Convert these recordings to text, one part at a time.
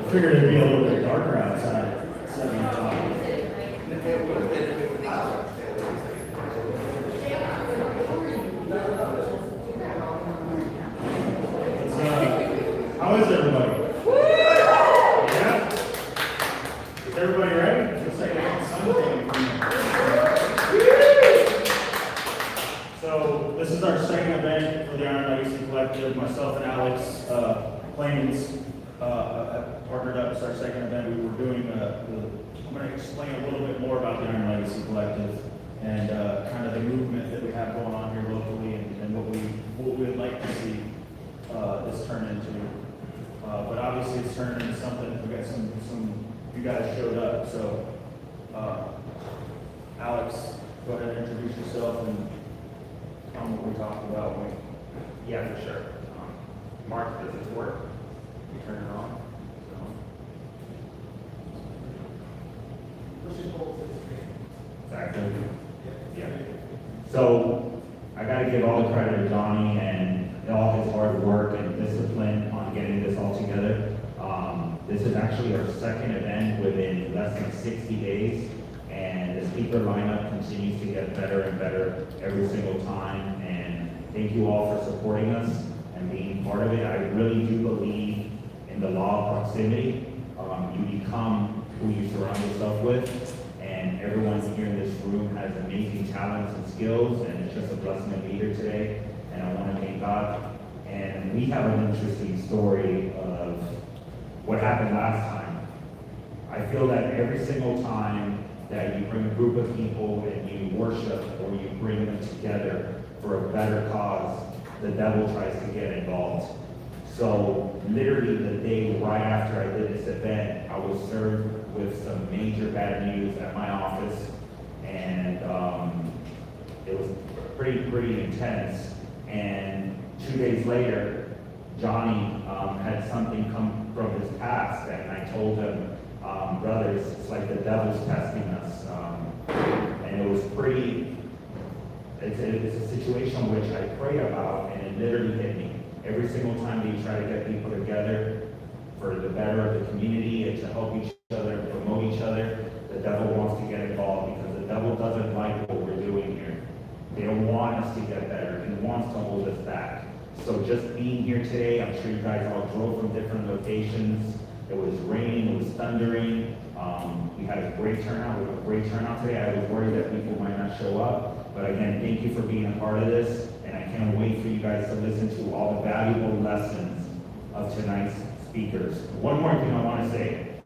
Figured it'd be a little bit darker outside. 7 o'clock. How is everybody? Yeah? Is everybody ready? Looks like I got something from you. So this is our second event for the Iron Legacy Collective. Myself and Alex Plains partnered up. It's our second event. We were doing I'm going to explain a little bit more about the Iron Legacy Collective and kind of the movement that we have going on here locally and what we would like to see this turn into. But obviously it's turned into something. We got some you guys showed up. So Alex, go ahead and introduce yourself and tell them what we talked about. Yeah, for sure. Mark, does this work? You turn it on. Exactly. Yeah. So I got to give all the credit to Jonnie and all his hard work and discipline on getting this all together. This is actually our second event within less than 60 days, and the speaker lineup continues to get better and better every single time. And thank you all for supporting us and being part of it. I really do believe in the law of proximity. You become who you surround yourself with, and everyone here in this room has amazing talents and skills, and it's just a blessing to be here today, and I want to thank God. And we have an interesting story of what happened last time. I feel that every single time that you bring a group of people and you worship or you bring them together for a better cause, the devil tries to get involved. So literally the day right after I did this event, I was served with some major bad news at my office, and it was pretty intense. And 2 days later, Jonnie had something come from his past, and I told him, brothers, it's like the devil's testing us. And it was it's a situation which I prayed about, and it literally hit me. Every single time that you try to get people together for the better of the community and to help each other and promote each other, the devil wants to get involved, because the devil doesn't like what we're doing here. They don't want us to get better. He wants to hold us back. So just being here today, I'm sure you guys all drove from different locations. It was raining, it was thundering. We had a great turnout. We had a great turnout today. I was worried that people might not show up. But again, thank you for being a part of this. And I can't wait for you guys to listen to all the valuable lessons of tonight's speakers. One more thing I want to say.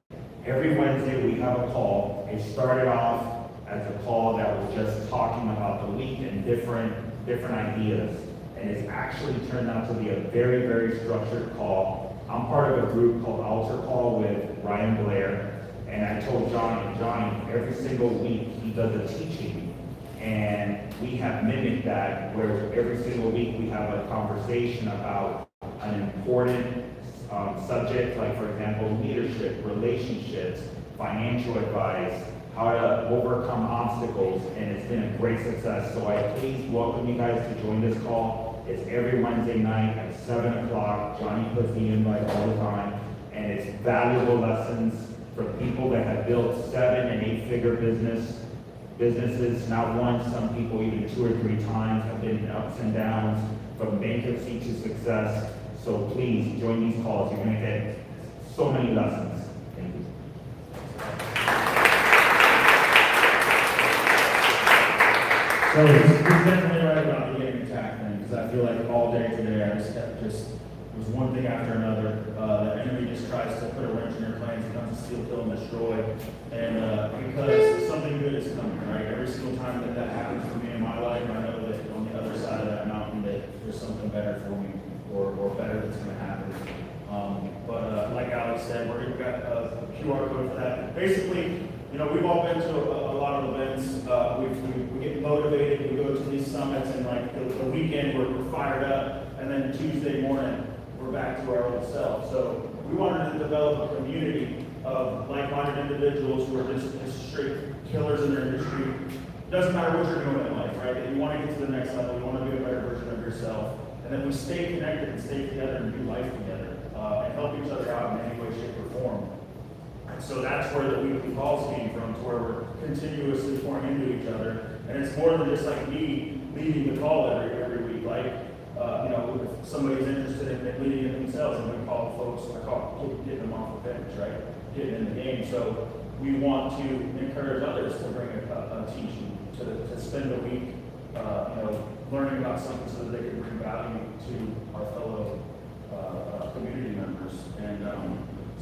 Every Wednesday we have a call. It started off as a call that was just talking about the week and different ideas. And it's actually turned out to be a very, very structured call. I'm part of a group called Altar Call with Ryan Blair. And I told Jonnie, every single week he does a teaching. And we have mimicked that, where every single week we have a conversation about an important subject, like for example, leadership, relationships, financial advice, how to overcome obstacles, and it's been a great success. So I please welcome you guys to join this call. It's every Wednesday night at 7 o'clock. Jonnie puts the invite all the time, and it's valuable lessons for people that have built 7- and 8-figure businesses, not once, some people even 2 or 3 times, have been in ups and downs, from bankruptcy to success. So please join these calls. You're going to get so many lessons. Thank you. So it's definitely right about the getting attacked thing, because I feel like all day today, I just kept it was one thing after another. The enemy just tries to put a wrench in your plans, he comes to steal, kill, and destroy. And because something good is coming, right? Every single time that happens for me in my life, I know that on the other side of that mountain that there's something better for me, or better that's going to happen. But like Alex said, we've got a QR code for that. Basically, you know, we've all been to a lot of events. We get motivated. We go to these summits, and like the weekend, we're fired up, and then Tuesday morning, we're back to our old self. So we wanted to develop a community of like-minded individuals who are just straight killers in their industry. Doesn't matter what you're doing in life, right? If you want to get to the next level, you want to be a better version of yourself, and then we stay connected and stay together and do life together, and help each other out in any way, shape, or form. So that's where the weekly calls came from, to where we're continuously pouring into each other. And it's more than just like me leading the call every week. Like, you know, if somebody's interested in leading it themselves, and we call folks, I call getting them off the bench, right? Getting in the game. So we want to encourage others to bring a teaching, to spend a week, you know, learning about something so that they can bring value to our fellow community members. And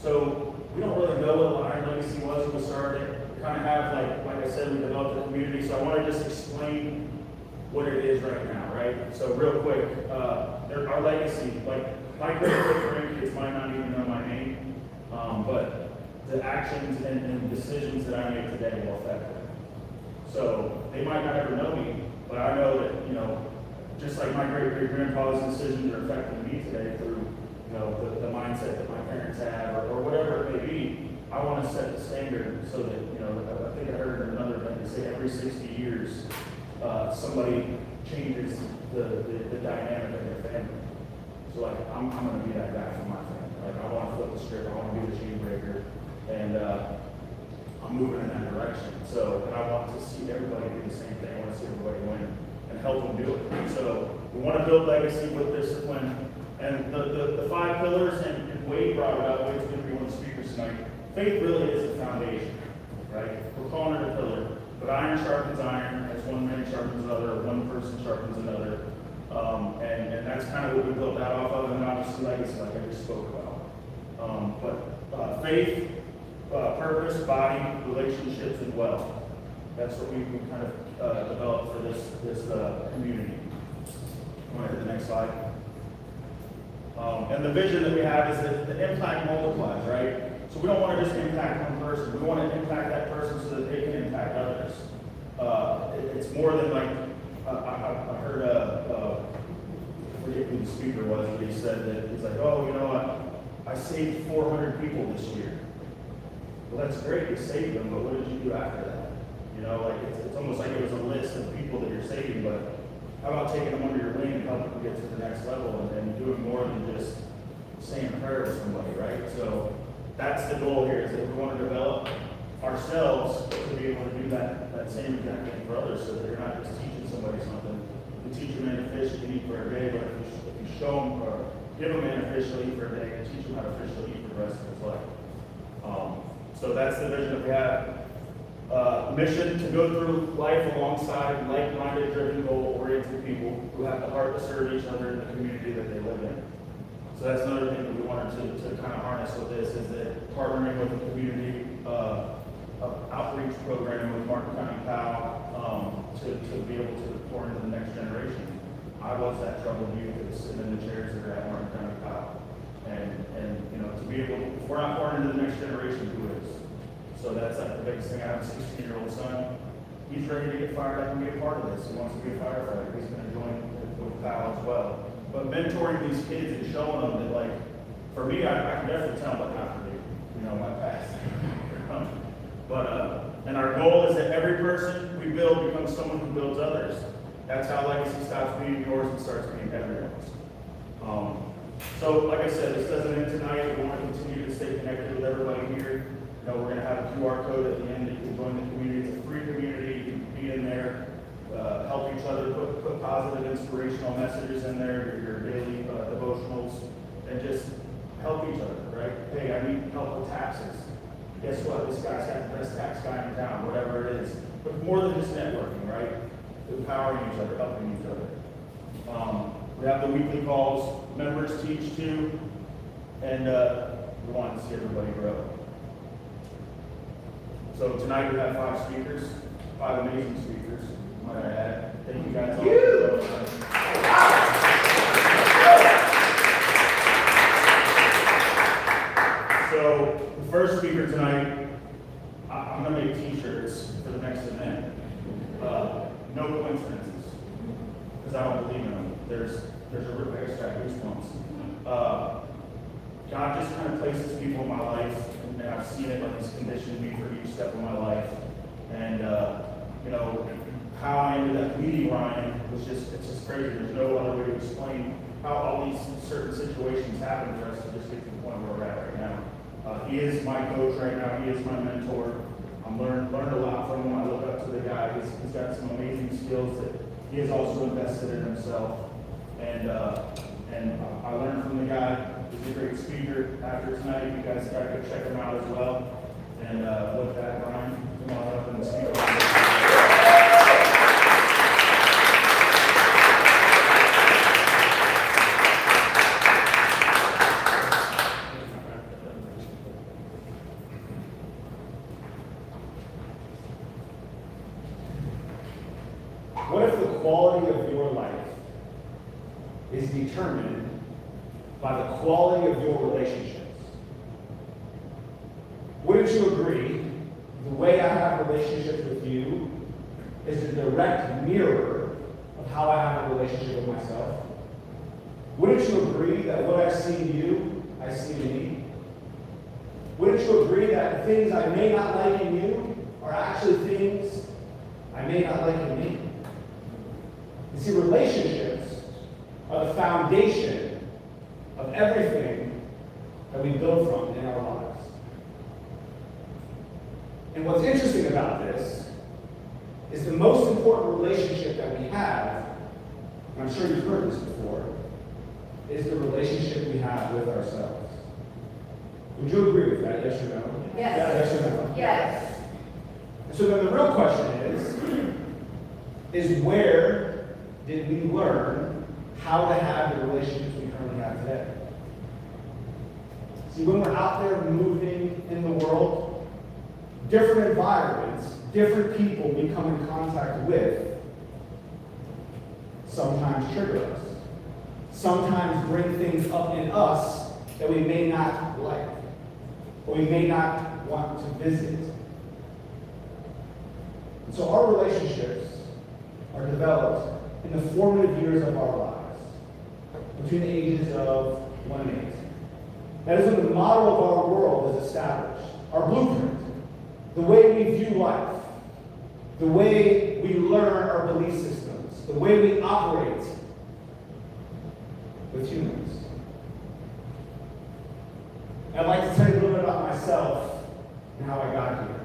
so we don't really know what Iron Legacy was when we started. We kind of have, like I said, we developed a community. So I want to just explain what it is right now, right? So real quick, our legacy, like my great-great-grandkids might not even know my name, but the actions and decisions that I make today will affect them. So they might not ever know me, but I know that, you know, just like my great-great-grandfather's decisions are affecting me today through, you know, the mindset that my parents have, or whatever it may be. I want to set the standard so that, you know, I think I heard in another event, they say every 60 years, somebody changes the dynamic of their family. So like, I'm going to be that guy for my family. Like, I want to flip the script, I want to be the chain breaker, and I'm moving in that direction. So, and I want to see everybody do the same thing. I want to see everybody win and help them do it. So we want to build legacy with discipline. And the 5 pillars, and Wade brought it up, Wade's going to be one of the speakers tonight. Faith really is the foundation, right? We're calling it a pillar, but iron sharpens iron, as one man sharpens another, one person sharpens another. And that's kind of what we built that off of, and obviously legacy, like I just spoke about. But faith, purpose, body, relationships, and wealth. That's what we kind of developed for this community. Go ahead to the next slide. And the vision that we have is that the impact multiplies, right? So we don't want to just impact one person. We want to impact that person so that they can impact others. It's more than like, I heard, I forget who the speaker was, but he said that he's like, oh, you know what? I saved 400 people this year. Well, that's great, you saved them, but what did you do after that? You know, like it's almost like it was a list of people that you're saving, but how about taking them under your wing and helping them get to the next level and doing more than just saying a prayer with somebody, right? So that's the goal here, is that we want to develop ourselves to be able to do that same exact thing for others, so that you're not just teaching somebody something. You teach a man to fish, you can eat for a day, but if you show them or give a man a fish to eat for a day, and teach him how to fish to eat for the rest of his life. So that's the vision that we have. Mission to go through life alongside like-minded, driven, goal-oriented people who have the heart to serve each other in the community that they live in. So that's another thing that we wanted to kind of harness with this, is that partnering with the community outreach program with Martin County POW to be able to pour into the next generation. I was that troubled youth that was sitting in the chairs that are at Martin County POW. And you know, to be able, if we're not pouring into the next generation, who is? So that's like the biggest thing. I have a 16-year-old son. He's ready to get fired up and be a part of this. He wants to be a firefighter. He's going to join with POW as well. But mentoring these kids and showing them that, like, for me, I can definitely tell what not to do, you know, my past. And our goal is that every person we build becomes someone who builds others. That's how legacy stops being yours and starts being everyone's. So, like I said, this doesn't end tonight. We want to continue to stay connected with everybody here. You know, we're going to have a QR code at the end that you can join the community. It's a free community. You can be in there. help each other, put positive inspirational messages in there, your daily devotionals, and just help each other, right? Hey, I need help with taxes. Guess what? This guy's got the best tax guy in town, whatever it is. But more than just networking, right? Empowering each other, helping each other. We have the weekly calls. Members teach too, and we want to see everybody grow. So tonight we have 5 speakers, 5 amazing speakers. Might I add? Thank you guys all for showing up. So the first speaker tonight, I'm going to make T-shirts for the next event. No coincidences, because I don't believe in them. There's a real extract goosebumps. God just kind of places people in my life, and I've seen it, like He's conditioned me for each step of my life. And you know, how I ended up leading Ryan was it's just crazy. There's no other way to explain how all these certain situations happen for us to just get to the point where we're at right now. He is my coach right now. He is my mentor. I'm learned a lot from him. I look up to the guy. He's got some amazing skills that he has also invested in himself. And I learned from the guy. He's a great speaker. After tonight, you guys got to go check him out as well. And with that, Ryan, come on up and speak. What if the quality of your life is determined by the quality of your relationships? Wouldn't you agree the way I have relationships with you is a direct mirror of how I have a relationship with myself? Wouldn't you agree that what I see in you, I see in me? Wouldn't you agree that the things I may not like in you are actually things I may not like in me? You see, relationships are the foundation of everything that we build from in our lives. And what's interesting about this is the most important relationship that we have, and I'm sure you've heard this before, is the relationship we have with ourselves. Would you agree with that, yes or no? Yes. Yeah, yes or no? Yes. And so then the real question is where did we learn how to have the relationships we currently have today? See, when we're out there moving in the world, different environments, different people we come in contact with sometimes trigger us, sometimes bring things up in us that we may not like, or we may not want to visit. And so our relationships are developed in the formative years of our lives, between the ages of 1 and 8. That is when the model of our world is established, our blueprint, the way we view life, the way we learn our belief systems, the way we operate with humans. I'd like to tell you a little bit about myself and how I got here.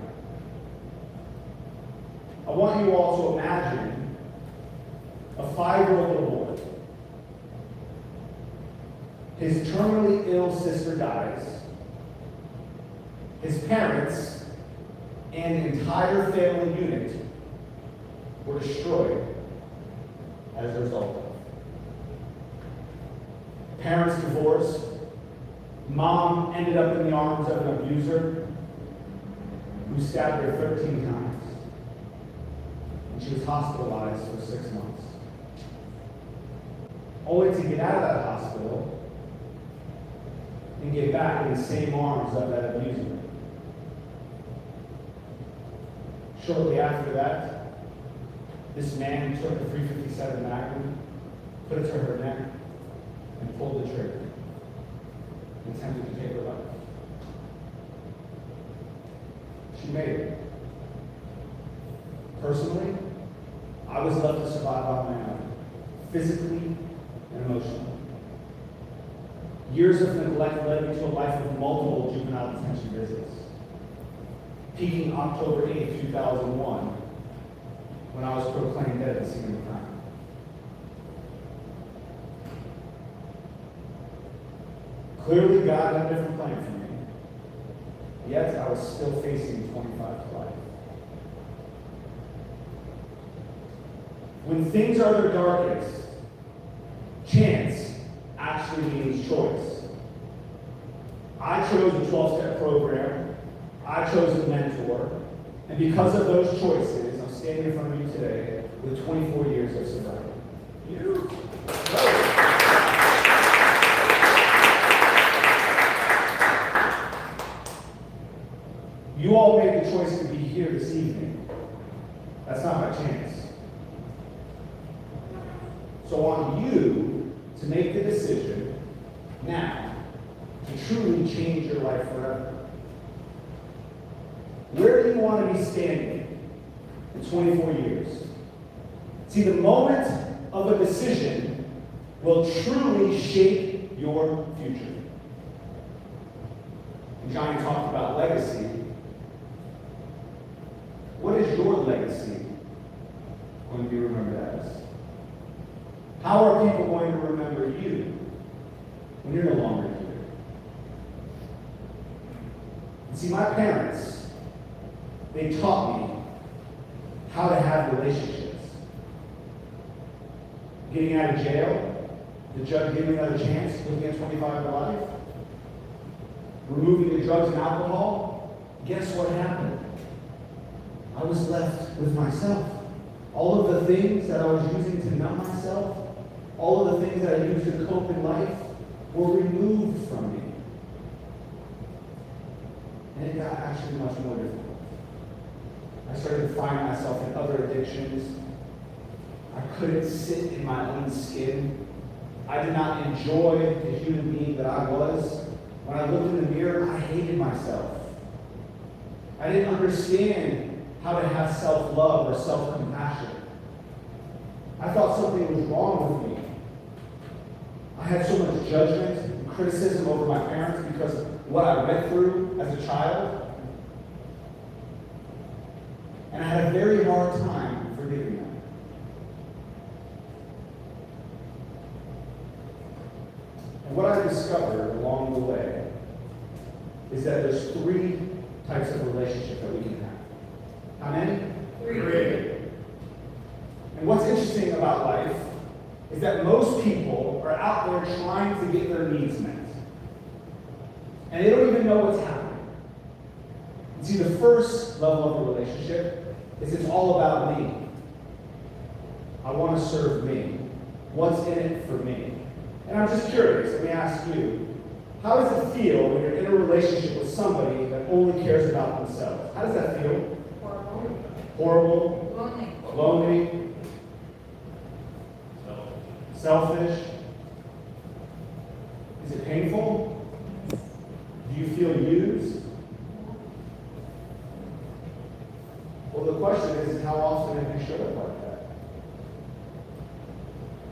I want you all to imagine a 5-year-old little boy. His terminally ill sister dies. His parents and the entire family unit were destroyed as a result of it. Parents divorced. Mom ended up in the arms of an abuser who stabbed her 13 times. And she was hospitalized for 6 months. Only to get out of that hospital and get back in the same arms of that abuser. Shortly after that, this man took a .357 Magnum, put it to her neck, and pulled the trigger, and attempted to take her life. She made it. Personally, I was left to survive on my own, physically and emotionally. Years of neglect led me to a life of multiple juvenile detention visits. Peaking October 8, 2001, when I was proclaimed dead at the scene of the crime. Clearly, God had a different plan for me. Yet, I was still facing 25 to life. When things are their darkest, chance actually means choice. I chose a 12-step program. I chose a mentor. And because of those choices, I'm standing in front of you today with 24 years of sobriety. You all made the choice to be here this evening. That's not by chance. So on you to make the decision now to truly change your life forever. Where do you want to be standing in 24 years? See, the moment of a decision will truly shape your future. And Johnny talked about legacy. What is your legacy going to be remembered as? How are people going to remember you when you're no longer here? And see, my parents, they taught me how to have relationships. Getting out of jail, the judge gave me another chance, looking at 25 to life. Removing the drugs and alcohol, guess what happened? I was left with myself. All of the things that I was using to numb myself, all of the things that I used to cope in life were removed from me. And it got actually much more difficult. I started to find myself in other addictions. I couldn't sit in my own skin. I did not enjoy the human being that I was. When I looked in the mirror, I hated myself. I didn't understand how to have self-love or self-compassion. I thought something was wrong with me. I had so much judgment and criticism over my parents because of what I went through as a child. And I had a very hard time forgiving them. And what I discovered along the way is that there's 3 types of relationship that we can have. How many? 3. And what's interesting about life is that most people are out there trying to get their needs met. And they don't even know what's happening. And see, the first level of a relationship is it's all about me. I want to serve me. What's in it for me? And I'm just curious, let me ask you, how does it feel when you're in a relationship with somebody that only cares about themselves? How does that feel? Horrible? Lonely? Selfish? Is it painful? Do you feel used? Well, the question is how often have you showed up like that?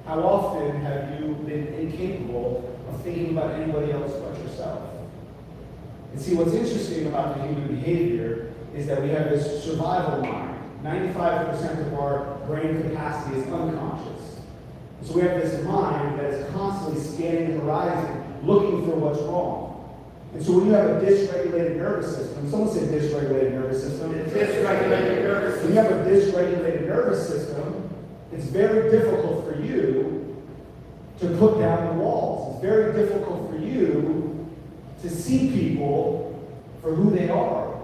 How often have you been incapable of thinking about anybody else but yourself? And see, what's interesting about the human behavior is that we have this survival mind. 95% of our brain capacity is unconscious. So we have this mind that is constantly scanning the horizon, looking for what's wrong. And so when you have a dysregulated nervous system, someone say dysregulated nervous system. Dysregulated nervous system. When you have a dysregulated nervous system, it's very difficult for you to put down the walls. It's very difficult for you to see people for who they are.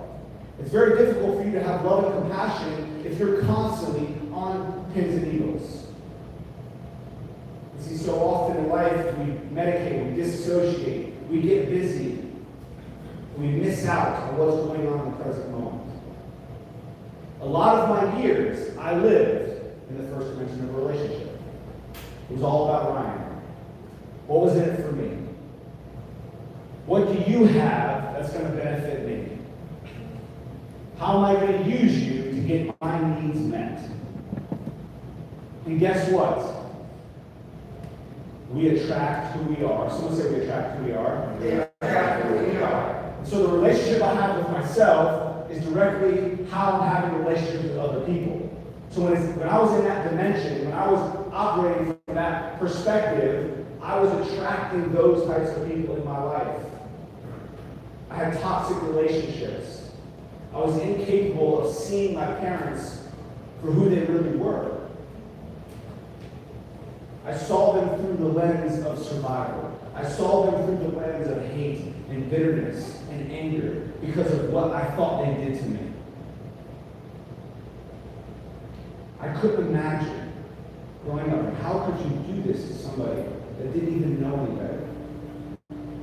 It's very difficult for you to have love and compassion if you're constantly on pins and needles. You see, so often in life, we medicate, we disassociate, we get busy, we miss out on what's going on in the present moment. A lot of my years, I lived in the first dimension of a relationship. It was all about Ryan. What was in it for me? What do you have that's going to benefit me? How am I going to use you to get my needs met? And guess what? We attract who we are. Someone say we attract who we are. We attract who we are. So the relationship I have with myself is directly how I'm having relationships with other people. So when I was in that dimension, when I was operating from that perspective, I was attracting those types of people in my life. I had toxic relationships. I was incapable of seeing my parents for who they really were. I saw them through the lens of survival. I saw them through the lens of hate and bitterness and anger because of what I thought they did to me. I couldn't imagine growing up, how could you do this to somebody that didn't even know any better?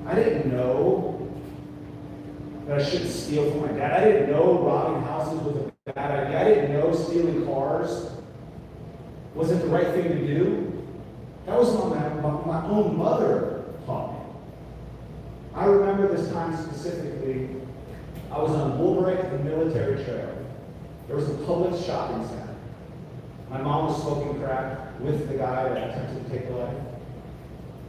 I didn't know that I shouldn't steal from my dad. I didn't know robbing houses was a bad idea. I didn't know stealing cars wasn't the right thing to do. That was what my own mother taught me. I remember this time specifically. I was on Woolbright and Military Trail. There was a Publix shopping center. My mom was smoking crack with the guy that attempted to take her life.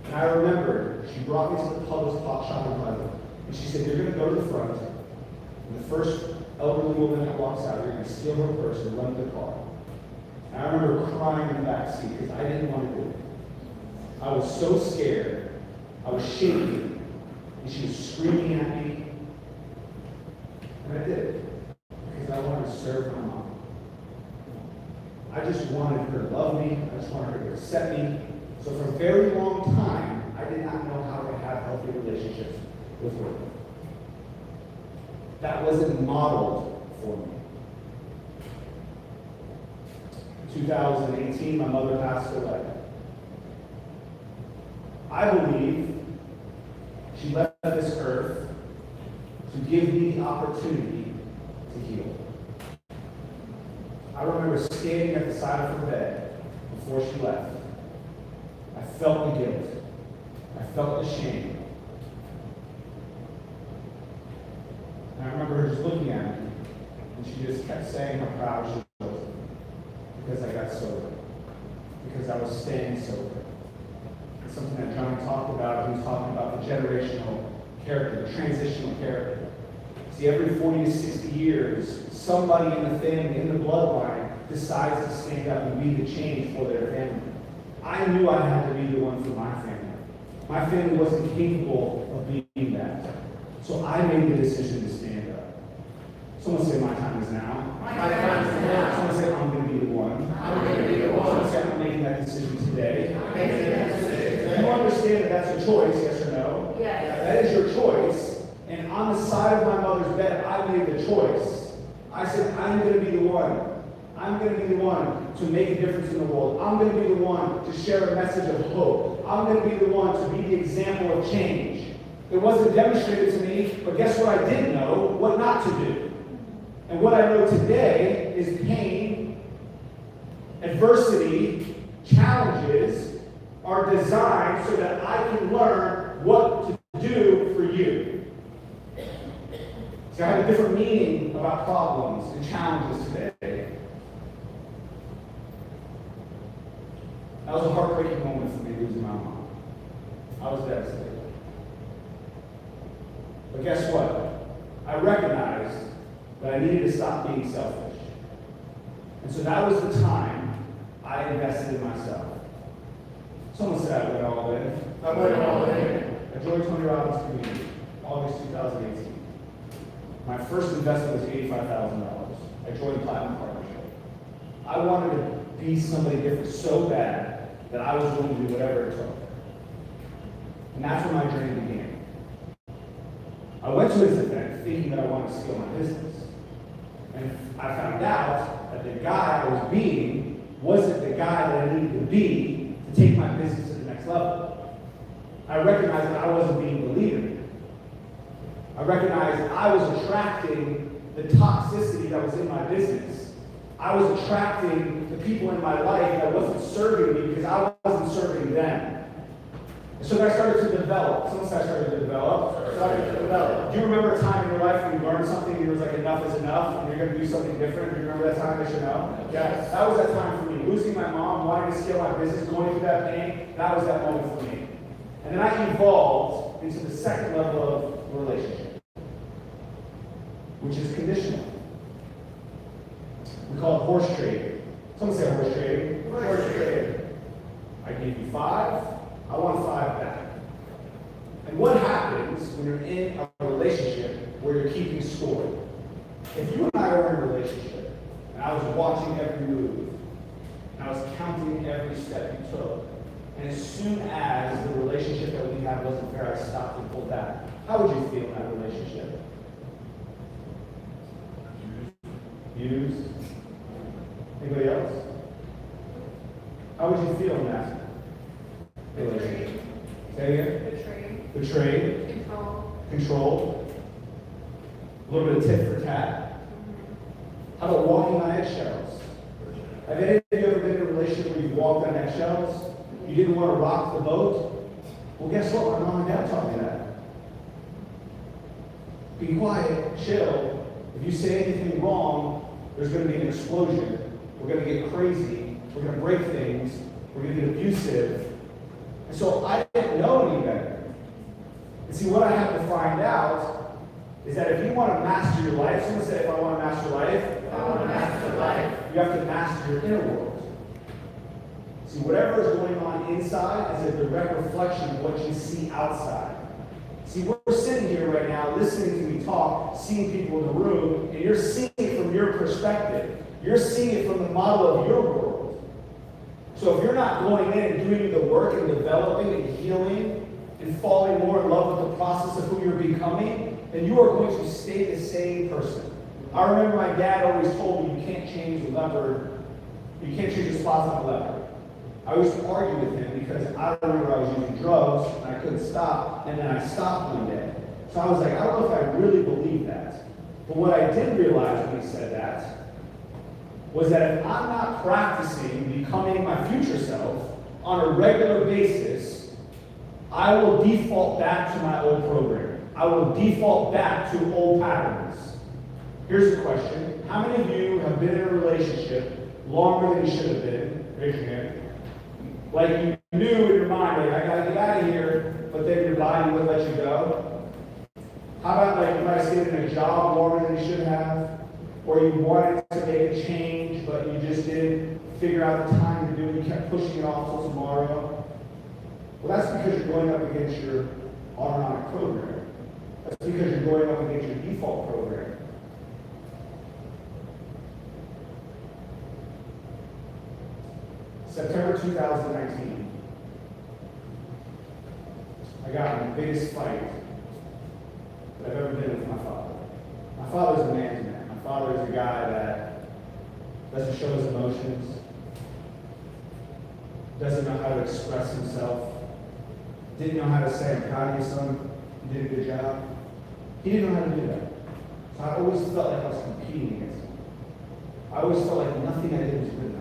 And I remember she brought me to the Publix shopping plaza. And she said, you're going to go to the front. And the first elderly woman that walks out, you're going to steal her purse and run to the car. And I remember crying in the back seat because I didn't want to do it. I was so scared. I was shaking. And she was screaming at me. And I did it. Because I wanted to serve my mom. I just wanted her to love me. I just wanted her to accept me. So for a very long time, I did not know how to have healthy relationships with her. That wasn't modeled for me. In 2018, my mother passed away. I believe she left this earth to give me the opportunity to heal. I remember standing at the side of her bed before she left. I felt the guilt. I felt the shame. And I remember her just looking at me, and she just kept saying how proud she was because I got sober, because I was staying sober. It's something that Jonnie talked about. He was talking about the generational character, the transitional character. See, every 40 to 60 years, somebody in the family, in the bloodline, decides to stand up and be the change for their family. I knew I had to be the one for my family. My family wasn't capable of being that. So I made the decision to stand up. Someone say, my time is now. My time is now. Someone say, I'm going to be the one. I'm going to be the one. Someone say, I'm making that decision today. I'm making that decision. Do you understand that that's a choice, yes or no? Yes. That is your choice. And on the side of my mother's bed, I made the choice. I said, I'm going to be the one. I'm going to be the one to make a difference in the world. I'm going to be the one to share a message of hope. I'm going to be the one to be the example of change. It wasn't demonstrated to me, but guess what I did know? What not to do. And what I know today is pain, adversity, challenges are designed so that I can learn what to do for you. See, I have a different meaning about problems and challenges today. That was a heartbreaking moment for me, losing my mom. I was devastated. But guess what? I recognized that I needed to stop being selfish. And so that was the time I invested in myself. Someone said I went all in. I went all in. I joined Tony Robbins Community, August 2018. My first investment was $85,000. I joined Platinum Partnership. I wanted to be somebody different so bad that I was willing to do whatever it took. And that's where my journey began. I went to his event thinking that I wanted to scale my business. And I found out that the guy I was being wasn't the guy that I needed to be to take my business to the next level. I recognized that I wasn't being the leader. I recognized I was attracting the toxicity that was in my business. I was attracting the people in my life that wasn't serving me because I wasn't serving them. And so I started to develop. Someone said I started to develop. Do you remember a time in your life when you learned something and you was like, enough is enough, and you're going to do something different? Do you remember that time? Yes or no? Yes. That was that time for me. Losing my mom, wanting to scale my business, going through that pain, that was that moment for me. And then I evolved into the second level of relationship, which is conditional. We call it horse trading. Someone say horse trading. Horse trading. I give you 5, I want 5 back. And what happens when you're in a relationship where you're keeping score? If you and I were in a relationship, and I was watching every move, and I was counting every step you took, and as soon as the relationship that we had wasn't fair, I stopped and pulled back, how would you feel in that relationship? Used? Anybody else? How would you feel in that relationship? Say again? Betrayed. Controlled. A little bit of tit for tat. How about walking on eggshells? Have any of you ever been in a relationship where you walked on eggshells? You didn't want to rock the boat? Well, guess what? My mom and dad taught me that. Be quiet, chill. If you say anything wrong, there's going to be an explosion. We're going to get crazy. We're going to break things. We're going to get abusive. And so I didn't know any better. And see, what I have to find out is that if you want to master your life, someone say, if I want to master life, you have to master your inner world. See, whatever is going on inside is a direct reflection of what you see outside. See, we're sitting here right now, listening to me talk, seeing people in the room, and you're seeing it from your perspective. You're seeing it from the model of your world. So if you're not going in and doing the work and developing and healing and falling more in love with the process of who you're becoming, then you are going to stay the same person. I remember my dad always told me you can't change the leopard, you can't change the spots on the leopard. I used to argue with him because I remember I was using drugs and I couldn't stop, and then I stopped one day. So I was like, I don't know if I really believe that. But what I did realize when he said that was that if I'm not practicing becoming my future self on a regular basis, I will default back to my old program. I will default back to old patterns. Here's the question. How many of you have been in a relationship longer than you should have been? Raise your hand. Like you knew in your mind, like, I gotta get out of here, but then your body wouldn't let you go? How about like you might have stayed in a job longer than you should have? Or you wanted to make a change, but you just didn't figure out the time to do it, you kept pushing it off till tomorrow? Well, that's because you're going up against your autonomic program. That's because you're going up against your default program. September 2019, I got in the biggest fight that I've ever been with my father. My father's a man's man. My father is a guy that doesn't show his emotions, doesn't know how to express himself, didn't know how to say, I'm proud of you, son, you did a good job. He didn't know how to do that. So I always felt like I was competing against him. I always felt like nothing I did was good enough.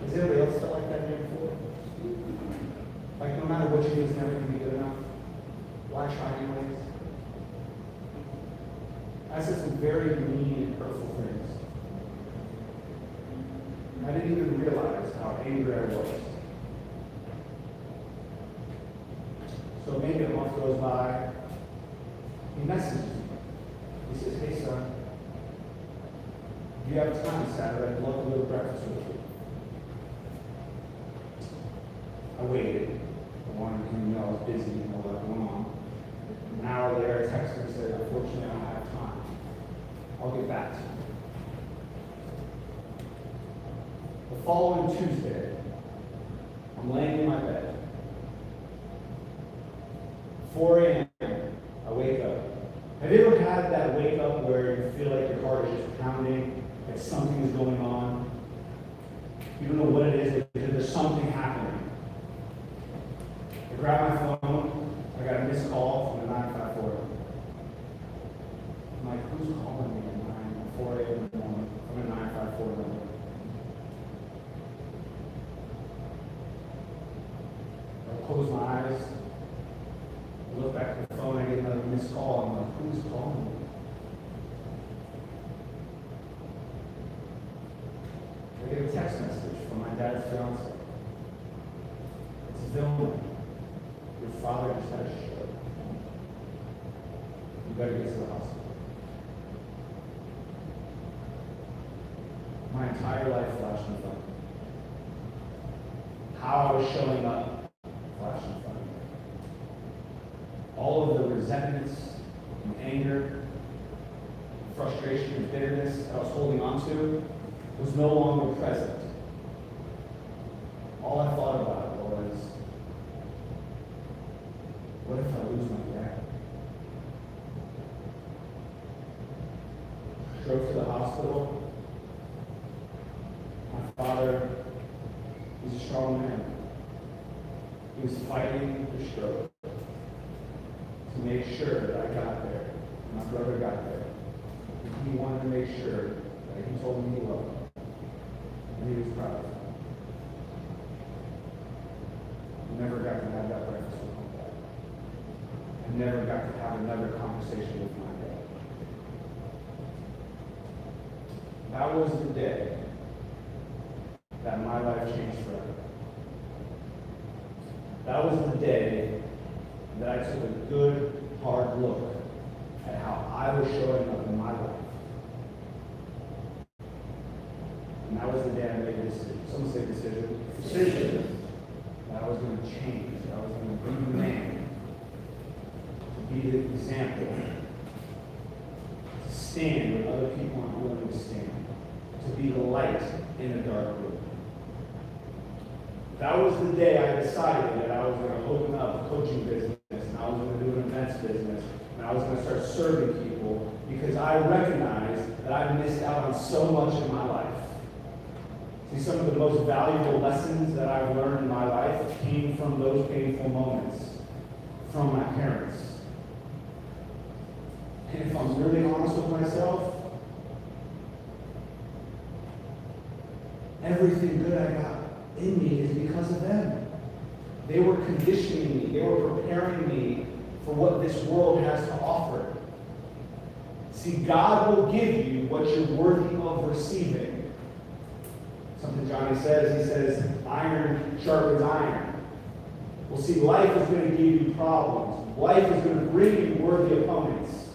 Has anybody else felt like that here before? Like no matter what you do, it's never going to be good enough. Why try anyways? I said some very mean and hurtful things. I didn't even realize how angry I was. So maybe a month goes by, he messages me. He says, hey son, do you have time Saturday? I'd love to go to breakfast with you. I waited. I wanted him to know I was busy and all that going on. An hour later, I texted him and said, unfortunately, I don't have time. I'll get back to you. The following Tuesday, I'm laying in my bed. 4 a.m., I wake up. Have you ever had that wake up where you feel like your heart is just pounding, like something is going on? You don't know what it is, but there's something happening. I grab my phone, I got a missed call from the 954. I'm like, who's calling me at 4 a.m. in the morning from a 954 number? I close my eyes, I look back at the phone, I get another missed call, I'm like, who's calling me? I get a text message from my dad's fiance. It's Vilma. Your father just had a stroke. You better get to the hospital. My entire life flashed in front of me. How I was showing up flashed in front of me. All of the resentments and anger, frustration and bitterness that I was holding on to was no longer present. All I thought about was, what if I lose my dad? Drove to the hospital. My father, he's a strong man. He was fighting the stroke to make sure that I got there. My brother got there. He wanted to make sure that he told me he loved me. And he was proud of me. I never got to have that breakfast with my dad. I never got to have another conversation with my dad. That was the day that my life changed forever. That was the day that I took a good, hard look at how I was showing up in my life. And that was the day I made a decision. Someone say decision. Decision. That I was going to change. That I was going to be the man. To be the example. To stand when other people aren't willing to stand. To be the light in a dark room. That was the day I decided that I was going to open up a coaching business, and I was going to do an events business, and I was going to start serving people, because I recognized that I missed out on so much in my life. See, some of the most valuable lessons that I've learned in my life came from those painful moments, from my parents. And if I'm really honest with myself, everything good I got in me is because of them. They were conditioning me. They were preparing me for what this world has to offer. See, God will give you what you're worthy of receiving. Something Jonnie says, he says, iron sharpens iron. Well, see, life is going to give you problems. Life is going to bring you worthy opponents.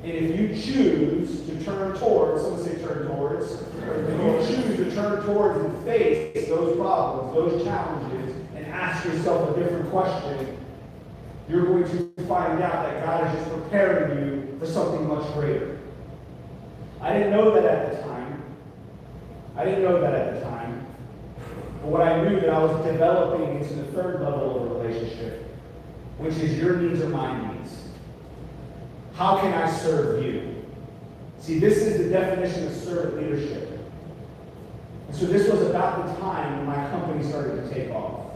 And if you choose to turn towards, someone say turn towards, if you choose to turn towards and face those problems, those challenges, and ask yourself a different question, you're going to find out that God is just preparing you for something much greater. I didn't know that at the time. But what I knew that I was developing into the third level of a relationship, which is your needs or my needs. How can I serve you? See, this is the definition of servant leadership. And so this was about the time when my company started to take off.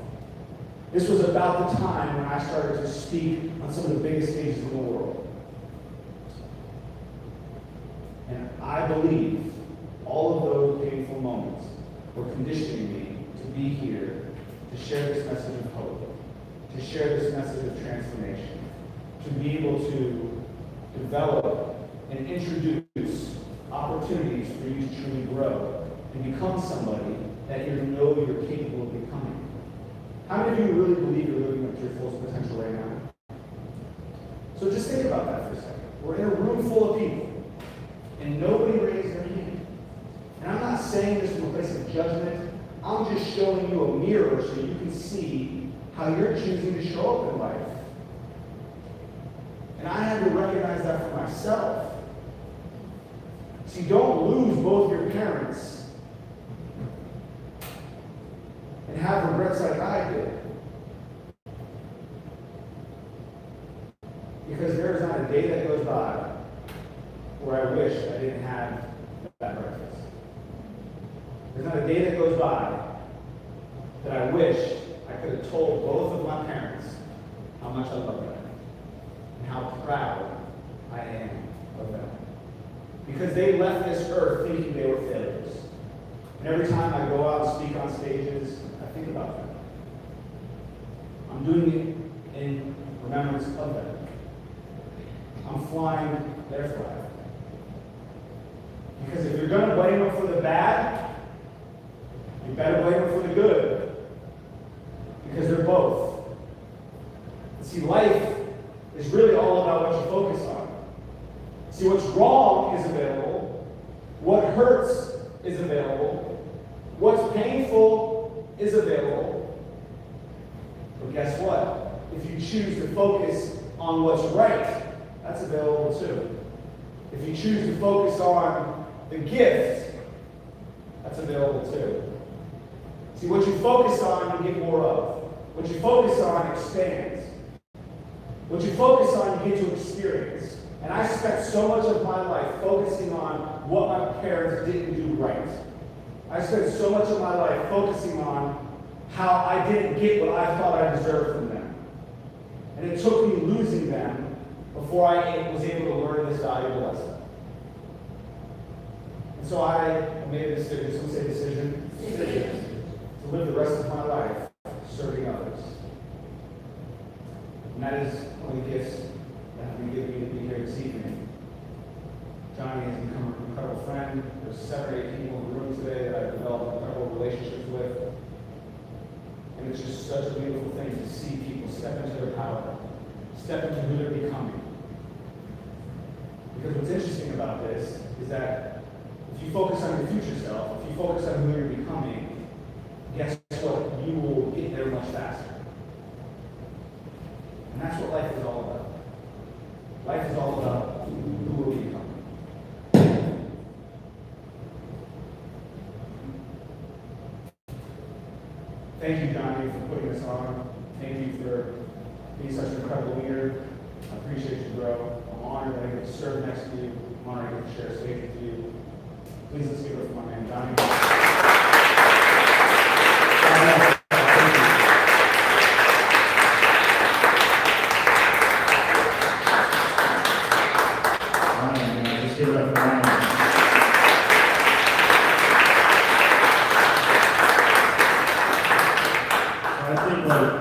This was about the time when I started to speak on some of the biggest stages in the world. And I believe all of those painful moments were conditioning me to be here, to share this message of hope, to share this message of transformation, to be able to develop and introduce opportunities for you to truly grow and become somebody that you know you're capable of becoming. How many of you really believe you're living up to your full potential right now? So just think about that for a second. We're in a room full of people, and nobody raised their hand. And I'm not saying this from a place of judgment. I'm just showing you a mirror so you can see how you're choosing to show up in life. And I had to recognize that for myself. See, don't lose both your parents and have regrets like I did. Because there is not a day that goes by where I wish I didn't have that breakfast. There's not a day that goes by that I wish I could have told both of my parents how much I love them and how proud I am of them. Because they left this earth thinking they were failures. And every time I go out and speak on stages, I think about them. I'm doing it in remembrance of them. I'm flying their flag. Because if you're going to blame them for the bad, you better blame them for the good. Because they're both. See, life is really all about what you focus on. See, what's wrong is available. What hurts is available. What's painful is available. But guess what? If you choose to focus on what's right, that's available too. If you choose to focus on the gift, that's available too. See, what you focus on, you get more of. What you focus on expands. What you focus on, you get to experience. And I spent so much of my life focusing on what my parents didn't do right. I spent so much of my life focusing on how I didn't get what I thought I deserved from them. And it took me losing them before I was able to learn this valuable lesson. And so I made a decision, someone say decision, to live the rest of my life serving others. And that is one of the gifts that have been given me to be here this evening. Jonnie has become an incredible friend. There's 7 or 8 people in the room today that I've developed incredible relationships with. And it's just such a beautiful thing to see people step into their power, step into who they're becoming. Because what's interesting about this is that if you focus on your future self, if you focus on who you're becoming, guess what? You will get there much faster. And that's what life is all about. Life is all about who we're becoming. Thank you, Jonnie, for putting this on. Thank you for being such an incredible leader. I appreciate you, bro. I'm honored that I get to serve next to you. I'm honored I get to share space with you. Please let's give it up for my man, Jonnie. Just give it up for Ryan. I think like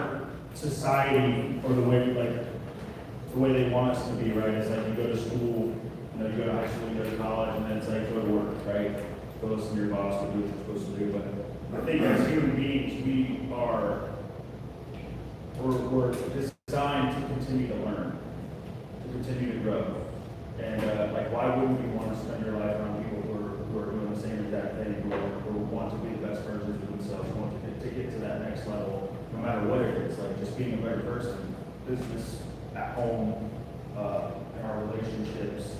society or the way they want us to be, right? It's like you go to school, you know, you go to high school, you go to college, and then it's like go to work, right? Go listen to your boss, go do what you're supposed to do. But I think as human beings, we're designed to continue to learn, to continue to grow. And like, why wouldn't you want to spend your life around people who are doing the same exact thing, who want to be the best versions of themselves, who want to get to that next level, no matter what it is, like just being a better person, business, at home, in our relationships.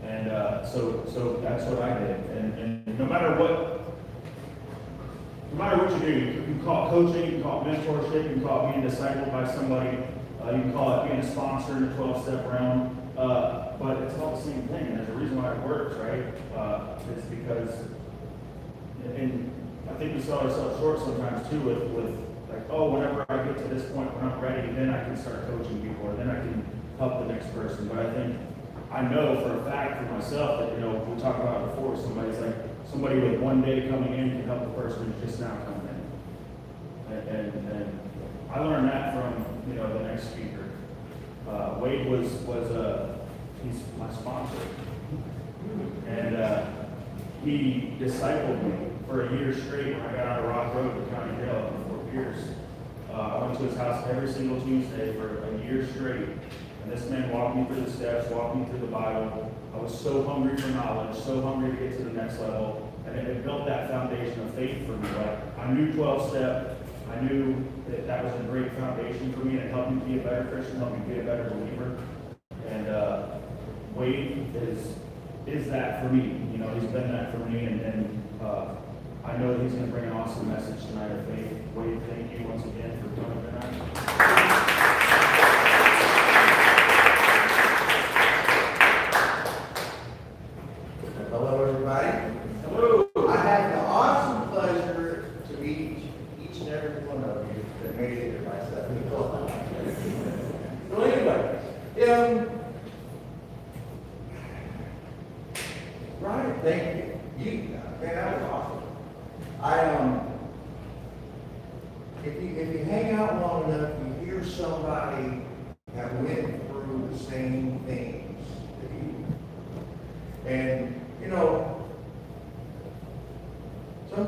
And so that's what I did. And no matter what you do, you can call it coaching, you can call it mentorship, you can call it being discipled by somebody, you can call it being a sponsor in the 12-step realm. But it's all the same thing, and there's a reason why it works, right? It's because, and I think we sell ourselves short sometimes too with like, oh, whenever I get to this point when I'm ready, then I can start coaching people, or then I can help the next person. But I know for a fact for myself that, you know, we talked about it before, somebody with one day coming in can help the person who's just now coming in. And I learned that from, you know, the next speaker. Wade was he's my sponsor, and he discipled me for a year straight when I got out of Rock Road to County Jail for 4 years. I went to his house every single Tuesday for a year straight, and this man walked me through the steps, walked me through the Bible. I was so hungry for knowledge, so hungry to get to the next level, and it built that foundation of faith for me. Like, I knew 12-step. I knew that was a great foundation for me, and it helped me be a better Christian, helped me be a better believer. And Wade is that for me. You know, he's been that for me, and I know that he's going to bring an awesome message tonight of faith. Wade, thank you once again for coming tonight. Hello, everybody. Hello. I had the awesome pleasure to meet each and every one of you that made it to my 7 o'clock. So anyway, Ryan, thank you. Man, that was awesome. If you hang out long enough, you hear somebody that went through the same things that you. And you know, some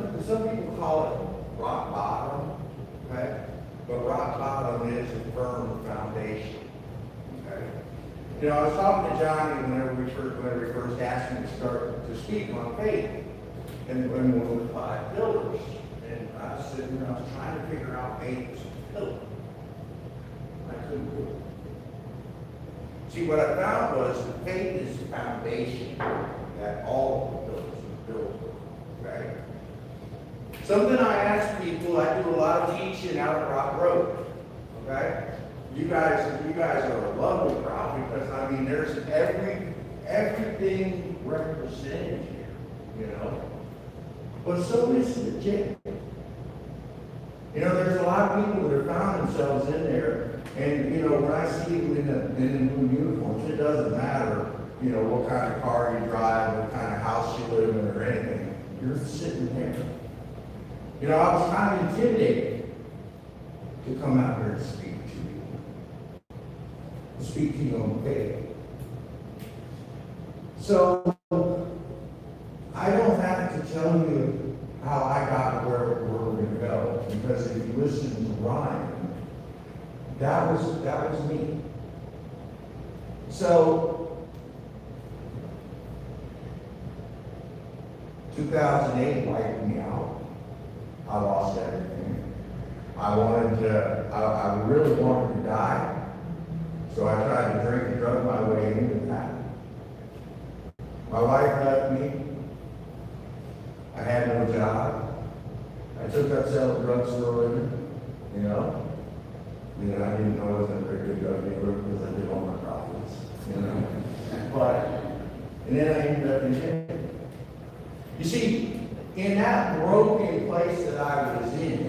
people call it rock bottom, okay? But rock bottom is a firm foundation, okay? You know, I was talking to Jonnie whenever we first asked him to start to speak on faith. and one of the 5 pillars. And I was sitting there, I was trying to figure out faith as a pillar. I couldn't do it. See, what I found was that faith is the foundation that all of the pillars are built on, okay? Something I ask people, I do a lot of teaching out at Rock Road, okay? You guys are a lovely crowd because, I mean, there's everything represented here, you know? But so is the gym. You know, there's a lot of people that have found themselves in there, and, you know, when I see them in the blue uniforms, it doesn't matter, you know, what kind of car you drive, what kind of house you live in, or anything. You're sitting there. You know, I was kind of intimidated to come out here and speak to you. To speak to you on faith. So, I don't have to tell you how I got to where we're going to go, because if you listen to Ryan, that was me. So, 2008 wiped me out. I lost everything. I really wanted to die, so I tried to drink and drug my way into that. My wife left me. I had no job. I took up selling drugs for a living, you know. I didn't know I wasn't a very good drug dealer because I did all my profits, you know. And then I ended up in jail. You see, in that broken place that I was in,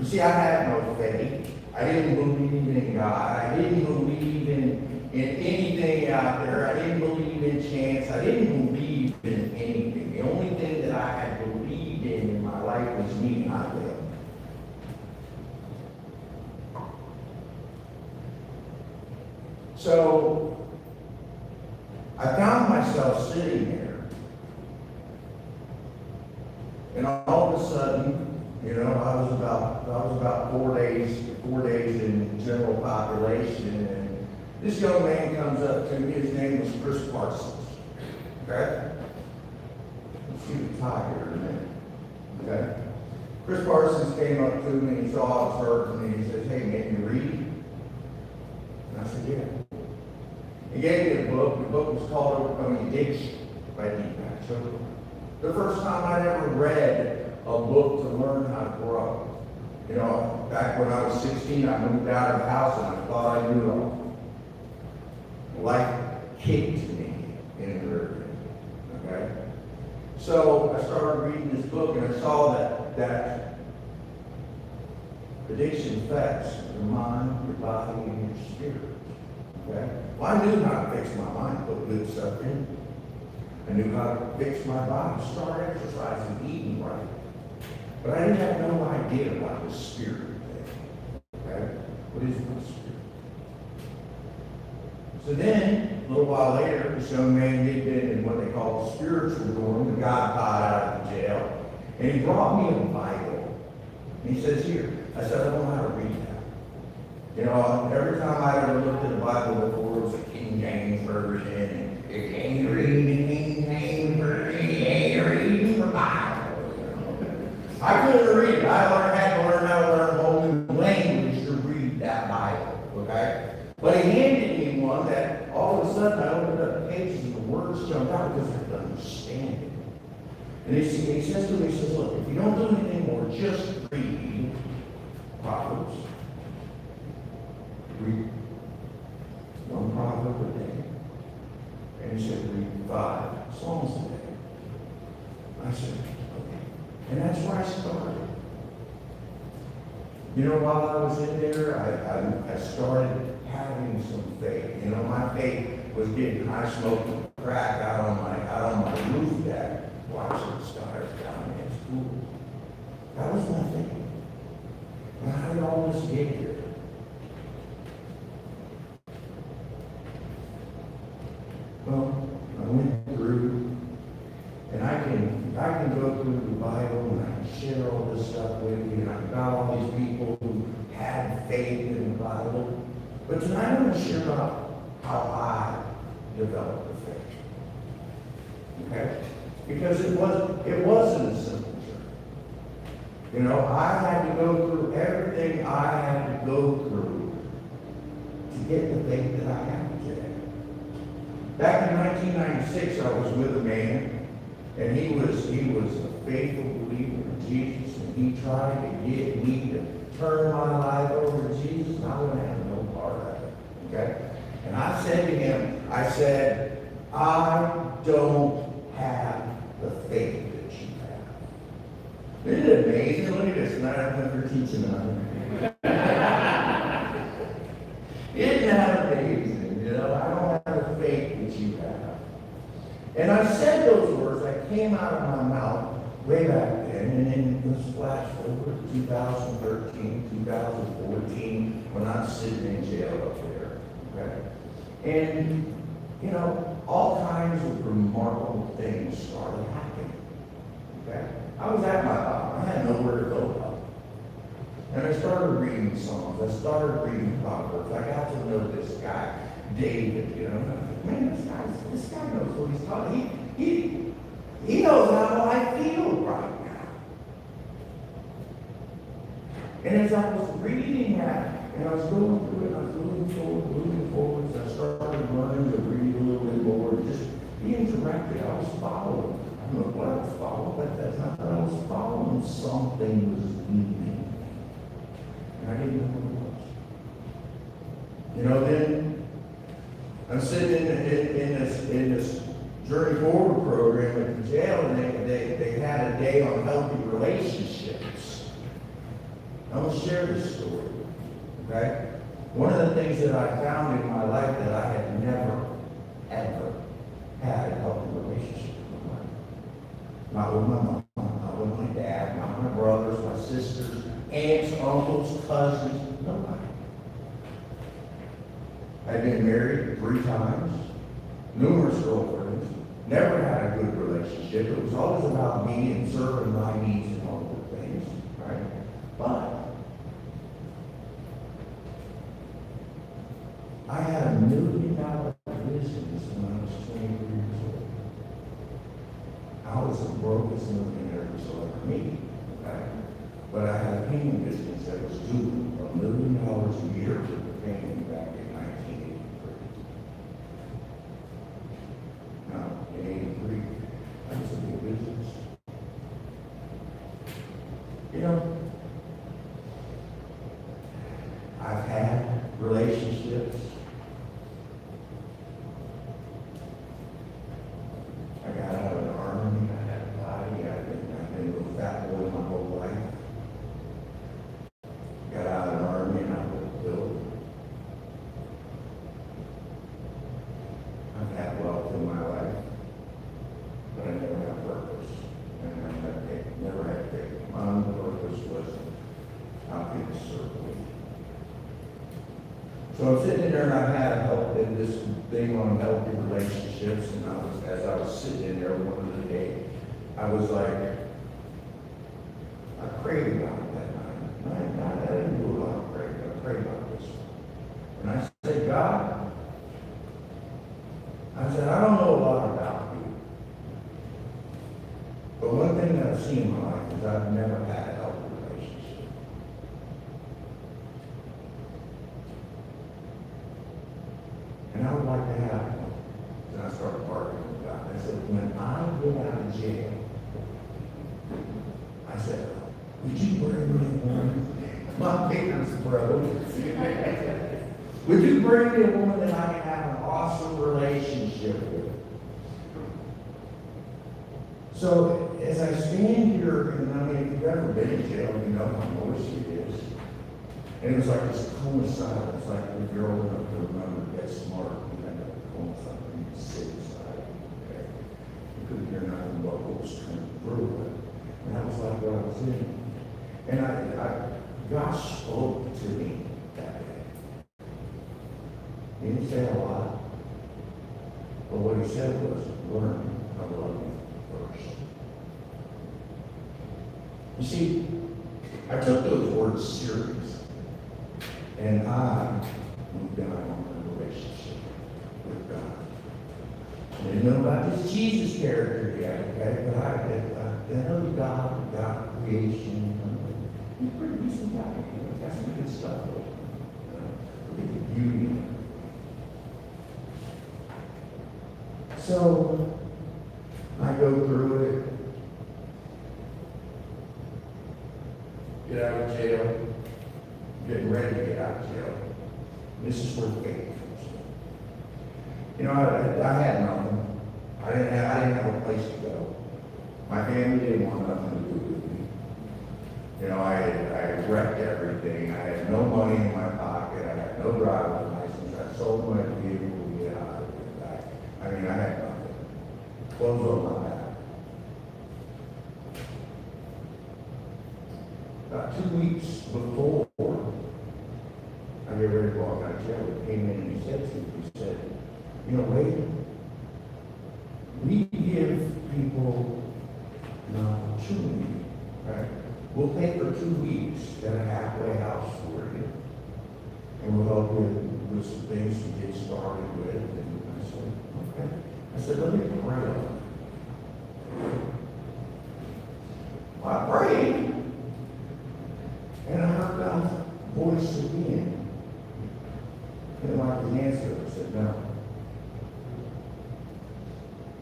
you see, I had no faith. I didn't believe in God. I didn't believe in anything out there. I didn't believe in chance. I didn't believe in anything. The only thing that I had believed in my life was me, not them. So, I found myself sitting there. And all of a sudden, you know, I was about 4 days in general population, and this young man comes up to me. His name was Chris Parsons. Okay? Let's see the tie here in a minute. Okay? Chris Parsons came up to me and he saw I was hurting, and he said, "Hey, can you read?" And I said, "Yeah." He gave me a book. The book was called Overcoming Addiction by Deepak Chopra. The first time I'd ever read a book to learn how to grow. You know, back when I was 16, I moved out of the house and I thought I knew it all. Life kicked me in the rear end, okay? So I started reading this book and I saw that addiction affects your mind, your body, and your spirit, okay? Well, I knew how to fix my mind, put good stuff in. I knew how to fix my body, start exercising, eating right. But I didn't have no idea about the spirit thing. Okay? What is my spirit? So then, a little while later, this young man had been in what they call the spiritual dorm, the guy got out of jail, and he brought me a Bible. And he says, "Here." I said, "I don't know how to read that." You know, every time I ever looked at the Bible before, it was a King James Version, and if you ain't reading the King James Version, you ain't reading the Bible. I couldn't read it. I had to learn how to learn a whole new language to read that Bible, okay? But he handed me one that all of a sudden I opened up the pages and the words jumped out because I could understand it. And he says to me, he says, "Look, if you don't do anything more, just read Proverbs. Read one proverb a day." And he said, "Read 5 Psalms a day." I said, "Okay." And that's where I started. You know, while I was in there, I started having some faith. You know, my faith was getting kind of smoking crack out on my roof deck, watching the stars down in school. That was my faith. And how did all this get here? Well, I went through, and I can go through the Bible and I can share all this stuff with you, and I've got all these people who had faith in the Bible. But tonight I'm going to share about how I developed the faith. Okay? because it wasn't a simple journey. You know, I had to go through everything I had to go through to get the faith that I have today. Back in 1996, I was with a man, and he was a faithful believer in Jesus, and he tried to get me to turn my life over to Jesus, and I wouldn't have no part of it. Okay? And I said to him, I said, I don't have the faith that you have. Isn't it amazing? Look at this, 913 tonight. Isn't that amazing? You know, I don't have the faith that you have. And I said those words that came out of my mouth way back then, and then let's flash forward to 2013, 2014, when I'm sitting in jail up there. Okay? And, you know, all kinds of remarkable things started happening. Okay? I was at my bottom. I had nowhere to go. And I started reading Psalms. I started reading Proverbs. I got to know this guy, David, you know. Man, this guy knows what he's talking. He knows how I feel right now. And as I was reading that, and I was going through it, I was moving forward, so I started learning to read a little bit more, just being directed. I was following. I don't know what I was following, but that's not what I was following. Something was leading. I didn't know what it was. You know, then I'm sitting in this Journey Forward program at the jail, and they had a day on healthy relationships. I'm going to share this story, okay? One of the things that I found in my life that I had never, ever had a healthy relationship with my wife. Not with my mom, not with my dad, not my brothers, my sisters, aunts, uncles, cousins, nobody. I'd been married 3 times, numerous girlfriends, never had a good relationship. It was always about me and serving my needs and all those things, right? But I had $1 million business when I was 23 years old. I was the brokest millionaire who's ever me, okay? But I had a painting business that was doing $1 million a year to the painting back in 1983. Now, in 83, that was a big business. You know, I've had relationships. I got out of the army, I had a body, I've been a little fat boy my whole life. Got out of the army and I was built. I've had wealth in my life, but I never had purpose. And I never had faith. My own purpose was how people serve me. So I'm sitting there and I had this thing on healthy relationships, and as I was sitting in there one of the day, I was like, I prayed about it that night. I didn't do a lot of praying. I prayed about this. And I said, God, I said, I don't know a lot about you. But one thing that I've seen in my life is I've never had a healthy relationship. And I would like to have one. And I started arguing with God. I said, when I get out of jail, I said, would you bring me a woman? My papers, bro. Would you bring me a woman that I can have an awesome relationship with? So as I stand here, and I mean, if you've ever been in jail, you know how noisy it is. And it was like this coincide. It's like if you're old enough to remember, get smart, you end up coincide, you can sit inside. Okay? You couldn't hear nothing but what was coming through it. And that was like what I was in. And God spoke to me that day. He didn't say a lot. But what he said was, learn how to love me first. You see, I took those words serious. And I moved on in a relationship with God. And didn't know about this Jesus character yet, okay? But I know God creation. He's a pretty decent guy. Got some good stuff. Look at the beauty. So I go through it, get out of jail, getting ready to get out of jail. This is where faith comes in. You know, I had nothing. I didn't have a place to go. My family didn't want nothing to do with me. You know, I wrecked everything. I had no money in my pocket. I had no driver's license. I sold my vehicle to get out of it. I mean, I had nothing. Clothes on my back. About 2 weeks before I get ready to walk out of jail, he came in and he said to me, he said, you know, Wade, we give people an opportunity, right? We'll pay for 2 weeks at a halfway house for you. And we'll help you with some things to get started with. And I said, okay. I said, let me pray on it. Well, I prayed. And I heard God's voice again. And like his answer, I said, no.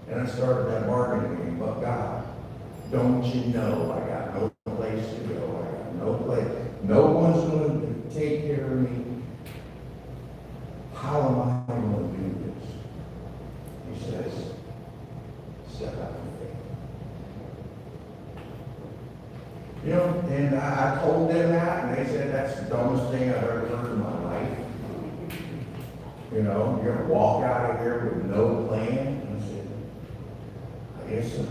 And I started that bargaining game, but God, don't you know I got no place to go. I got no place. No one's going to take care of me. How am I going to do this? He says, step out in faith. You know, and I told them that, and they said that's the dumbest thing I've ever heard in my life. You know, you're going to walk out of here with no plan. And I said, I guess so.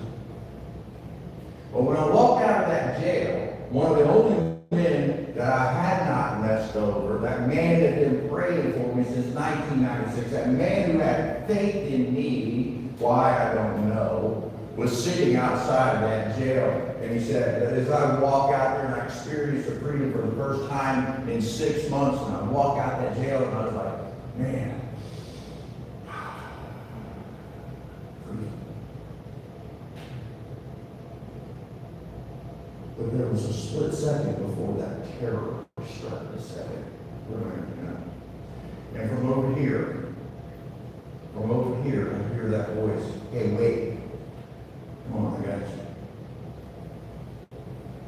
But when I walked out of that jail, one of the only men that I had not messed over, that man that had been praying for me since 1996, that man who had faith in me, why I don't know, was sitting outside of that jail. And he said, as I walk out there and I experience the freedom for the first time in 6 months, and I walk out that jail and I was like, man, freedom. But there was a split second before that terror started to set in. And from over here, I hear that voice, hey, wait. Come on, I got you.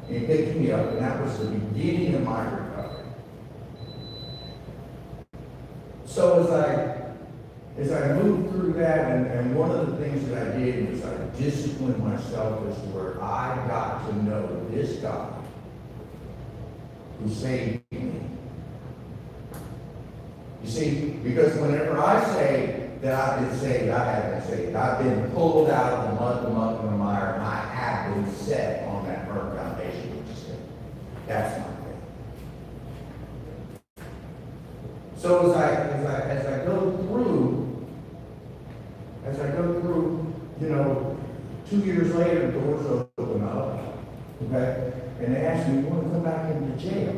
And he picked me up, and that was the beginning of my recovery. So as I moved through that, and one of the things that I did was I disciplined myself as to where I got to know this God who saved me. You see, because whenever I say that I've been saved, I have been saved. I've been pulled out of the mud, the muck, and the mire, and I have been set on that firm foundation, which is it. That's my faith. So as I go through, you know, 2 years later, the doors open up, okay, and they ask me, you want to come back into jail?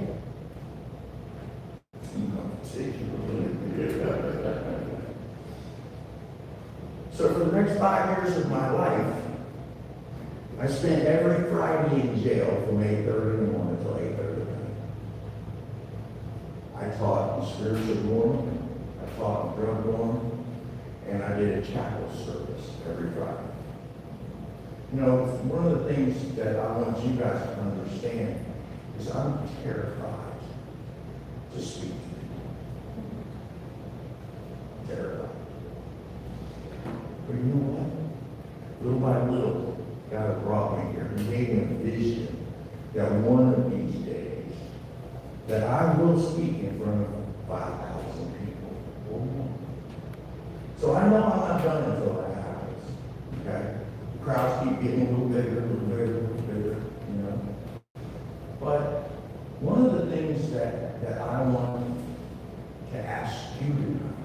So for the next 5 years of my life, I spent every Friday in jail from 8:30 in the morning until 8:30 at night. I taught in spiritual dorm, I taught in drug dorm, and I did a chapel service every Friday. You know, one of the things that I want you guys to understand is I'm terrified to speak to people. Terrified. But you know what? Little by little, God brought me here. He gave me a vision that one of these days, that I will speak in front of 5,000 people or more. So I know I'm not done until that happens. Okay? The crowds keep getting a little bigger, you know. But one of the things that I want to ask you tonight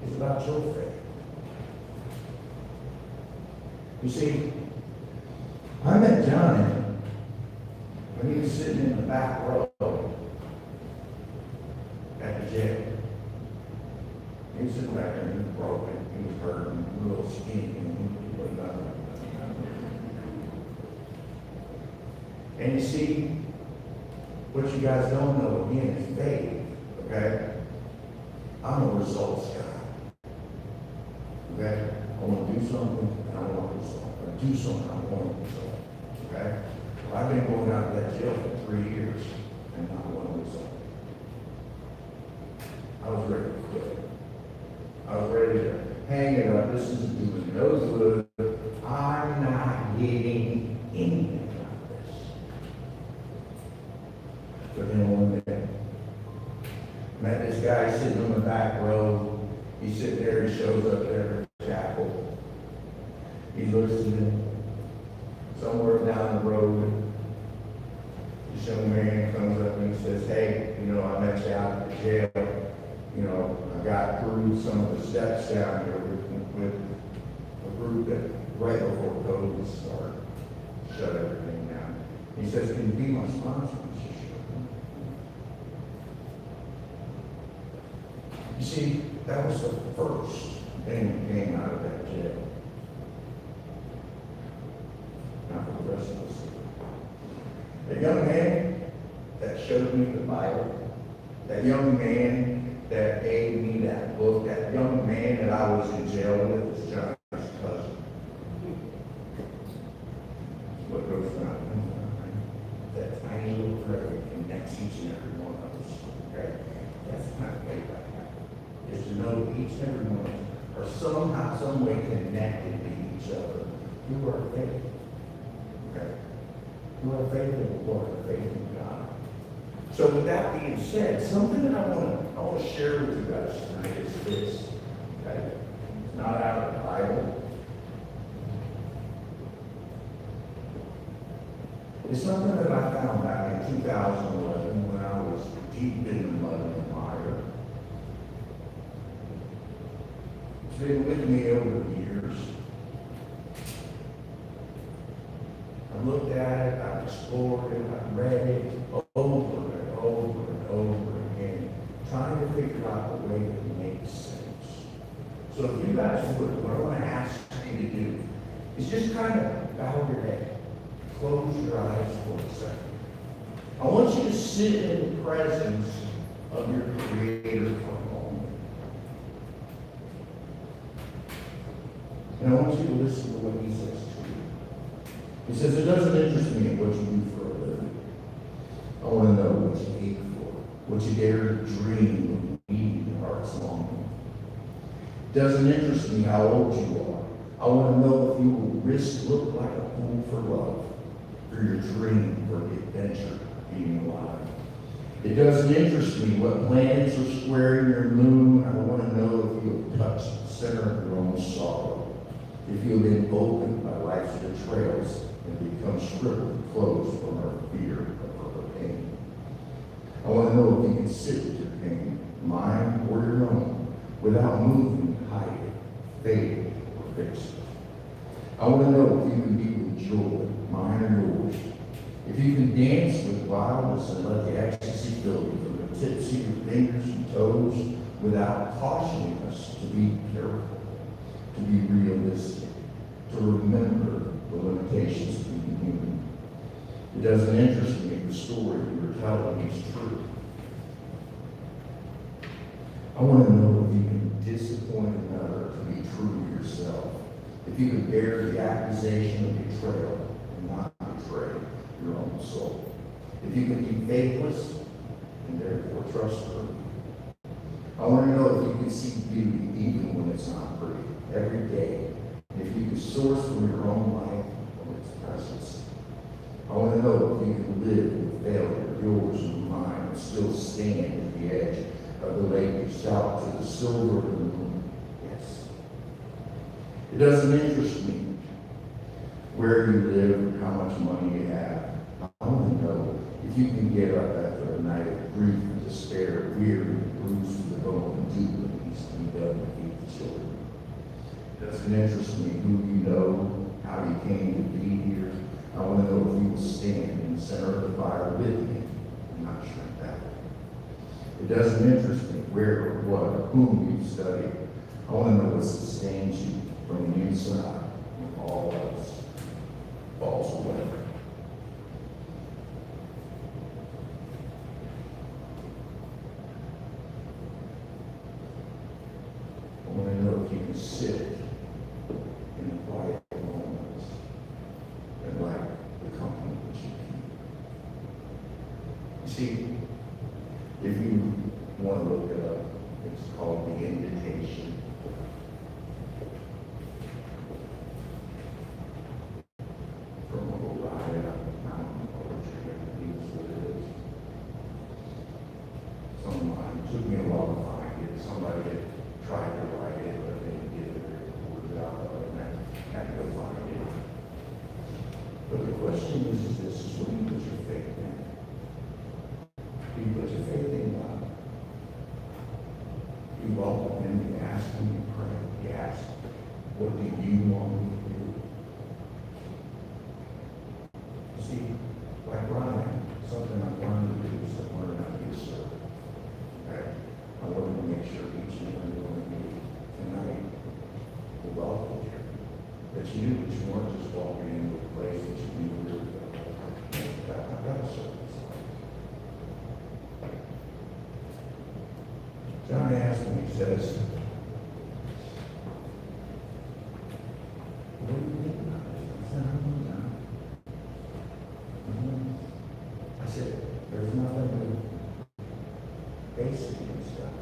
is about your faith. You see, I met Johnny when he was sitting in the back row at the jail. He was sitting back and he was broken, he was hurting, real skinny, and he was nothing. And you see, what you guys don't know again is faith, okay? I'm a results guy. Okay? I want to do something, and I want a result. I do something, I want a result. Okay? Well, I've been going out of that jail for 3 years, and not one result. I was ready to quit. I was ready to hang it up. This is doing no good. I'm not getting anything out of this. But then one day, met this guy sitting on the back row. He's sitting there, he shows up there at the chapel. He's listening. Somewhere down the road, this young man comes up and he says, hey, I met you out at the jail. I got through some of the steps down here with a group that right before COVID started, shut everything down. He says, can you be my sponsor? I said, sure. You see, that was the first thing that came out of that jail. Not for the rest of us. The young man that showed me the Bible, that young man that gave me that book, that young man that I was in jail with was Johnny's cousin. What goes on? That tiny little prayer connects each and every one of us. Okay? That's the kind of way that happens. Is to know that each and every one of us are somehow, some way connected to each other through our faith. Okay? Through our faith in the Lord, our faith in God. So with that being said, something that I want to share with you guys tonight is this. Okay? It's not out of the Bible. It's something that I found back in 2011 when I was deep in the mud and the mire. It's been with me over the years. I've looked at it, I've explored it, I've read it over and over and over again, trying to figure out a way that makes sense. So if you guys would, what I want to ask you to do is just kind of bow your head. Close your eyes for a second. I want you to sit in the presence of your Creator for a moment. And I want you to listen to what He says to you. He says, it doesn't interest me what you do for a living. I want to know what you ache for, what you dare to dream and need your heart's longing. It doesn't interest me how old you are. I want to know if you will look like a fool for love, for your dream, for the adventure of being alive. It doesn't interest me what planets are squaring your moon. I want to know if you'll touch the center of your own sorrow, if you'll been opened by life's betrayals and become shriveled and closed from her fear of her pain. I want to know if you can sit with your pain, mine or your own, without moving, hide it, fade it, or fix it. I want to know if you can be with joy, mine or yours. If you can dance with wildness and let the ecstasy fill you from the tips of your fingers and toes without cautioning us to be careful, to be realistic, to remember the limitations of being human. It doesn't interest me if the story you are telling is true. I want to know if you can disappoint another to be true to yourself. If you can bear the accusation of betrayal and not betray your own soul. If you can be faithless and therefore trustworthy. I want to know if you can see beauty even when it's not pretty, every day. And if you can source from your own life from its presence. I want to know if you can live with failure, yours and mine, and still stand at the edge of the lake and shout to the silver of the moon, yes. It doesn't interest me where you live or how much money you have. I want to know if you can get up after a night of grief and despair, weary, bruised to the bone, and do what needs to be done to feed the children. It doesn't interest me who you know, how you came to be here. I want to know if you will stand in the center of the fire with me and not shrink back. It doesn't interest me where or what or whom you study I want to know what sustains you from the inside when all else falls away. I want to know if you can sit in the quiet moments and like the company that you keep. You see, if you want to look it up, it's called The Invitation. From a ride up the mountain poetry, I believe is what it is. It took me a while to find it. Somebody had tried to write it, but they didn't get it recorded out of it, and I had to go find it. But the question is this, is what do you put your faith in? Do you put your faith in God? You welcome him, you ask him, you pray, you ask, what do you want me to do? You see, like Ryan, something I've learned to do is to learn how to be a servant. Okay? I wanted to make sure each and every one of you tonight will welcome you. That you knew that you weren't just walking into a place that you knew really well. I've got a servant's life. John asked me, he says, what do you think about this? I said, I don't know, John. I said, there's nothing to basic and stuff.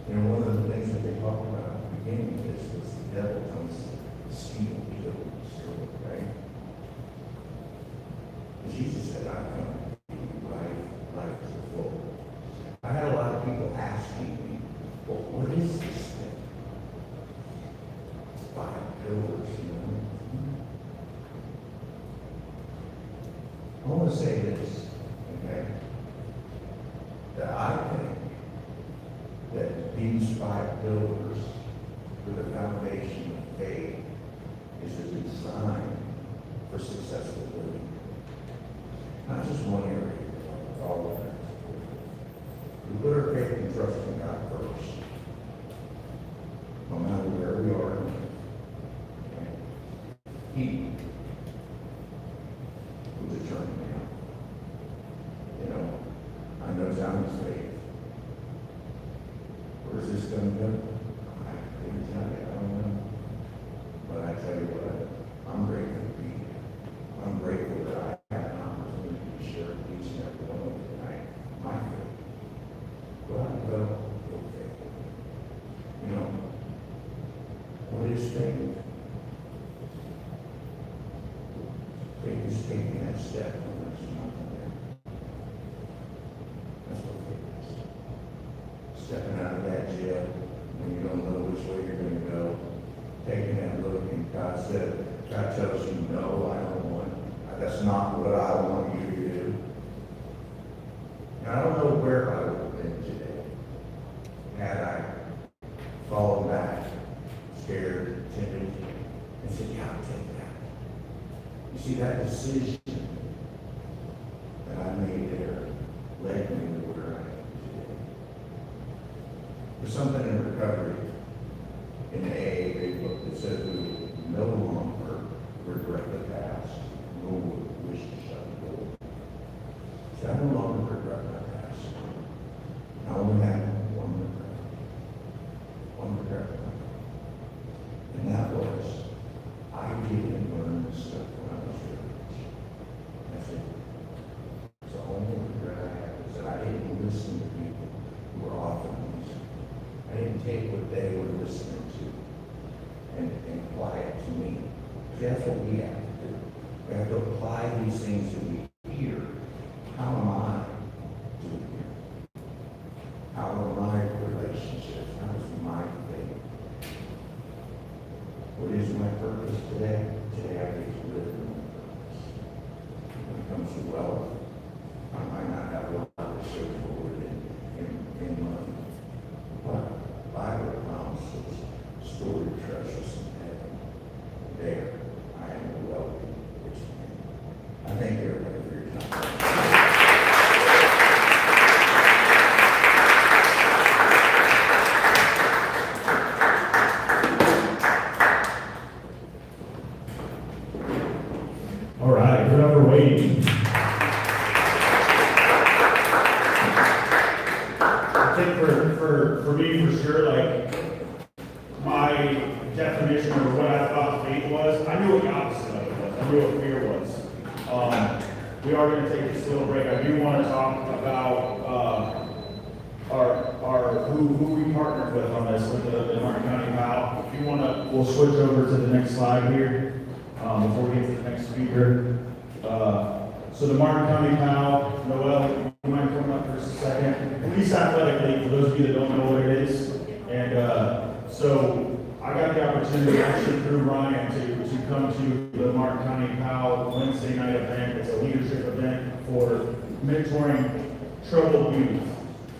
You know, one of the things that they talk about at the beginning of this was the devil comes to steal, kill, and destroy, right? And Jesus said, I come to give you life to the full. I had a lot of people asking me, well, what is this thing? It's 5 pillars, you know? I want to say this, okay? That I think that these 5 pillars for the foundation of faith is a design for successful living. Not just one area, but all of it. We put our faith and trust in God first. No matter where we are. Okay? He will determine now. You know, I know Johnny's faith. Where's this going to go? I couldn't tell you. I don't know. But I tell you what, I'm grateful to be here. I'm grateful that I have an opportunity to share each and every one of you tonight my faith. Go out and go with faith. You know, what is faith? Faith is taking that step when there's nothing there. That's what faith is. Stepping out of that jail when you don't know which way you're going to go. Taking that look, and God tells you, no, I don't want, that's not what I want you to do. And I don't know where I would have been today had I fallen back, scared, timid, and said, yeah, I'll take that. You see, that decision that I made there led me to where I am today. There's something in recovery in the AA big book that says we will no longer regret the past, nor will we wish to shut the door. See, I no longer regret my past. I only have one regret. One regret. And that was, I didn't learn this stuff when I was your age. That's it. It's the only regret I have is that I didn't listen to people who were offering these. I didn't take what they were listening to and apply it to me. That's what we have to do. We have to apply these things that we hear. How am I doing here? How are my relationships? How is my faith? What is my purpose today? Today I get to live in my purpose. When it comes to wealth, I might not have a lot to show forward in money. But the Bible promises stored treasures in heaven. There, I am a wealthy rich man. I thank everybody for your time. my definition or what I thought faith was, I knew what the opposite of it was. I knew what fear was. We are going to take this little break. I do want to talk about who we partnered with on this, with the Martin County PAL. If you want to, we'll switch over to the next slide here before we get to the next speaker. So the Martin County PAL, Noel, you mind coming up for a second? Police Athletic League, for those of you that don't know what it is. And so I got the opportunity actually through Ryan to come to the Martin County PAL Wednesday night event. It's a leadership event for mentoring troubled youth.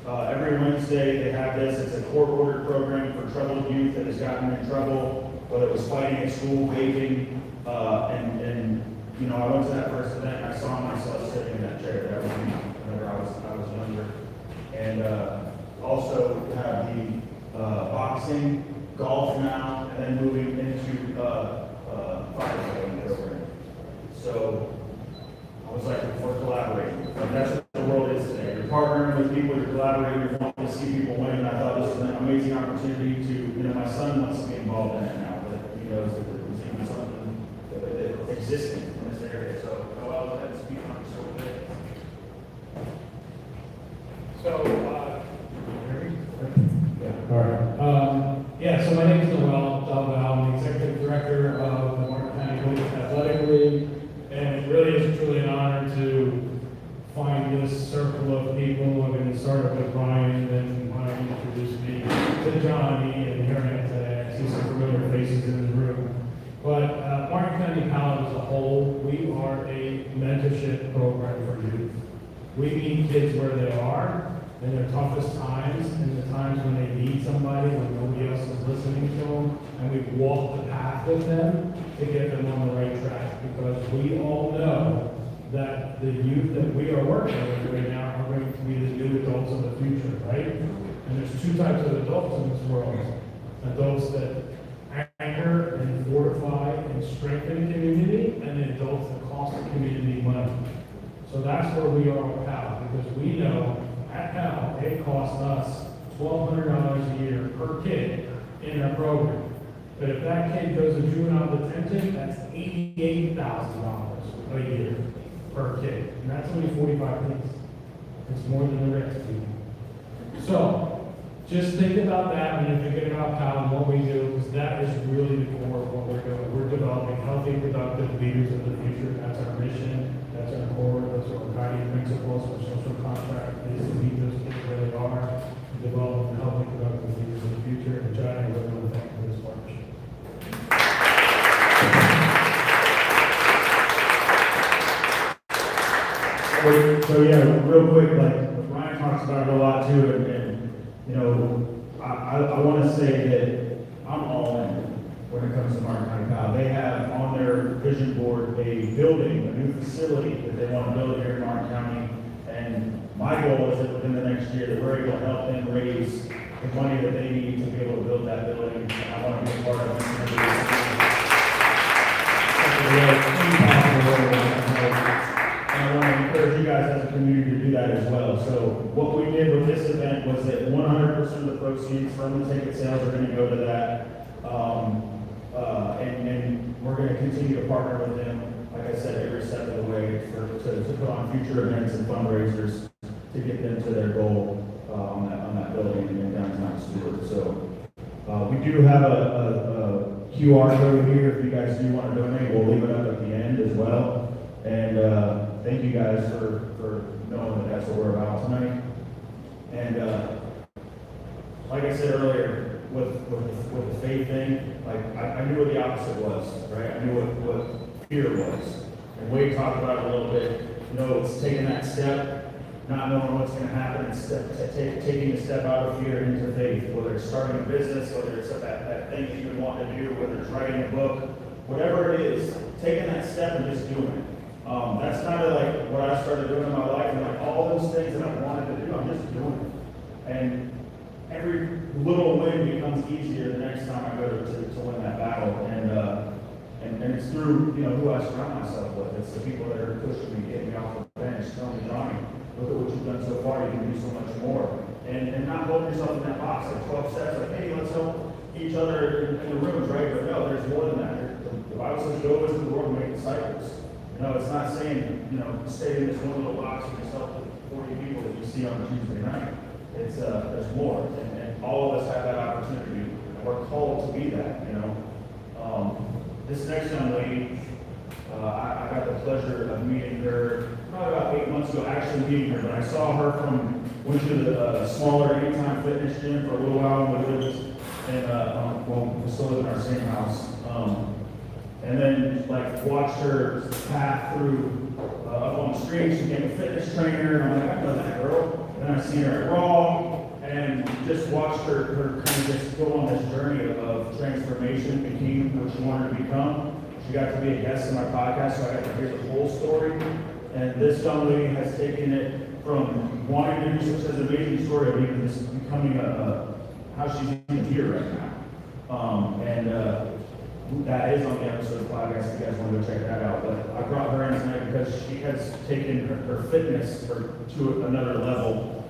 Every Wednesday they have this. It's a court-ordered program for troubled youth that has gotten in trouble, whether it was fighting at school, vaping, and you know, I went to that first event and I saw myself sitting in that chair. That was me whenever I was younger. And also have the boxing, golf now, and then moving into firefighting program. So I was like, we're collaborating. Like, that's what the world is today. You're partnering with people, you're collaborating, you're wanting to see people win. And I thought this was an amazing opportunity to, you know, my son wants to be involved in it now, but he knows that there's something that existing in this area. So Noel, go ahead and speak on this a little bit. All right. So my name is Noel Delval. I'm the Executive Director of the Martin County Police Athletic League. And it really is truly an honor to find this circle of people. I'm going to start with Brian, then Brian introduced me to Johnny, and here I am today. I see some familiar faces in the room. But Martin County College as a whole, we are a mentorship program for youth. We meet kids where they are, in their toughest times, in the times when they need somebody, when nobody else is listening to them, and we walk the path with them to get them on the right track. Because we all know that the youth that we are working with right now are going to be the new adults of the future, right? And there's two types of adults in this world. Adults that anchor and fortify and strengthen the community, and the adults that cost the community money. So that's where we are with PAL, because we know at PAL, it costs us $1,200 a year per kid in our program. But if that kid goes to juvenile detention, that's $88,000 a year per kid. And that's only 45 kids. It's more than the rest people. So, just think about that when you're thinking about PAL and what we do, because that is really the core of what we're doing. We're developing healthy, productive leaders of the future. That's our mission. That's our core. That's our guiding principles. Our social contract is to meet those kids where they are, to develop healthy, productive leaders of the future. And John, I really want to thank you for this partnership. So yeah, real quick, like Ryan talks about it a lot too, and you know, I want to say that I'm all in when it comes to Martin County PAL. They have on their vision board a building, a new facility that they want to build here in Martin County, and my goal is that within the next year that we're able to help them raise the money that they need to be able to build that building. I want to be a part of it. And I want to encourage you guys as a community to do that as well. So what we did with this event was that 100% of the proceeds from the ticket sales are going to go to that. And we're going to continue to partner with them, like I said, every step of the way to put on future events and fundraisers to get them to their goal on that building in downtown Stewart. So we do have a QR code here. If you guys do want to donate, we'll leave it up at the end as well. And thank you guys for knowing that that's what we're about tonight. And like I said earlier, with the faith thing, like I knew what the opposite was, right? I knew what fear was. And Wade talked about it a little bit. You know, it's taking that step, not knowing what's going to happen, and taking a step out of fear into faith, whether it's starting a business, whether it's that thing that you've been wanting to do, whether it's writing a book, whatever it is, taking that step and just doing it. That's kind of like what I started doing in my life, and like all those things that I wanted to do, I'm just doing it. And every little win becomes easier the next time I go to win that battle. And it's through, you know, who I surround myself with. It's the people that are pushing me, getting me off the bench, telling me, Johnny, look at what you've done so far, you can do so much more. And not holding yourself in that box, like 12 steps, like, hey, let's each other in the rooms, right? But no, there's more than that. The Bible says, go into the world and make disciples. It's not saying, stay in this one little box with yourself with 40 people that you see on Tuesday night. It's, there's more, and all of us have that opportunity. We're called to be that, This next young lady, I got the pleasure of meeting her probably about 8 months ago, actually meeting her, but I saw her went to the smaller Anytime Fitness gym for a little while when we lived we still live in our same house. And then watched her path through up on the street. She became a fitness trainer, and I'm like, I know that girl. Then I seen her at Raw, and just watched her kind of just go on this journey of transformation, became what she wanted to become. She got to be a guest in my podcast, so I got to hear the whole story. And this young lady has taken it from wanting to do such an amazing story of even this becoming how she's even here right now. That is on the episode of the podcast if you guys want to go check that out. But I brought her in tonight because she has taken her fitness to another level.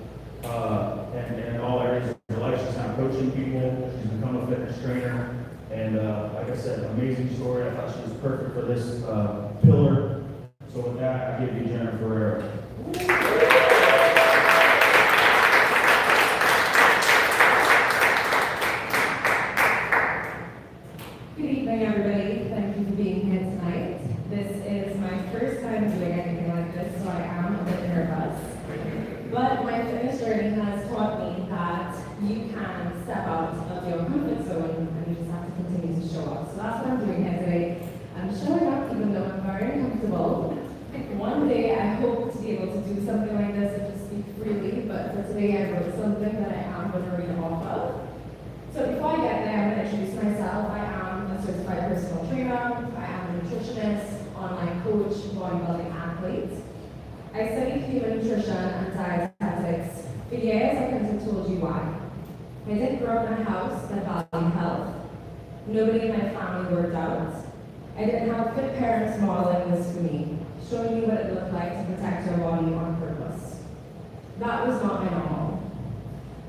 And in all areas of her life, she's now coaching people. She's become a fitness trainer. And like I said, amazing story. I thought she was perfect for this pillar. So with that, I give you Jennifer. Good evening, everybody. Thank you for being here tonight. This is my first time doing anything like this, so I am a bit nervous. But my fitness journey has taught me that you can step out of your comfort zone and you just have to continue to show up. So that's what I'm doing here today. I'm showing up even though I'm very uncomfortable. One day I hope to be able to do something like this and just speak freely, but for today I wrote something that I am going to read off of. So before I get there, I'm going to introduce myself. I am a certified personal trainer. I am a nutritionist, online coach, bodybuilding athlete. I studied human nutrition and dietetics. For years, I couldn't have told you why. I didn't grow up in a house that valued health. Nobody in my family worked out. I didn't have fit parents modeling this for me, showing me what it looked like to protect your body on purpose. That was not my normal.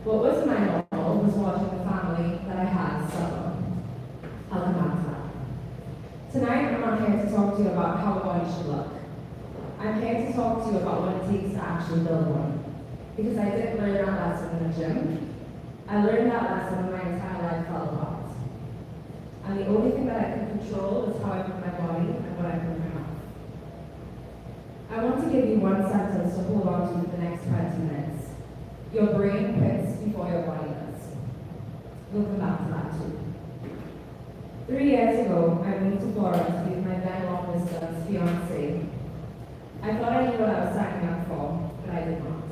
What was my normal was watching the family that I had suffer. I'll come back to that. Tonight, I'm not here to talk to you about how a body should look. I'm here to talk to you about what it takes to actually build one. Because I didn't learn that lesson in the gym. I learned that lesson when my entire life fell apart. And the only thing that I could control is how I put my body and what I put in my mouth. I want to give you one sentence to hold on to for the next 20 minutes. Your brain quits before your body does. We'll come back to that too. 3 years ago, I moved to Florida to be with my then long-distance fiancé. I thought I knew what I was signing up for, but I did not.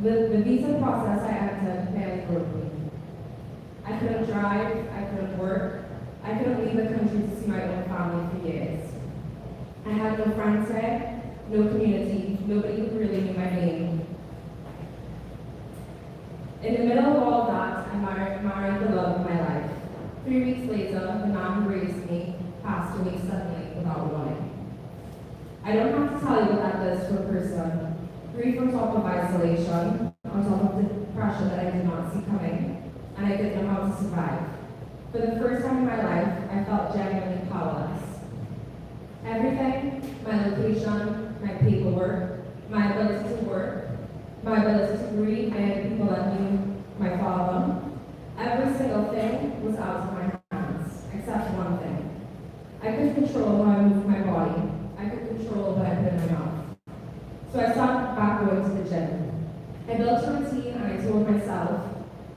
The visa process I entered nearly broke me. I couldn't drive, I couldn't work, I couldn't leave the country to see my own family for years. I had no friends here, no community, nobody who really knew my name. In the middle of all that, I married the love of my life. 3 weeks later, the man who raised me passed away suddenly without warning. I don't have to tell you what that does to a person. Grief on top of isolation, on top of depression that I did not see coming, and I didn't know how to survive. For the first time in my life, I felt genuinely powerless. Everything, my location, my paperwork, my ability to work, my ability to greet many people that knew my father, every single thing was out of my hands, except one thing. I could control how I moved my body. I could control what I put in my mouth. So I started back going to the gym. I built a routine and I told myself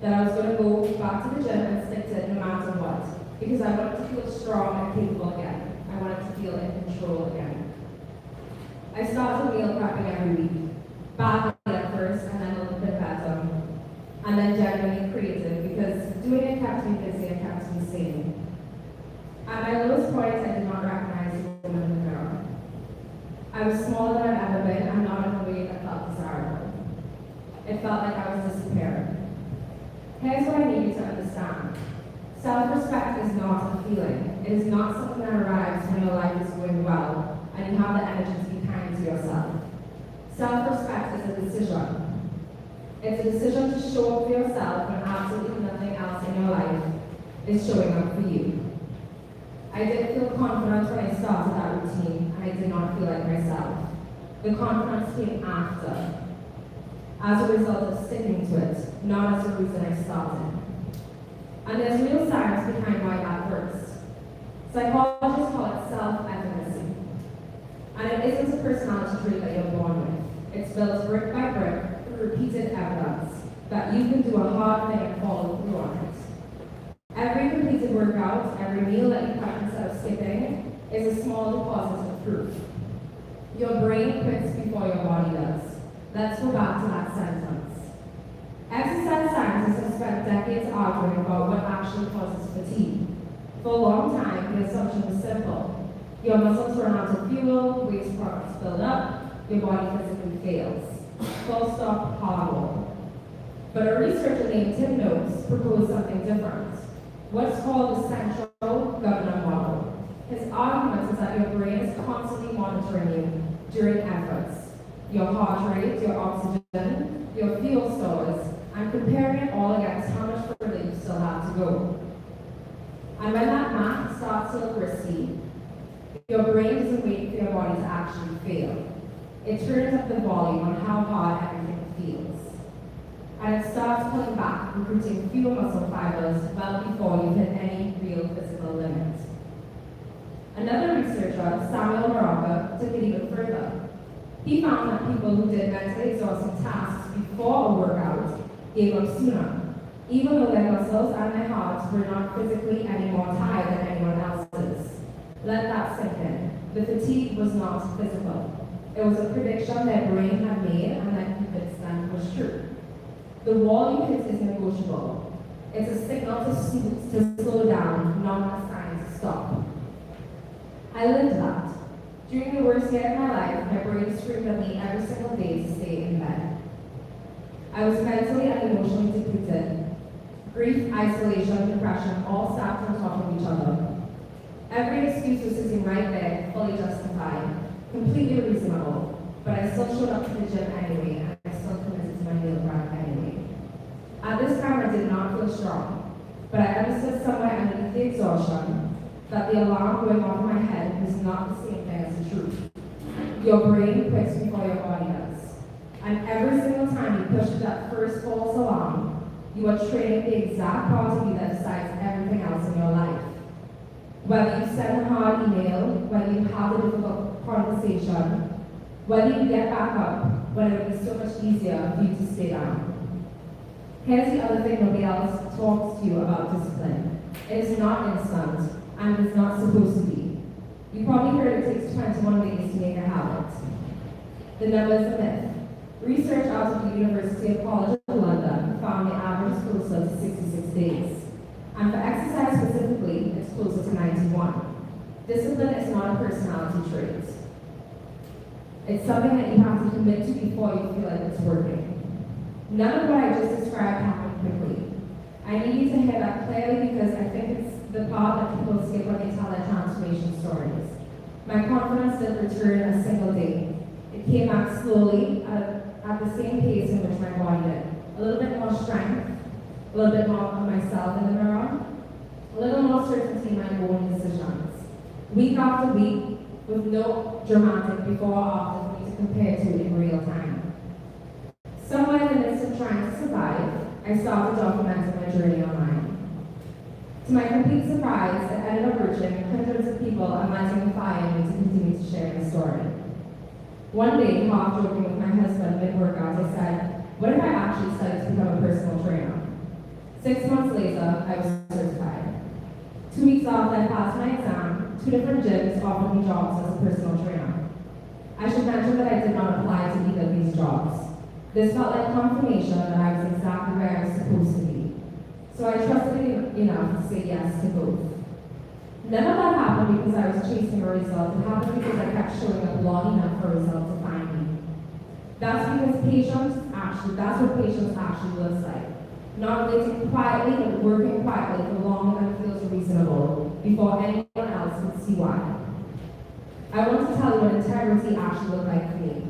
that I was going to go back to the gym and stick to it no matter what, because I wanted to feel strong and capable again. I wanted to feel in control again. I started meal prepping every week, badly at first and then a little bit better, and then genuinely creative, because doing it kept me busy and kept me sane. At my lowest point, I did not recognize the woman in the mirror. I was smaller than I've ever been, and not in a way that felt desirable. It felt like I was disappearing. Here's what I need you to understand. Self-respect is not a feeling. It is not something that arrives when your life is going well and you have the energy to be kind to yourself. Self-respect is a decision. It's a decision to show up for yourself when absolutely nothing else in your life is showing up for you. I didn't feel confident when I started that routine, and I did not feel like myself. The confidence came after, as a result of sticking to it, not as the reason I started. And there's real science behind why that works. Psychologists call it self-efficacy. And it isn't a personality trait that you're born with. It's built brick by brick through repeated evidence that you can do a hard thing and follow through on it. Every completed workout, every meal that you cut instead of skipping, is a small deposit of proof. Your brain quits before your body does. Let's go back to that sentence. Exercise scientists have spent decades arguing about what actually causes fatigue. For a long time, the assumption was simple. Your muscles run out of fuel, waste products build up, your body physically fails. Full stop, hardball. But a researcher named Tim Noakes proposed something different. What's called the central governor model. His argument is that your brain is constantly monitoring you during efforts. Your heart rate, your oxygen, your fuel stores, and comparing it all against how much further you still have to go. And when that math starts to look risky, your brain doesn't wait for your body to actually fail. It turns up the volume on how hard everything feels. And it starts pulling back, recruiting fewer muscle fibers well before you hit any real physical limit. Another researcher, Samuel Morocco, took it even further. He found that people who did mentally exhausting tasks before a workout gave up sooner, even though their muscles and their hearts were not physically any more tired than anyone else's. Let that sink in. The fatigue was not physical. It was a prediction their brain had made and that convinced them was true. The wall you hit is negotiable. It's a signal to slow down, not a sign to stop. I lived that. During the worst year of my life, my brain screamed at me every single day to stay in bed. I was mentally and emotionally depleted. Grief, isolation, depression all stacked on top of each other. Every excuse was sitting right there, fully justified, completely reasonable, but I still showed up to the gym anyway, and I still committed to my meal prep anyway. At this time, I did not feel strong, but I understood somewhere underneath the exhaustion that the alarm going off in my head was not the same thing as the truth. Your brain quits before your body does. And every single time you push that first false alarm, you are training the exact part of you that decides everything else in your life. Whether you send a hard email, whether you have a difficult conversation, whether you get back up, when it would be so much easier for you to stay down. Here's the other thing nobody else talks to you about discipline. It is not instant, and it is not supposed to be. You probably heard it takes 21 days to make a habit. The number is a myth. Research out of the University of College of London found the average is closer to 66 days. And for exercise specifically, it's closer to 91. Discipline is not a personality trait. It's something that you have to commit to before you feel like it's working. None of what I just described happened quickly. I need you to hear that clearly because I think it's the part that people skip when they tell their transformation stories. My confidence didn't return a single day. It came back slowly at the same pace in which my body did. A little bit more strength, a little bit more of myself in the mirror, a little more certainty in my own decisions. Week after week, with no dramatic before or after for me to compare to in real time. Somewhere in the midst of trying to survive, I started documenting my journey online. To my complete surprise, it ended up reaching hundreds of people and lighting the fire in me to continue to share my story. One day, half joking with my husband mid-workout, I said, what if I actually studied to become a personal trainer? 6 months later, I was certified. 2 weeks after I passed my exam, 2 different gyms offered me jobs as a personal trainer. I should mention that I did not apply to either of these jobs. This felt like confirmation that I was exactly where I was supposed to be. So I trusted enough to say yes to both. None of that happened because I was chasing a result. It happened because I kept showing up long enough for a result to find me. That's what patience actually looks like. Not waiting quietly, but working quietly for longer than it feels reasonable before anyone else can see why. I want to tell you what integrity actually looked like for me.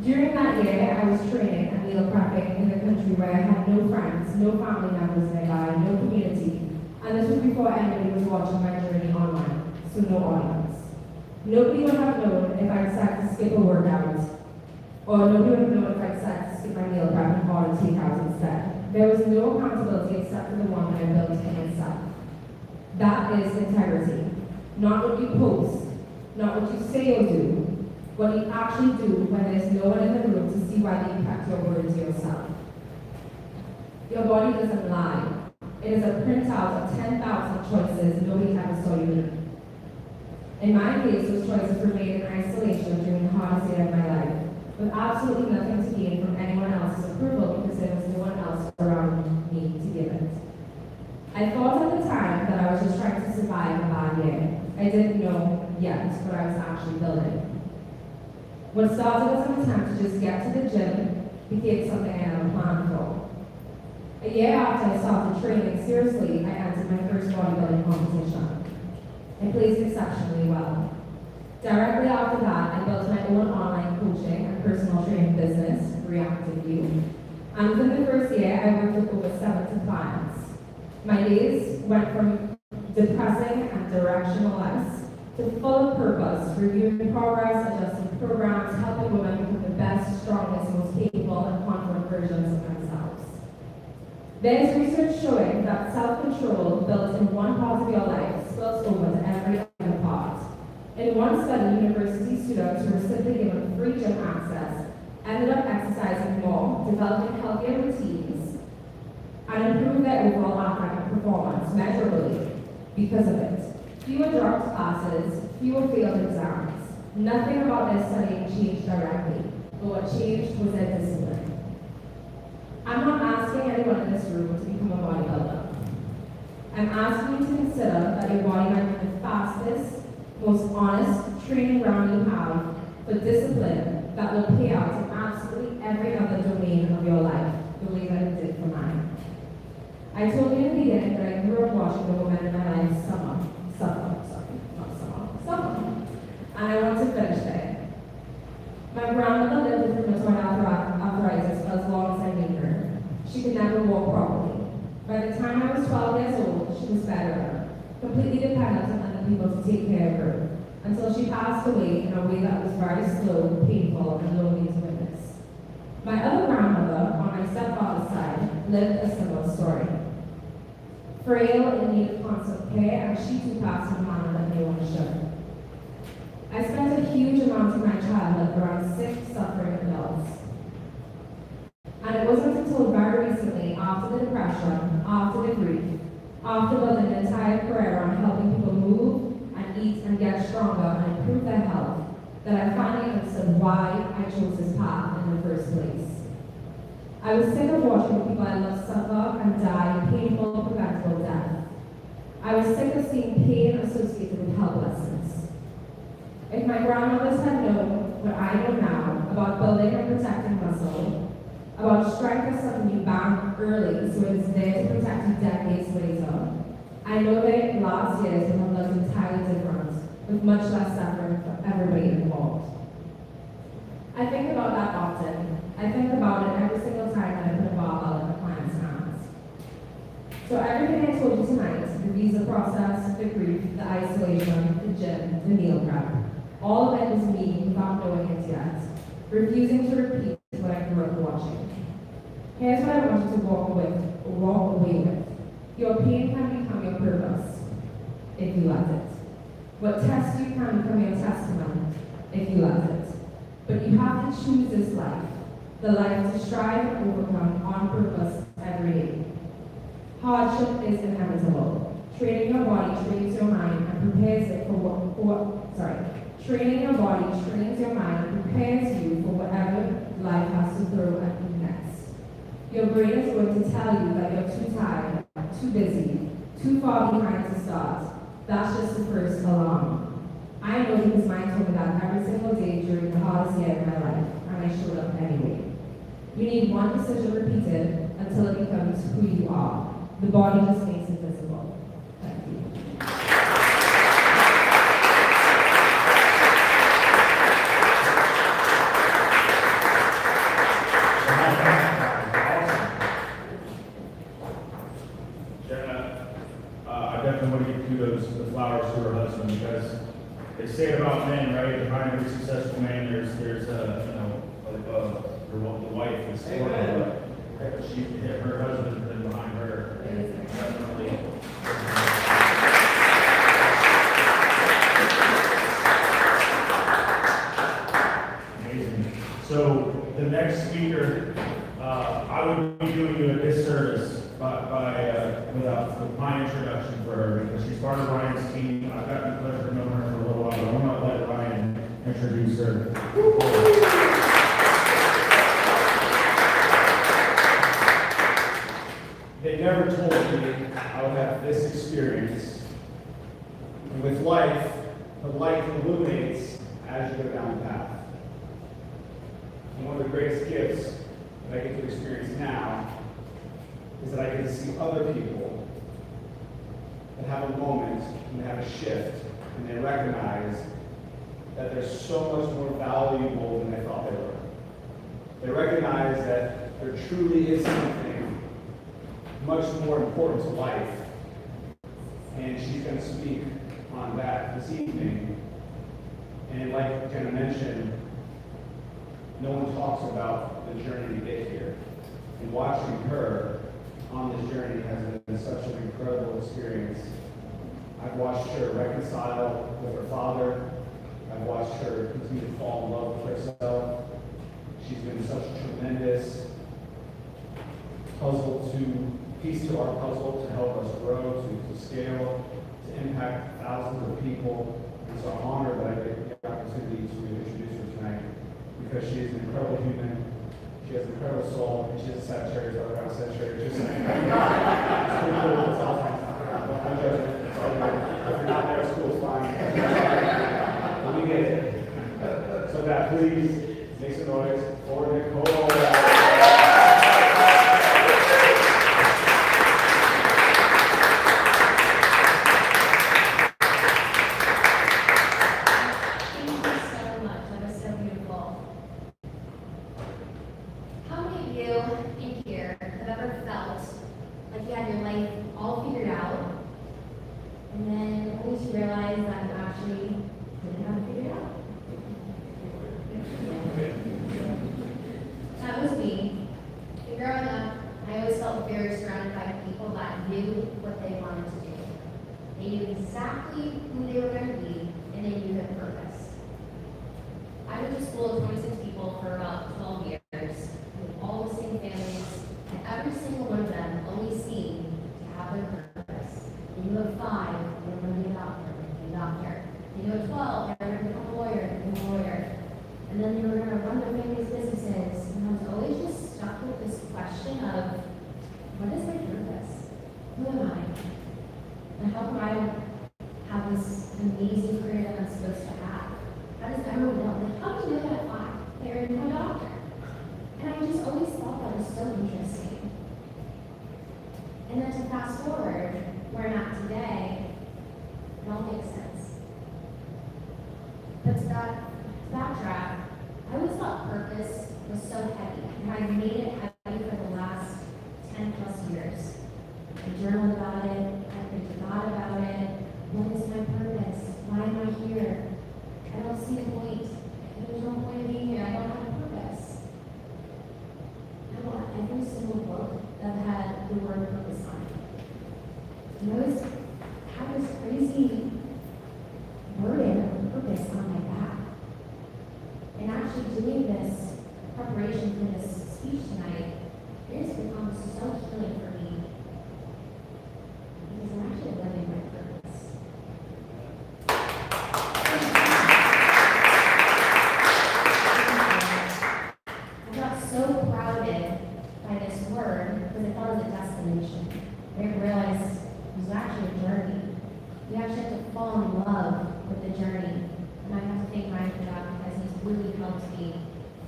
During that year, I was training, and meal prepping in a country where I had no friends, no family members nearby, no community, and this was before anybody was watching my journey online, so no audience. Nobody would have known if I decided to skip a workout, or nobody would have known if I decided to skip my meal prep and order takeout instead. There was no accountability except for the one that I built for myself. That is integrity. Not what you post, not what you say or do, what you actually do when there's no one in the room to see why you kept your word to yourself. Your body doesn't lie. It is a printout of 10,000 choices nobody ever saw you make. In my case, those choices were made in isolation during the hardest day of my life, with absolutely nothing to gain from anyone else's approval because there was no one else around me to give it. I thought at the time that I was just trying to survive a bad year. I didn't know yet what I was actually building. What started as an attempt to just get to the gym became something I never planned for. A year after I started training seriously, I entered my first bodybuilding competition. I placed exceptionally well. Directly after that, I built my own online coaching and personal training business, Reactive You. And within the first year, I worked with over 70 clients. My days went from depressing and directionless to full of purpose, reviewing progress, adjusting programs, helping women become the best, strongest, most capable, and confident versions of themselves. There's research showing that self-control built in one part of your life spills over to every other part. In one study, university students who were simply given free gym access ended up exercising more, developing healthier routines, and improved their overall athletic performance measurably because of it. Fewer dropped classes, fewer failed exams. Nothing about their studying changed directly, but what changed was their discipline. I'm not asking anyone in this room to become a bodybuilder. I'm asking you to consider that your body might be the fastest, most honest training ground you have for discipline that will pay out in absolutely every other domain of your life, the way that it did for mine. I told you in the beginning that I grew up watching the women in my life suffer. And I want to finish there. My grandmother lived with rheumatoid arthritis for as long as I knew her. She could never walk properly. By the time I was 12 years old, she was bedridden, completely dependent on other people to take care of her, until she passed away in a way that was very slow, painful, and lonely to witness. My other grandmother, on my stepfather's side, lived a similar story. Frail, in need of constant care, and she too passed in a manner that no one should. I spent a huge amount of my childhood around sick, suffering adults. And it wasn't until very recently, after the depression, after the grief, after building an entire career on helping people move and eat and get stronger and improve their health, that I finally understood why I chose this path in the first place. I was sick of watching people I loved suffer and die in painful, preventable death. I was sick of seeing pain associated with helplessness. If my grandmothers had known what I know now about building and protecting muscle, about strength as something you bank early so it is there to protect you decades later, I know their last years would have looked entirely different, with much less suffering for everybody involved. I think about that often. I think about it every single time that I put a barbell in a client's hands. So everything I told you tonight, the visa process, the grief, the isolation, the gym, the meal prep, all of it was me without knowing it yet, refusing to repeat what I grew up watching. Here's what I want you to walk away with. Your pain can become your purpose, if you let it. What tests you can become your testament, if you let it. But you have to choose this life, the life to strive and overcome on purpose every day. Hardship is inevitable. Training your body trains your mind and prepares it Training your body trains your mind and prepares you for whatever life has to throw at you next. Your brain is going to tell you that you're too tired, too busy, too far behind to start. That's just the first alarm. I know because mine told me that every single day during the hardest year of my life, and I showed up anyway. You need one decision repeated until it becomes who you are. The body just makes it visible. Thank you. definitely want to give kudos, the flowers to her husband, because they say it about men, right? To find a very successful man, there's the wife is supportive, but her husband has been behind her. And definitely. Amazing. So the next speaker, I would be doing you a disservice with my introduction for her, because she's part of Ryan's team. I've gotten the pleasure of knowing her for a little while, but I'm going to let Ryan introduce her. They never told me I would have this experience. And with life, the light illuminates as you go down the path. And one of the greatest gifts that I get to experience now is that I get to see other people that have a moment and they have a shift and they recognize that they're so much more valuable than they thought they were. They recognize that there truly is something much more important to life. And she's going to speak on that this evening. And like Jenna mentioned, no one talks about the journey to get here. And watching her on this journey has been such an incredible experience. I've watched her reconcile with her father. I've watched her continue to fall in love with herself. She's been such a tremendous piece to our puzzle to help us grow, to scale, to impact thousands of people. It's an honor that I get the opportunity to introduce her tonight, because she is an incredible human. She has an incredible soul, and she has a set church, other around set church. Just it's pretty cool. It's all fine. I'm joking. It's all good. If you're not there, school's fine. But we get it. So that please make some noise for Nicole. Exactly who they were going to be, and they knew their purpose. I went to school with 26 people for about 12 years, with all the same families, and every single one of them always seemed to have their purpose. They knew at 5, they were going to be a doctor, a doctor. They knew at 12, they were going to become a lawyer, a lawyer. And then they were going to run their family's businesses, and I was always just stuck with this question of, what is my purpose? Who am I? And how come I don't have this amazing career that I'm supposed to have? How does everyone know? Like, how do you know that at 5 that you're going to become a doctor? And I just always thought that was so interesting. And then to fast forward, where I'm at today, it all makes sense. But to backtrack, I always thought purpose was so heavy, and I made it heavy for the last 10 plus years. I journaled about it, I prayed to God about it. What is my purpose? Why am I here? I don't see a point. There's no point in being here. I don't have a purpose. I want every single book that had the word purpose on it. And I always had this crazy burden of purpose on my back. And actually doing this preparation for this speech tonight, it has become so healing for me. Because I'm actually living my purpose. I got so crowded by this word because I thought it was a destination. I didn't realize it was actually a journey. We actually have to fall in love with the journey. And I have to thank Ryan for that, because he's really helped me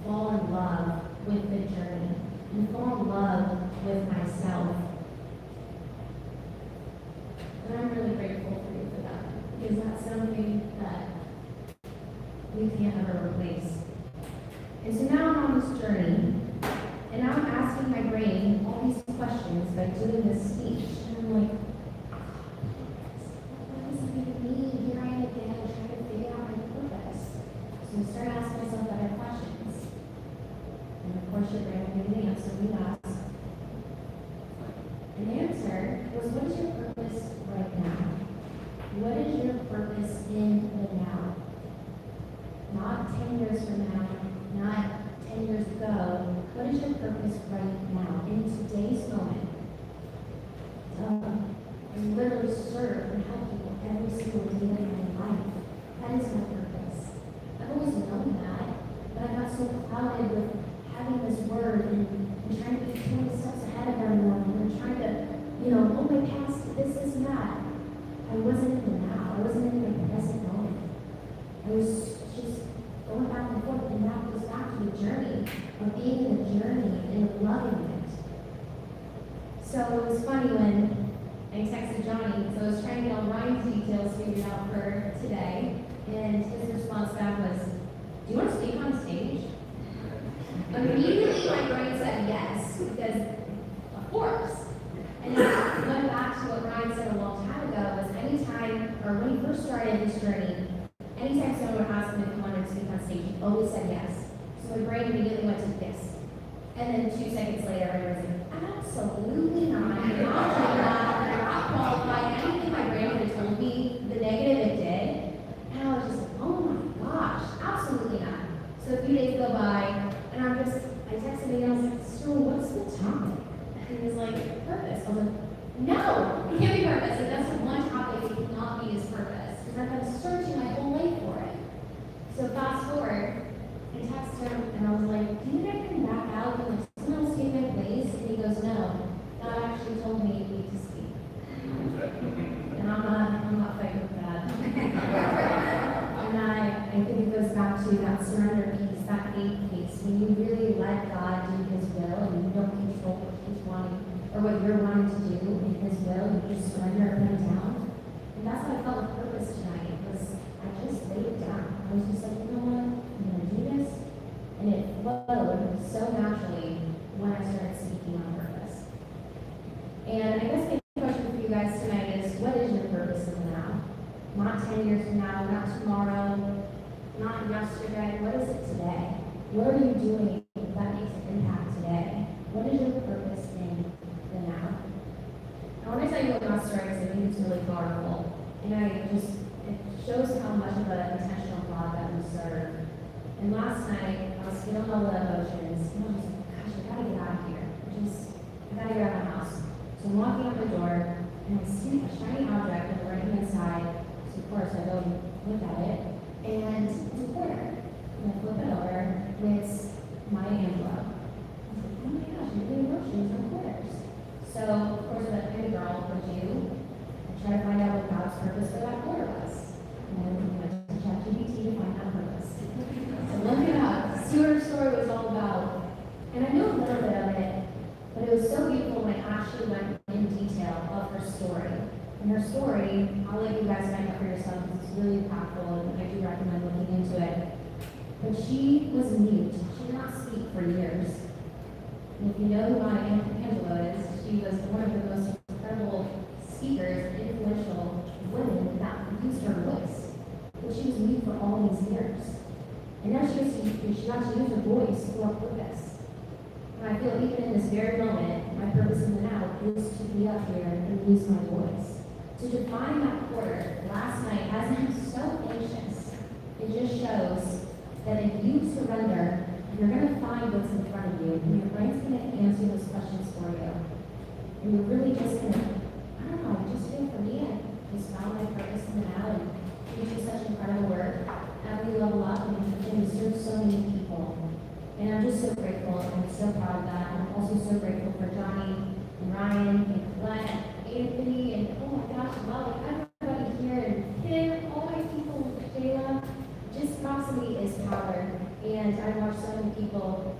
fall in love with the journey and fall in love with myself. And I'm really grateful for you for that, because that's something that we can't ever replace. And so now I'm on this journey, and now I'm asking my brain all these questions by doing this speech. And I'm like, years from now, not 10 years ago, what is your purpose right now, in today's moment? And literally serve and help people every single day of my life. That is my purpose. I've always known that, but I got so clouded with having this word and trying to be 20 steps ahead of everyone and trying to, go my past this and that. I wasn't in the now. I wasn't in the present moment. I was just going back and forth, and that goes back to the journey of being in the journey and loving it. So it was funny when I texted Johnny, so I was trying to get all Ryan's details figured out for today, and his response back was, "Do you want to speak on stage?" Immediately my brain said yes, because of course. And then I went back to what Ryan said a long time ago, was anytime, or when he first started this journey, anytime someone would ask him if he wanted to speak on stage, he always said yes. So my brain immediately went to yes. And then 2 seconds later, I was like, absolutely not. I'm not doing that. I'm not qualified. Anything my brain would have told me, the negative it did. And I was just like, oh my gosh, absolutely not. So a few days go by, and I texted him and I was like, so what's the topic? And he was like, purpose. I was like, no, it can't be purpose. Like, that's the one topic it cannot be his purpose. Because I've been searching my whole life for it. So fast forward, I texted him and I was like, do you think I can back out and like someone else take my place? And he goes, no. God actually told me you need to speak. And I'm not fighting with that. And I think it goes back to that surrender piece, that faith piece. When you really let God do his will and you don't control what he's wanting or what you're wanting to do in his will, you just surrender and put it down. And that's how I felt with purpose tonight, was I just laid it down. I was just like, you know what, I'm gonna do this. And it flowed so naturally when I started speaking on purpose. And I guess my question for you guys tonight is, what is your purpose in the now? Not 10 years from now, not tomorrow, not yesterday. What is it today? What are you doing that makes an impact today? What is your purpose in the now? I want to tell you what my story is. I think it's really powerful. And it shows how much of an intentional God that we serve. And last night, I was feeling all the emotions. And I was like, gosh, I gotta get out of here. I gotta get out of my house. So I'm walking out the door, and I see a shiny object on the right-hand side. So of course, I go and look at it, and it's a quarter. And I flip it over, and it's my envelope. I was like, oh my gosh, I'm getting emotions on quarters. So, of course, that kind of girl would do. I try to find out what God's purpose for that quarter was. And then we went to ChatGPT to find out purpose. So look it up, see what her story was all about. And I knew a little bit of it, but it was so beautiful when I actually went in detail of her story. And her story, I'll let you guys find out for yourself because it's really impactful and I do recommend looking into it. But she was mute. She did not speak for years. And if you know who Maya Angelou is, she was one of the most incredible speakers, influential women that used her voice. But she was mute for all these years. And now she got to use her voice for a purpose. And I feel even in this very moment, my purpose in the now is to be up here and use my voice. To define that quarter last night has been so anxious. It just shows that if you surrender, you're going to find what's in front of you, and your brain's going to answer those questions for you. And you're really just going to, I don't know, I just feel for me, I just found my purpose in the now, and you do such incredible work. And we level up and we serve so many people. And I'm just so grateful, and I'm so proud of that. And I'm also so grateful for Johnny and Ryan and Glenn, Anthony, and oh my gosh, well, like everybody here, and Kim, all my people, Jayla. Just proximity is power. And I watch so many people,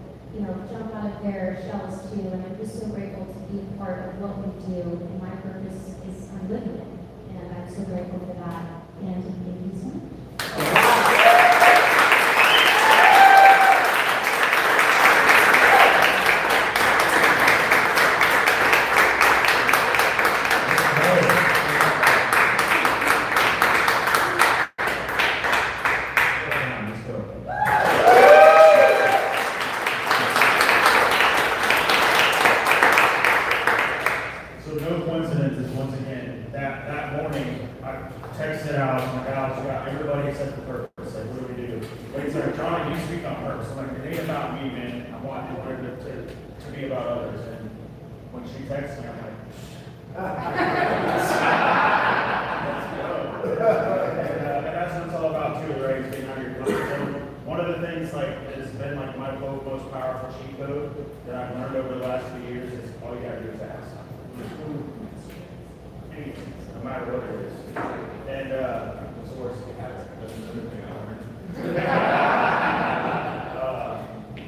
jump out of their shells too. And I'm just so grateful to be a part of what we do. And my purpose is I'm living it. And I'm so grateful for that. And thank you so much. So no coincidences, once again, that morning, I texted out, my gosh, got everybody except the purpose, like, what do we do? Wait, sorry, Johnny, you ain't about me, man. I want her to be about others. And when she texts me, I'm like, let's go. And that's what it's all about too, right? Is getting out of your comfort zone. One of the things like that has been like my most powerful cheat code that I've learned over the last few years is all you gotta do is ask. Anything, no matter what it is. And what's the worst that can happen?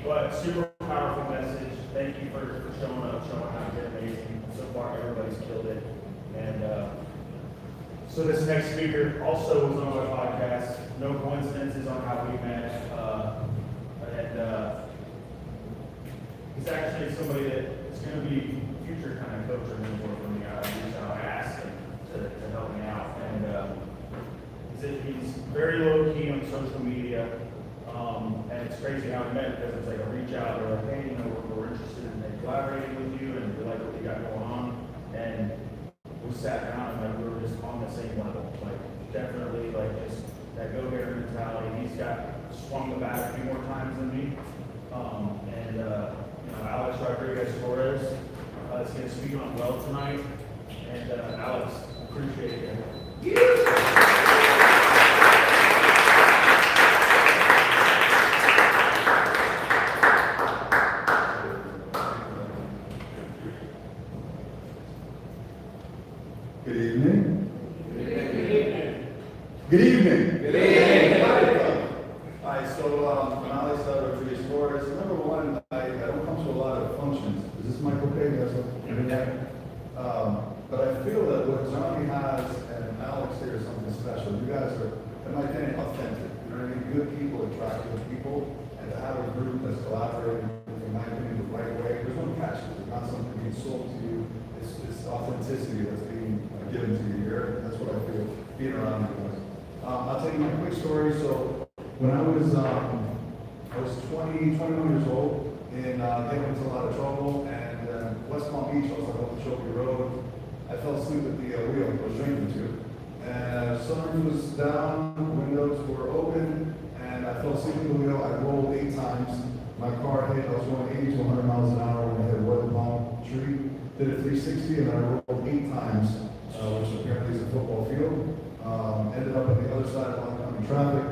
But super powerful message. Thank you for showing up, showing how you're amazing. So far, everybody's killed it. And so this next speaker also was on my podcast. No coincidences on how we met. And he's actually somebody that is going to be a future kind of coach or mentor for me. I asked him to help me out. And he's very low key on social media. And it's crazy how we met because it's like a reach out. They're like, hey, we're interested in collaborating with you and we like what you got going on. And we sat down and like we were just on the same level. Like definitely like just that go-getter mentality. He's got swung the bat a few more times than me. Alex Rodriguez Torres is going to speak on wealth tonight. And Alex, appreciate it. Good evening. Good evening. Good evening. Good evening. Hi, so I'm Alex Rodriguez Torres. Number one, I don't come to a lot of functions. Is this mic okay? Yes. But I feel that what Jonnie has and Alex here is something special. You guys are, in my opinion, authentic. You know what I mean? Good people attract good people, and to have a group that's collaborating, in my opinion, the right way. There's no catch. There's not something being sold to you. It's authenticity that's being given to you here. That's what I feel being around you guys. I'll tell you my quick story. So when I was 21 years old, and getting into a lot of trouble, and West Palm Beach, I was on Okeechobee Road. I fell asleep at the wheel. I was drinking too. And sun was down, windows were open, and I fell asleep at the wheel. I rolled 8 times. My car hit. I was going 80 to 100 miles an hour when I hit a weather palm tree. Did a 360, and I rolled 8 times, which apparently is a football field. Ended up on the other side of oncoming traffic,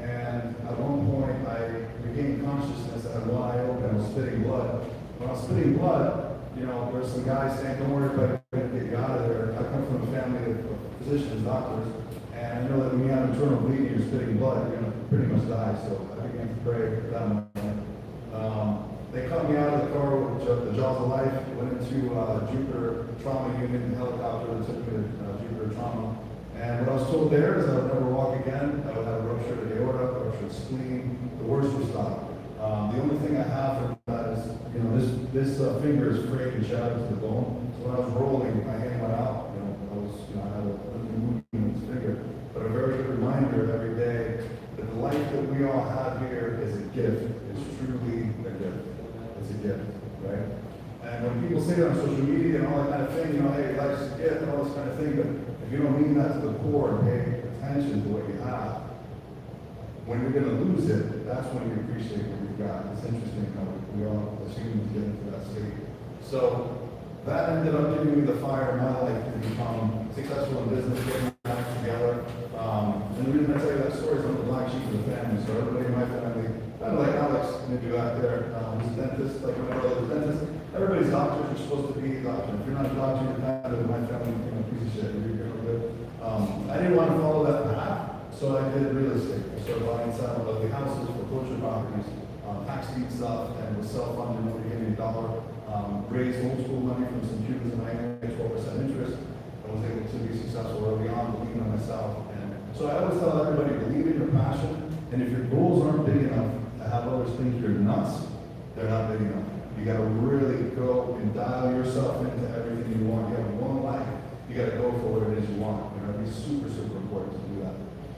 and at one point I regained consciousness. I had one eye open, I was spitting blood. When I was spitting blood, there's some guys saying, don't worry about it, we're going to get you out of there. I come from a family of physicians, doctors, and I know that when you have internal bleeding, you're spitting blood, you're going to pretty much die. So I began to pray that night. They cut me out of the car with the jaws of life, went into Jupiter Trauma Unit, the helicopter that took me to Jupiter Trauma. And what I was told there is I would never walk again. I would have a ruptured aorta, ruptured spleen. The worst would stop. The only thing I have from that is, this finger is frayed and shattered to the bone. So when I was rolling, my hand went out. I had a movement in this finger. But a very good reminder every day that the life that we all have here is a gift. It's truly a gift. It's a gift, right? And when people say that on social media and all that kind of thing, hey, life's a gift and all this kind of thing, but if you don't mean that to the core and pay attention to what you have, when you're going to lose it, that's when you appreciate what you've got. It's interesting how we all, as humans, get into that state. So that ended up giving me the fire in my life to become successful in business, getting my life together. And the reason I tell you that story is I'm the black sheep of the family. So everybody in my family, kind of like Alex, maybe out there, who's a dentist, like my brother's a dentist. Everybody's doctors are supposed to be a doctor. If you're not a doctor, you're kind of in my family, piece of shit. You're good. I didn't want to follow that path, so I did real estate. I started buying and selling lovely houses, foreclosure properties, tax deed stuff, and was self-funded. Nobody gave me $1. Raised old school money from some Cubans in Miami, 12% interest. I was able to be successful early on, believing in myself. And so I always tell everybody, believe in your passion, and if your goals aren't big enough to have others think you're nuts, they're not big enough. You got to really go and dial yourself into everything you want. You have one life. You got to go for what it is you want. It's super, super important to do that.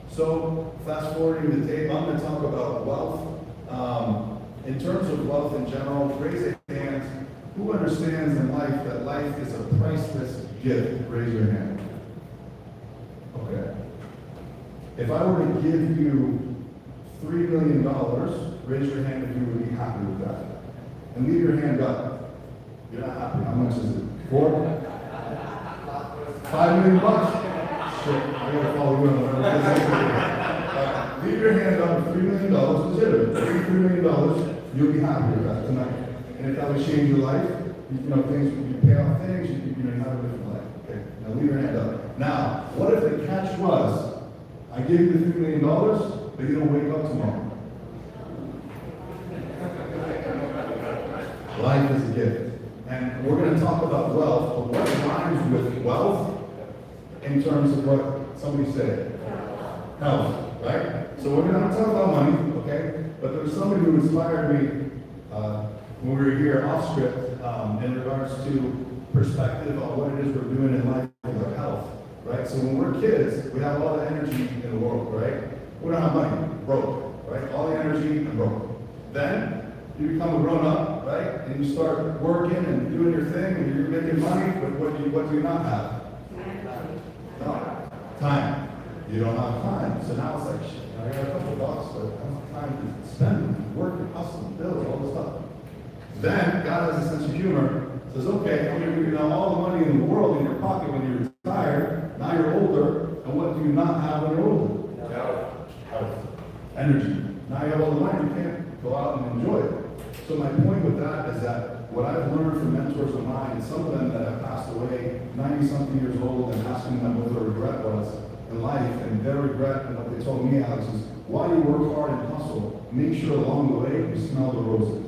So, fast forwarding the tape, I'm going to talk about wealth. In terms of wealth in general, raise your hands. Who understands in life that life is a priceless gift? Raise your hand. Okay. If I were to give you $3 million raise your hand if you would be happy with that. And leave your hand up. You're not happy. How much is it? 4? $5 million bucks? Shit, I gotta follow you on that. Leave your hand up for $3 million, legitimate. $3 million, you'll be happy with that tonight. And if that would change your life, things, you pay off things, you have a different life. Okay? Now leave your hand up. Now, what if the catch was, I give you the $3 million, but you don't wake up tomorrow? Life is a gift. And we're going to talk about wealth, but what rhymes with wealth in terms of what somebody said? Health, right? So we're going to talk about money, okay? But there was somebody who inspired me when we were here off script in regards to perspective on what it is we're doing in life with our health, right? So when we're kids, we have all the energy in the world, right? We don't have money, broke, right? All the energy and broke. Then you become a grown up, right? And you start working and doing your thing and you're making money, but what do you not have? No. Time. You don't have time. So now it's like, shit, I got a couple bucks, but I don't have time to spend, work, hustle, build, all this stuff. Then God has a sense of humor, says, okay, I'm going to give you now all the money in the world in your pocket when you retire. Now you're older, and what do you not have when you're older? Health. Energy. Now you have all the money, you can't go out and enjoy it. So my point with that is that what I've learned from mentors of mine, and some of them that have passed away 90-something years old, and asking them what their regret was in life, and their regret, and what they told me, Alex, is why you work hard and hustle, make sure along the way you smell the roses.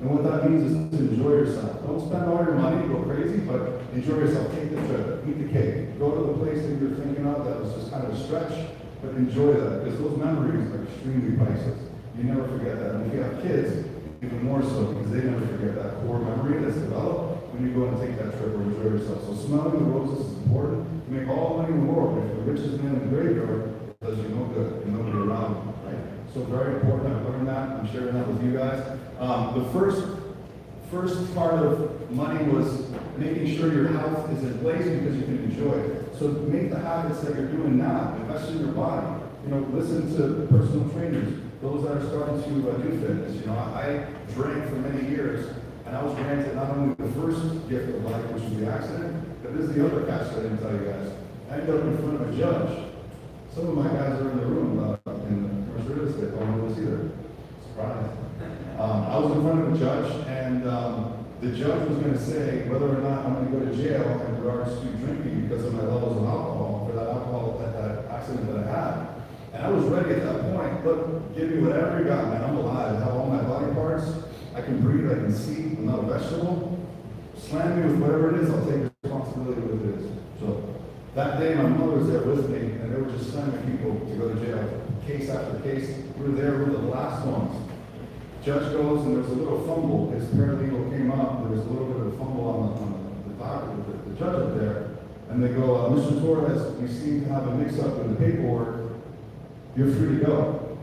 And what that means is to enjoy yourself. Don't spend all your money, go crazy, but enjoy yourself. Take the trip, eat the cake, go to the place that you're thinking of that was just kind of a stretch, but enjoy that, because those memories are extremely priceless. You never forget that. And if you have kids, even more so, because they never forget that core memory that's developed when you go and take that trip or enjoy yourself. So smelling the roses is important. You make all the money in the world, but if the richest man in the graveyard does you no good, and nobody around you, right? So very important. I've learned that. I'm sharing that with you guys. The first part of money was making sure your health is in place because you can enjoy it. So make the habits that you're doing now. Invest in your body. Listen to personal trainers, those that are starting to do fitness. I drank for many years, and I was granted not only the first gift of life, which was the accident, but this is the other catch that I didn't tell you guys. I ended up in front of a judge. Some of my guys are in the room in commercial real estate. I don't know this either. Surprise. I was in front of a judge, and the judge was going to say whether or not I'm going to go to jail in regards to drinking because of my levels of alcohol for that accident that I had. And I was ready at that point. Look, give me whatever you got, man. I'm alive. I have all my body parts. I can breathe. I can see. I'm not a vegetable. Slam me with whatever it is. I'll take responsibility with it is. So that day, my mother was there with me, and they were just slamming people to go to jail, case after case. We were there. We were the last ones. Judge goes, and there was a little fumble. His paralegal came up. There was a little bit of a fumble on the docket with the judge up there. And they go, Mr. Torres, we seem to have a mix-up in the paperwork. You're free to go.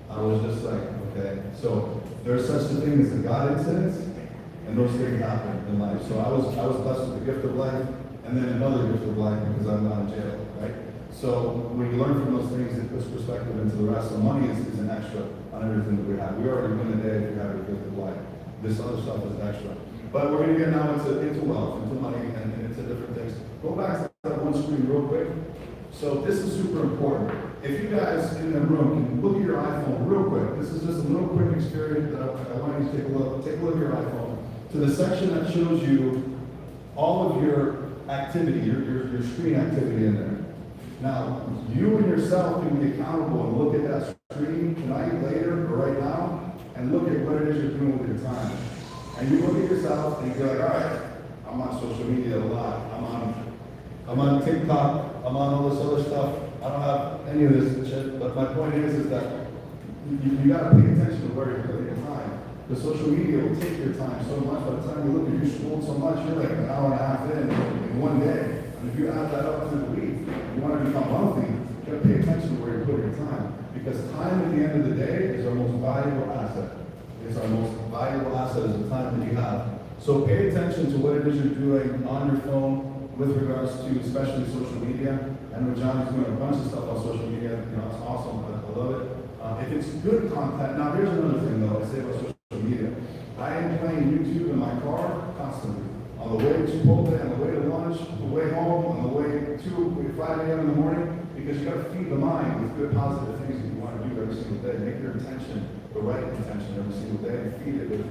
I was just like, okay. So there's such a thing as a God incident, and those things happen in life. So I was blessed with the gift of life, and then another gift of life because I'm not in jail, right? So when you learn from those things, it puts perspective into the rest. So money is an extra on everything that we have. We already win the day if you have a gift of life. This other stuff is extra. But we're going to get now into wealth, into money, and into different things. Go back to that one screen real quick. So this is super important. If you guys in the room can look at your iPhone real quick, this is just a little quick experience that I want you to take a look. Take a look at your iPhone to the section that shows you all of your activity, your screen activity in there. Now, you and yourself can be accountable and look at that screen tonight, later, or right now, and look at what it is you're doing with your time. And you look at yourself and you're like, all right, I'm on social media a lot. I'm on TikTok. I'm on all this other stuff. I don't have any of this shit. But my point is that you got to pay attention to where you're putting your time. Because social media will take your time so much. By the time you look at you scrolled so much, you're like an hour and a half in one day. And if you add that up to the week, you want to become wealthy, you got to pay attention to where you're putting your time. Because time at the end of the day is our most valuable asset. It's our most valuable asset is the time that you have. So pay attention to what it is you're doing on your phone, with regards to especially social media. I know Johnny's doing a bunch of stuff on social media. It's awesome. I love it. If it's good content, now here's another thing though, I say about social media. I am playing YouTube in my car constantly. On the way to Chipotle, on the way to lunch, on the way home, on the way to 5 a.m. in the morning, because you gotta feed the mind with good positive things that you want to do every single day. Make your intention the right intention every single day and feed it with,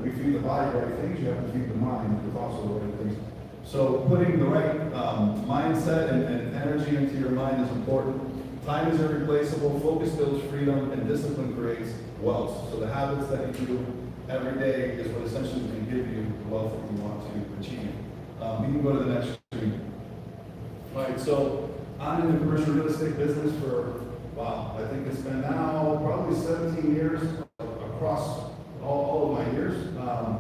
we feed the body the right things, you have to feed the mind with also the right things. So putting the right mindset and energy into your mind is important. Time is irreplaceable, focus builds freedom, and discipline creates wealth. So the habits that you do every day is what essentially can give you the wealth that you want to achieve. You can go to the next screen. All right, so I'm in the commercial real estate business for, wow, I think it's been now probably 17 years across all of my years. I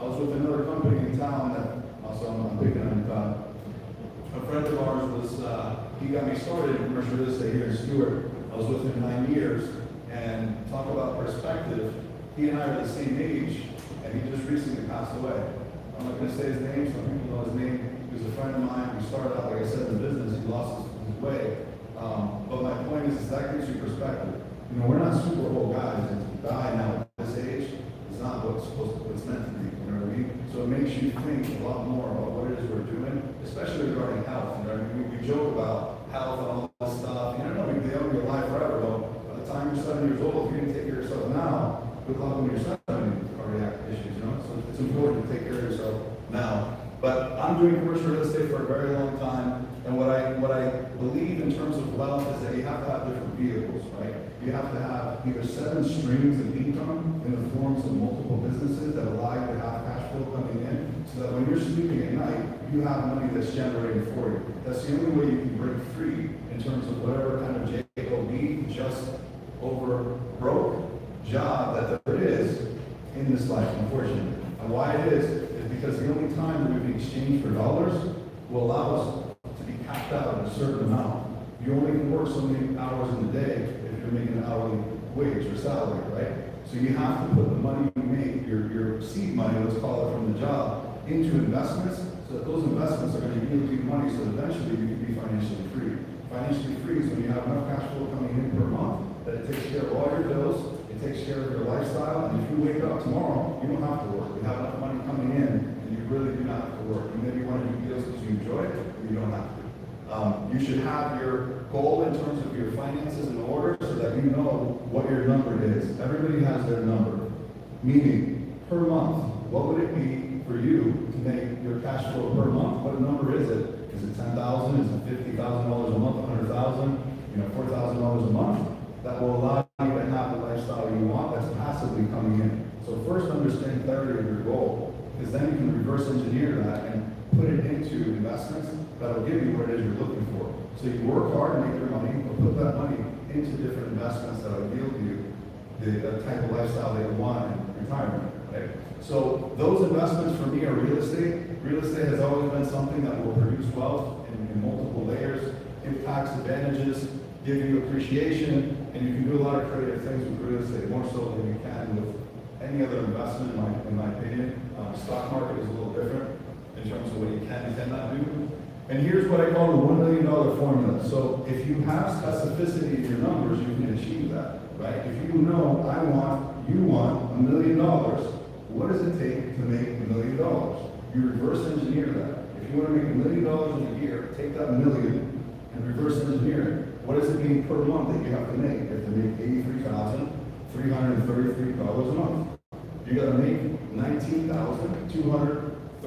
was with another company in town that also I'm picking on. A friend of ours was, he got me started in commercial real estate here in Stewart. I was with him 9 years, and talk about perspective. He and I are the same age, and he just recently passed away. I'm not going to say his name, some people know his name. He was a friend of mine. We started out, like I said, in the business. He lost his way. But my point is that gives you perspective. You know, we're not super old guys, and to die now at this age is not what's meant to be. You know what I mean? So it makes you think a lot more about what it is we're doing, especially regarding health. You know what I mean? We joke about health and all this stuff. You know, we deal with your life forever. Well, by the time you're 7 years old, if you didn't take care of yourself now, good luck when you're 70 with cardiac issues, you know? So it's important to take care of yourself now. But I'm doing commercial real estate for a very long time, and what I believe in terms of wealth is that you have to have different vehicles, right? You have to have either 7 streams of income in the forms of multiple businesses that allow you to have cash flow coming in, so that when you're sleeping at night, you have money that's generated for you. That's the only way you can break free in terms of whatever kind of JOB, just over broke job that there is in this life, unfortunately. And why it is because the only time that we can exchange for dollars will allow us to be capped out at a certain amount. You only can work so many hours in the day if you're making an hourly wage or salary, right? So you have to put the money you make, your seed money, let's call it, from the job, into investments, so that those investments are going to yield you money, so that eventually you can be financially free. Financially free is when you have enough cash flow coming in per month that it takes care of all your bills, it takes care of your lifestyle, and if you wake up tomorrow, you don't have to work. You have enough money coming in, and you really do not have to work. You maybe want to do deals because you enjoy it, but you don't have to. You should have your goal in terms of your finances in order so that you know what your number is. Everybody has their number. Meaning, per month, what would it be for you to make your cash flow per month? What number is it? Is it $10,000? Is it $50,000 a month? $100,000? $4,000 a month? That will allow you to have the lifestyle you want that's passively coming in. So first understand clarity of your goal, because then you can reverse engineer that and put it into investments that will give you what it is you're looking for. So you work hard, make your money, but put that money into different investments that will yield you the type of lifestyle that you want in retirement. Right? So those investments for me are real estate. Real estate has always been something that will produce wealth in multiple layers, impacts, advantages, give you appreciation, and you can do a lot of creative things with real estate, more so than you can with any other investment, in my opinion. Stock market is a little different in terms of what you can and cannot do. And here's what I call the $1 million formula. So if you have specificity in your numbers, you can achieve that, right? If you know, you want $1 million, what does it take to make $1 million? You reverse engineer that. If you want to make $1 million in a year, take that million and reverse engineer it. What does it mean per month that you have to make? You have to make $83,333 a month. You got to make $19,231 a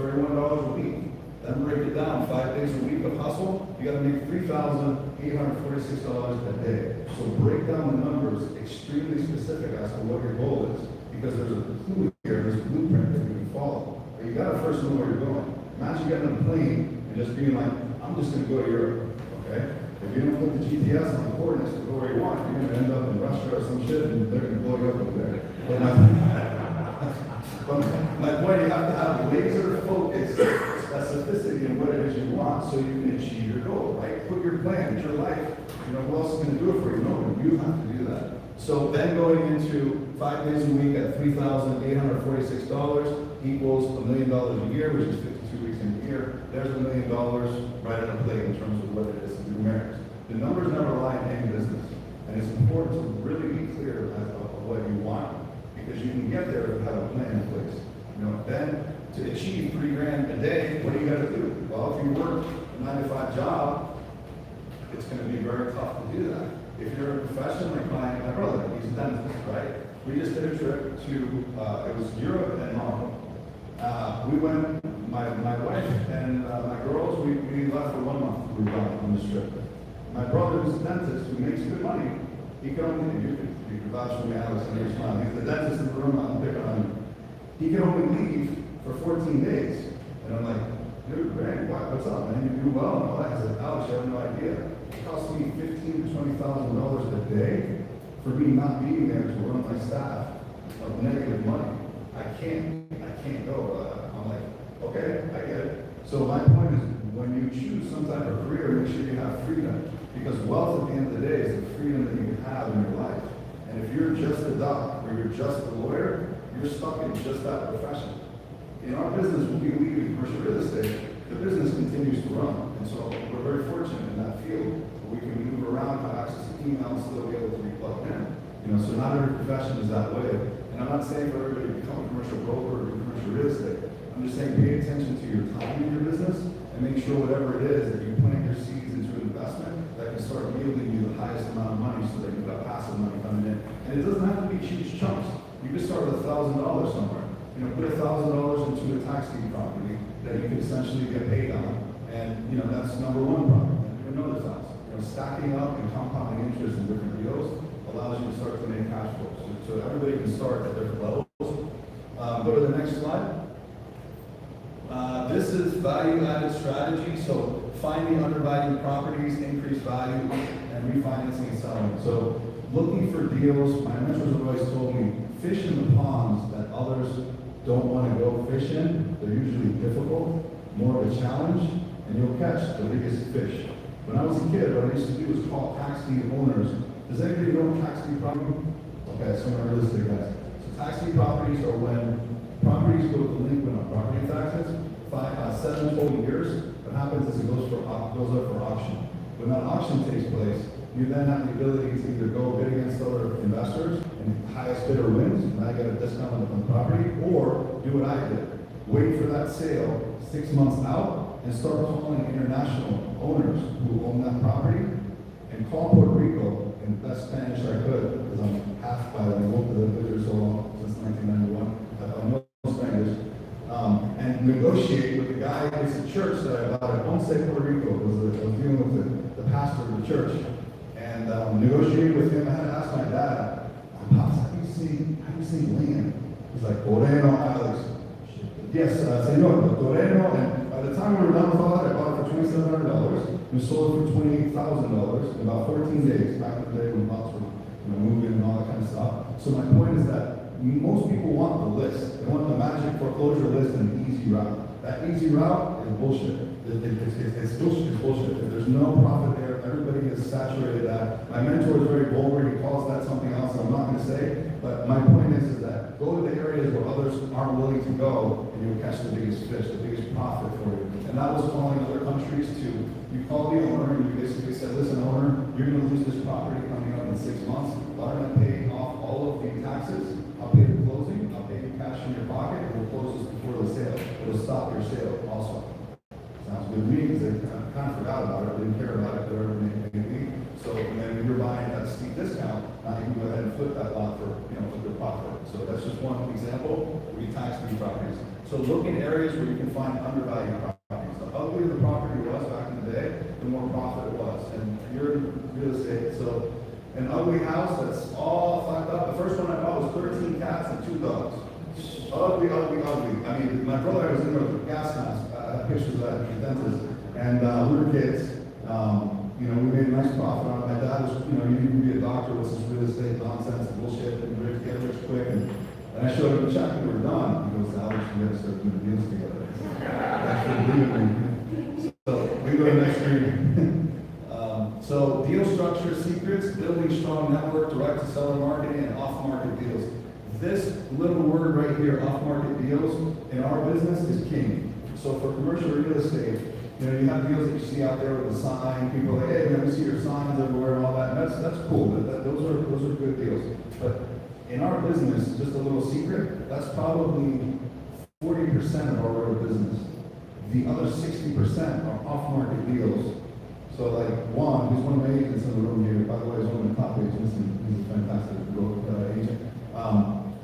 week. Then break it down, 5 days a week of hustle, you got to make $3,846 a day. So break down the numbers extremely specific as to what your goal is, because there's a clue here, there's a blueprint that you can follow. But you got to first know where you're going. Imagine getting on a plane and just being like, I'm just going to go to Europe, okay? If you don't put the GPS on the coordinates to go where you want, you're going to end up in Russia or some shit, and they're going to blow you up over there. But my point, you have to have laser focus, specificity in what it is you want, so you can achieve your goal, right? Put your plan, it's your life. You know, who else is going to do it for you? No one. You have to do that. So then going into 5 days a week at $3,846 equals $1 million a year, which is 52 weeks in a year. There's $1 million right on the plate in terms of what it is to do marriage. The numbers never lie in any business. And it's important to really really be clear of what you want, because you can get there if you have a plan in place. You know, then to achieve $3 grand a day, what do you gotta do? Well, if you work a 9 to 5 job, it's gonna be very tough to do that. If you're a professional like my brother, he's a dentist, right? We just did a trip to, it was Europe and Morocco. We went, my wife and my girls, we left for 1 month. We were gone on this trip. My brother, who's a dentist, who makes good money, he can only, you can vouch for me, Alex, and you're smiling. He's the dentist in the room, I'm picking on him. He can only leave for 14 days. And I'm like, dude, Randy, what's up, man? You do well and all that. He said, Alex, you have no idea. It costs me $15,000 to $20,000 a day for me not being there to run my staff of negative money. I can't go. I'm like, okay, I get it. So my point is, when you choose some type of career, make sure you have freedom. Because wealth at the end of the day is the freedom that you can have in your life. And if you're just a doc or you're just a lawyer, you're stuck in just that profession. In our business, when we leave commercial real estate, the business continues to run. And so we're very fortunate in that field. We can move around, have access to emails, still be able to be plugged in. You know, so not every profession is that way. And I'm not saying for everybody to become a commercial broker or do commercial real estate. I'm just saying pay attention to your time in your business and make sure whatever it is that you plant your seeds into an investment that can start yielding you the highest amount of money so that you've got passive money coming in. And it doesn't have to be huge chunks. You can start with $1,000 somewhere. You know, put $1,000 into a tax deed property that you can essentially get paid on. And, you know, that's number one property. And another thousand. You know, stacking up and compounding interest in different deals allows you to start to make cash flows. So everybody can start at different levels. Go to the next slide. This is value-added strategy. So finding undervalued properties, increase value, and refinancing and selling. So looking for deals. My mentors have always told me, fish in the ponds that others don't want to go fish in. They're usually difficult, more of a challenge, and you'll catch the biggest fish. When I was a kid, what I used to do was call tax deed owners. Does anybody know tax deed property? Okay, some of our real estate guys. So tax deed properties are when properties go delinquent on property taxes, 7 total years. What happens is it goes up for auction. When that auction takes place, you then have the ability to either go bid against other investors, and the highest bidder wins, and I get a discount on the property, or do what I did. Wait for that sale 6 months out, and start calling international owners who own that property, and call Puerto Rico in the best Spanish I could, because I'm half bilingual, because I've lived here so long, since 1991. I know Spanish. And negotiate with the guy who's the church that I bought at Ponce, Puerto Rico. I was dealing with the pastor of the church. And negotiated with him. I had to ask my dad, Pops, how do you say land? He's like, Toreno, Alex. Yes, senor, Toreno. And by the time we were done with all that, I bought it for $2,700. We sold it for $28,000 in about 14 days, back in the day when lots were moving and all that kind of stuff. So my point is that most people want the list. They want the magic foreclosure list and the easy route. That easy route is bullshit. It's bullshit. If there's no profit there, everybody has saturated that. My mentor is very vulgar. He calls that something else I'm not going to say. But my point is that go to the areas where others aren't willing to go, and you'll catch the biggest fish, the biggest profit for you. And that was calling other countries too. You call the owner and you basically said, listen, owner, you're going to lose this property coming up in 6 months. But I'm going to pay off all of the taxes. I'll pay the closing. I'll pay you cash in your pocket, and we'll close this before the sale. It'll stop your sale also. Sounds good to me, because they kind of forgot about it, didn't care about it, whatever it may be. So then when you're buying at a steep discount, now you can go ahead and flip that lot for good profit. So that's just one example. We tax these properties. So look in areas where you can find undervalued properties. The uglier the property was back in the day, the more profit it was. And you're in real estate, so an ugly house that's all fucked up. The first one I bought was 13 cats and 2 dogs. Ugly. I mean, my brother was in there with a gas mask. I have pictures of that at the dentist. And we were kids. We made a nice profit on it. My dad was, you need to be a doctor with this real estate nonsense and bullshit and get rich quick. And I showed him a check and we were done. He goes, Alex, we got to start doing deals together. Actually, believe me. So we go to the next screen. So deal structure secrets, building strong network, direct to seller marketing, and off-market deals. This little word right here, off-market deals, in our business is king. So for commercial real estate, You know, you have deals that you see out there with a sign, people are like, hey, man, we see your signs everywhere and all that, and that's cool, those are good deals. But in our business, just a little secret, that's probably 40% of our real business. The other 60% are off-market deals. So like Juan, who's one of my agents in the room here, by the way, is one of my top agents, and he's a fantastic agent.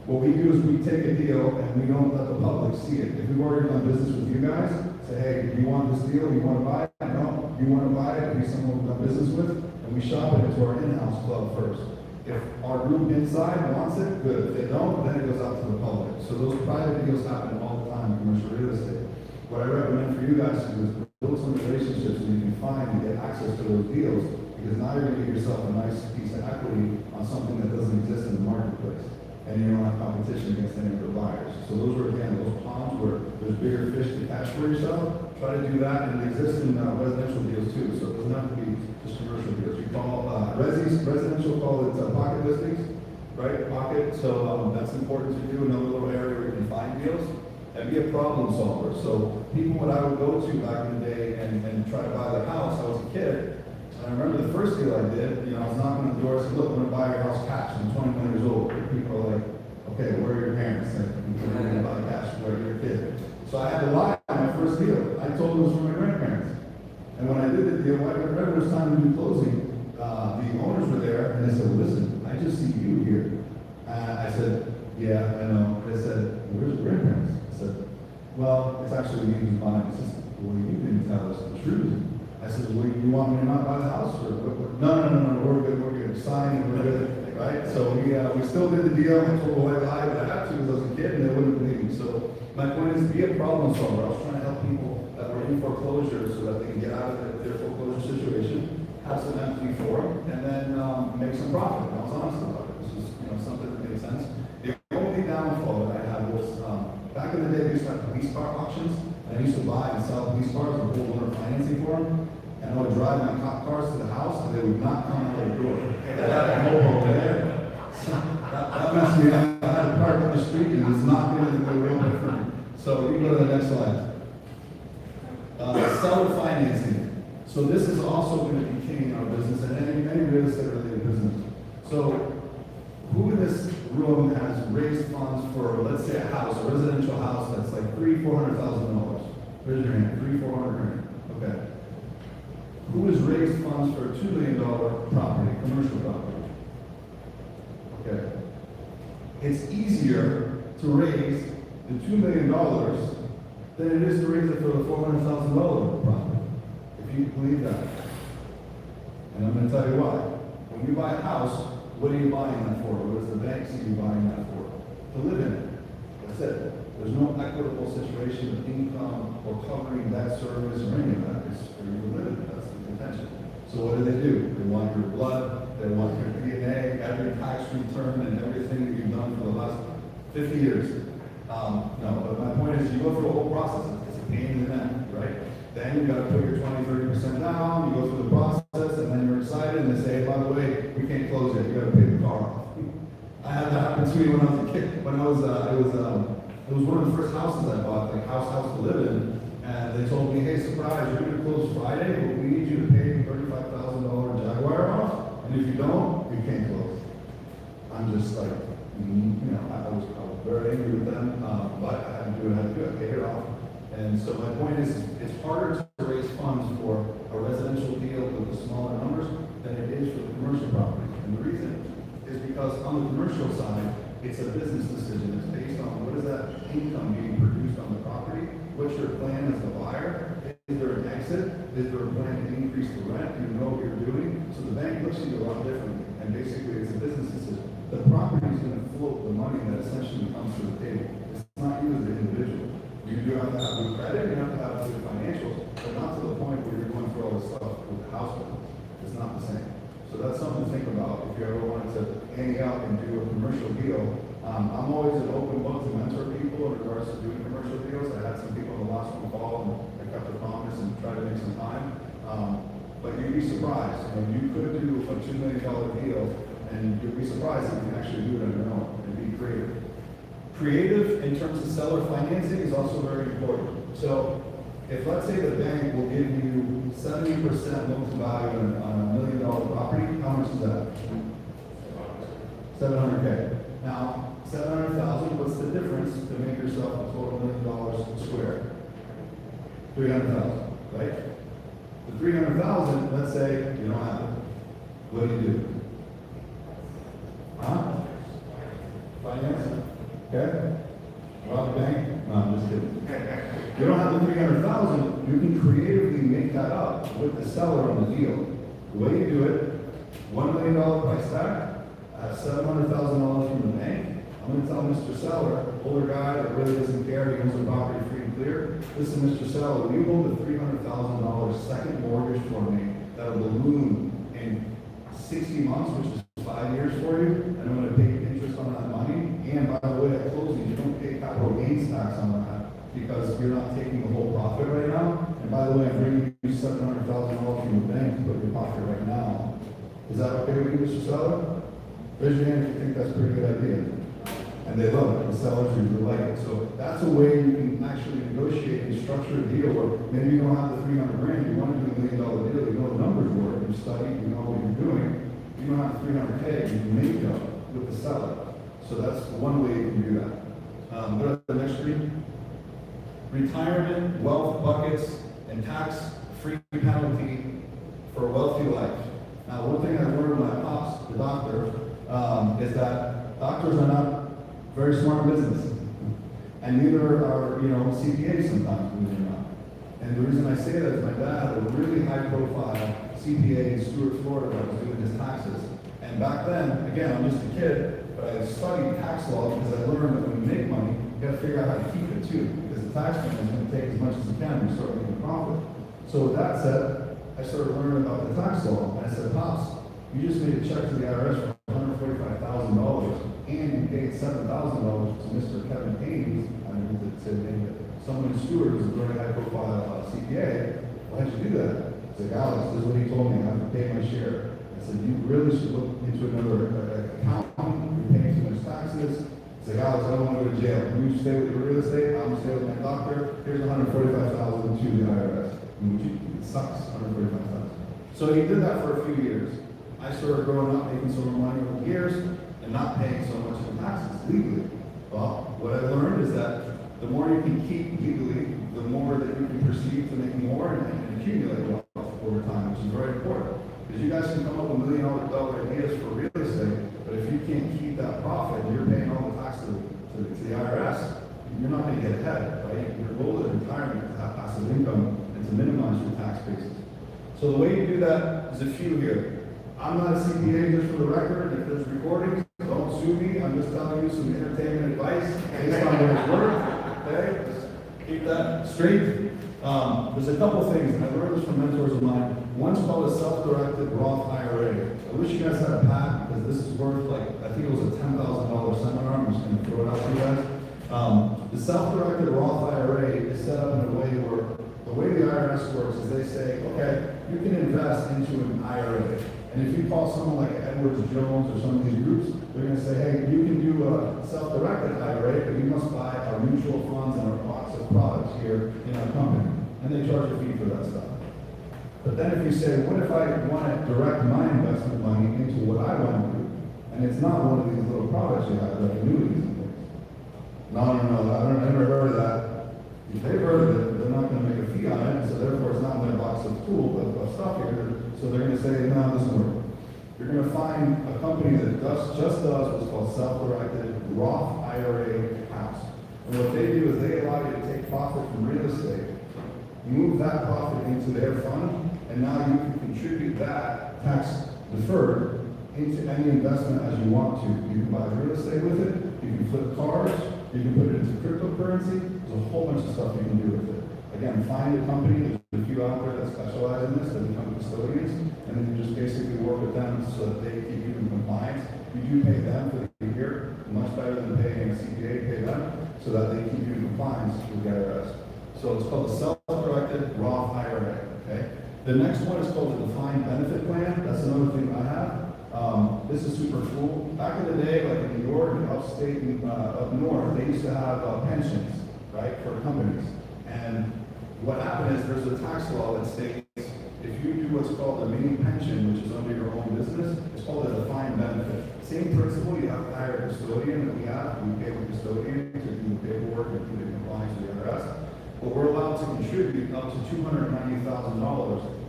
What we do is we take a deal and we don't let the public see it. If we've already done business with you guys, say, hey, do you want this deal? Do you want to buy it? No. You want to buy it? If he's someone we've done business with, and we shop it into our in-house club first. If our group inside wants it, good. If they don't, then it goes out to the public. So those private deals happen all the time in commercial real estate. What I recommend for you guys to do is build some relationships so you can find and get access to those deals, because now you're going to give yourself a nice piece of equity on something that doesn't exist in the marketplace. And you don't have competition against any of the buyers. So those are, again, those ponds where there's bigger fish to catch for yourself. Try to do that, and it exists in residential deals too, so it doesn't have to be just commercial deals. You call, residential, call it pocket listings, right? Pocket, so that's important to do, another little area where you can find deals. And be a problem solver. So people, what I would go to back in the day and try to buy their house, I was a kid, and I remember the first deal I did, you know, I was knocking on the door, I said, look, I'm gonna buy your house cash, I'm 21 years old. People are like, okay, where are your parents? Like, you're gonna buy cash, where are your kids? So I had to lie on my first deal. I told them it was from my grandparents. And when I did the deal, whenever it was time to do closing, the owners were there, and they said, listen, I just see you here. I said, yeah, I know. They said, where's your grandparents? I said, well, it's actually me who's buying. He says, well, you didn't tell us the truth. I said, well, you want me to not buy the house? Or, no, we're good, sign and we're good, right? So we still did the deal. I told the white lie, but I had to because I was a kid and they wouldn't believe me. So my point is, be a problem solver. I was trying to help people that were in foreclosure so that they can get out of their foreclosure situation, have some empathy for them, and then make some profit. And I was honest about it. This is, you know, something that made sense. The only downfall that I had was, back in the day, we used to have police car auctions, and I used to buy and sell police cars and hold owner financing for them. And I would drive my cop cars to the house, and they would not come out the door. They had a mobile over there. That messed me up. I had to park on the street, and it's not going to go real different. So you go to the next slide. Seller financing. So this is also going to be king in our business, and any real estate related business. So who in this room has raised funds for, let's say, a house, a residential house that's like $300,000-$400,000? Raise your hand. $300,000-$400,000. Okay. Who has raised funds for a $2 million property, commercial property? Okay. It's easier to raise the $2 million than it is to raise it for the $400,000 property. If you believe that. And I'm going to tell you why. When you buy a house, what are you buying that for? What does the bank see you buying that for? To live in it. That's it. There's no equitable situation of income or covering debt service or any of that. It's for you to live in it. That's the contention. So what do? They want your blood, they want your DNA, every tax return, and everything that you've done for the last 50 years. No, but my point is, you go through a whole process. It's a pain in the neck, right? Then you got to put your 20-30% down. You go through the process, and then you're excited, and they say, hey, by the way, we can't close yet. You got to pay the car off. I had that happen to me when I was a kid. When I was, it was one of the first houses I bought, like house to live in, and they told me, hey, surprise, you're going to close Friday, but we need you to pay $35,000 Jaguar off, and if you don't, you can't close. I'm just like, you know, I was very angry with them, but I had to do what I had to do. I paid it off. And so my point is, it's harder to raise funds for a residential deal with the smaller numbers than it is for the commercial property. And the reason is because on the commercial side, it's a business decision. It's based on what is that income being produced on the property, what's your plan as the buyer, is there an exit, is there a plan to increase the rent, do you know what you're doing? So the bank looks at you a lot differently, and basically it's a business decision. The property is going to float the money that essentially comes to the table. It's not you as an individual. You do have to have good credit, you have to have good financials, but not to the point where you're going through all this stuff with the house business. It's not the same. So that's something to think about if you ever wanted to hang out and do a commercial deal. I'm always an open book to mentor people in regards to doing commercial deals. I had some people on the last one call and I kept their promise and tried to make some time. But you'd be surprised. You know, you could do a $2 million deal and you'd be surprised if you can actually do it on your own and be creative. Creative in terms of seller financing is also very important. So if let's say the bank will give you 70% loan to value on $1 million property, how much is that? $700K. Now, $700,000, what's the difference to make yourself a total $1 million square? $300,000, right? The $300,000, let's say you don't have it. What do? Huh? Finance? Okay? Rob the bank? No, I'm just kidding. You don't have the $300,000, you can creatively make that up with the seller on the deal. The way you do it, $1 million price tag, I have $700,000 from the bank. I'm going to tell Mr. Seller, older guy that really doesn't care, he owns the property free and clear. Listen, Mr. Seller, you hold the $300,000 second mortgage for me that will balloon in 60 months, which is 5 years for you, and I'm going to pay interest on that money. And by the way, at closing, you don't pay capital gains tax on that because you're not taking the whole profit right now. And by the way, I'm bringing you $700,000 from the bank to put in your pocket right now. Is that okay with you, Mr. Seller? Raise your hand if you think that's a pretty good idea. And they love it. The sellers usually like it. So that's a way you can actually negotiate and structure a deal where maybe you don't have the 300 grand, you want to do $1 million deal, you know the numbers work, you study, you know what you're doing. You don't have 300K, you can make it up with the seller. So that's one way you can do that. Go to the next screen. Retirement, wealth buckets, and tax-free penalty for a wealthy life. Now, one thing I learned when I pops, the doctor, is that doctors are not very smart in business. And neither are, CPAs sometimes, believe it or not. And the reason I say that is my dad had a really high-profile CPA in Stuart, Florida, that was doing his taxes. And back then, again, I'm just a kid, but I studied tax law because I learned that when you make money, you got to figure out how to keep it too, because the tax man is going to take as much as he can when you start making a profit. So with that said, I started learning about the tax law, and I said, Pops, you just made a check to the IRS for $145,000, and you paid $7,000 to Mr. Kevin Haynes, I mean, to say someone in Stewart who's a very high-profile CPA. Why did you do that? He's like, Alex, this is what he told me, I have to pay my share. I said, you really should look into another accountant, you're paying too much taxes. He's like, Alex, I don't want to go to jail. Can you stay with your real estate? I'm going to stay with my doctor. Here's $145,000 to the IRS. It sucks, $145,000. So he did that for a few years. I started growing up, making some more money over the years, and not paying so much in taxes legally. Well, what I learned is that the more you can keep legally, the more that you can proceed to make more and accumulate wealth over time, which is very important. Because you guys can come up with $1 million ideas for real estate, but if you can't keep that profit and you're paying all the tax to the IRS, you're not going to get ahead, right? Your goal is retirement to have passive income and to minimize your tax basis. So the way you do that is a few here. I'm not a CPA, just for the record. If there's recordings, don't sue me. I'm just telling you some entertainment advice based on what it's worth. Okay? Just keep that straight. There's a couple things, and I learned this from mentors of mine. One's called a self-directed Roth IRA. I wish you guys had a patent, because this is worth I think it was a $10,000 seminar. I'm just going to throw it out to you guys. The self-directed Roth IRA is set up in a way where the way the IRS works is they say, okay, you can invest into an IRA. And if you call someone like Edwards Jones or some of these groups, they're going to say, hey, you can do a self-directed IRA, but you must buy our mutual funds and our box of products here in our company. And they charge a fee for that stuff. But then if you say, what if I want to direct my investment money into what I want to do? And it's not one of these little products you have, like annuities and things. No, I've never heard of that. If they've heard of it, they're not going to make a fee on it, so therefore it's not in their box of tools, of stuff here. So they're going to say, no, this doesn't work. You're going to find a company that just does what's called self-directed Roth IRA accounts. And what they do is they allow you to take profit from real estate, move that profit into their fund, and now you can contribute that tax deferred into any investment as you want to. You can buy real estate with it, you can flip cars, you can put it into cryptocurrency. There's a whole bunch of stuff you can do with it. Again, find a company, there's a few out there that specialize in this, that become custodians, and then you just basically work with them so that they keep you in compliance. You do pay them for the year, much better than paying a CPA, pay them, so that they keep you in compliance with the IRS. So it's called the self-directed Roth IRA, okay? The next one is called the defined benefit plan. That's another thing I have. This is super cool. Back in the day, like in New York and upstate and up north, they used to have pensions, right, for companies. And What happened is there's a tax law that states if you do what's called a mini pension, which is under your own business, it's called a defined benefit. Same principle, you have to hire a custodian that we have, we pay the custodian to do the paperwork and do the compliance with the IRS. But we're allowed to contribute up to $290,000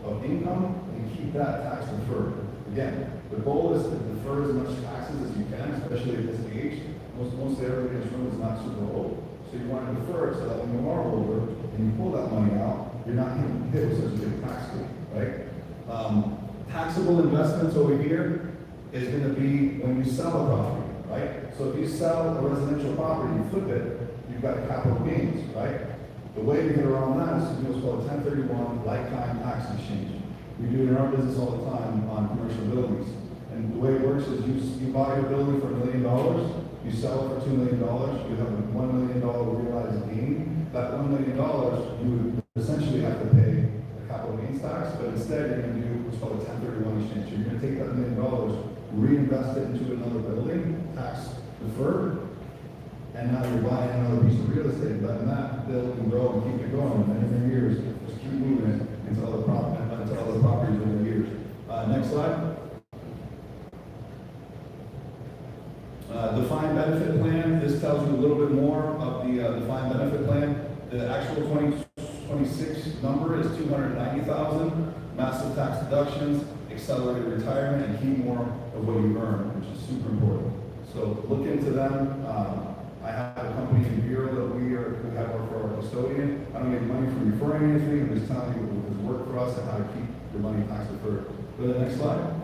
of income and keep that tax deferred. Again, the goal is to defer as much taxes as you can, especially at this age. Mostly everybody in this room is not super old. So you want to defer it so that when you are older and you pull that money out, you're not hit with such a big tax bill, right? Taxable investments over here is going to be when you sell a property, right? So if you sell a residential property, you flip it, you've got capital gains, right? The way to get around that is to do what's called a 1031 lifetime tax exchange. We do it in our business all the time on commercial buildings. And the way it works is you buy your building for $1 million, you sell it for $2 million, you have a $1 million realized gain. That $1 million, you would essentially have to pay a capital gains tax, but instead you're going to do what's called a 1031 exchange. So you're going to take that $1 million, reinvest it into another building, tax deferred, and now you're buying another piece of real estate, letting that build and grow and keep it going for many, many years. Just keep moving it into other properties over the years. Next slide. Defined benefit plan. This tells you a little bit more of the defined benefit plan. The actual 2026 number is $290,000. Massive tax deductions, accelerated retirement, and keep more of what you earn, which is super important. So look into them. I have a company in Bureau that we have for our custodian. I don't get money from referring anything. I'm just telling you what has worked for us and how to keep your money tax deferred. Go to the next slide.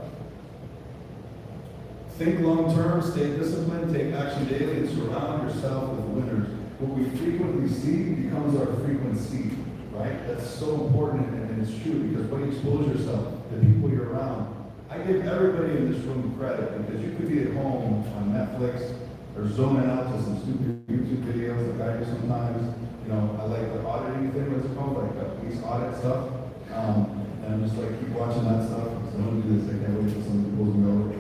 Think long-term, stay disciplined, take action daily, and surround yourself with winners. What we frequently see becomes our frequency, right? That's so important, and it's true, because when you expose yourself to people you're around, I give everybody in this room credit, because you could be at home on Netflix, or zoning out to some stupid YouTube videos like I do sometimes. You know, I like the auditing thing, what's it called, like police audit stuff. And I'm just like, keep watching that stuff, because I don't do this, I can't wait till somebody pulls me over.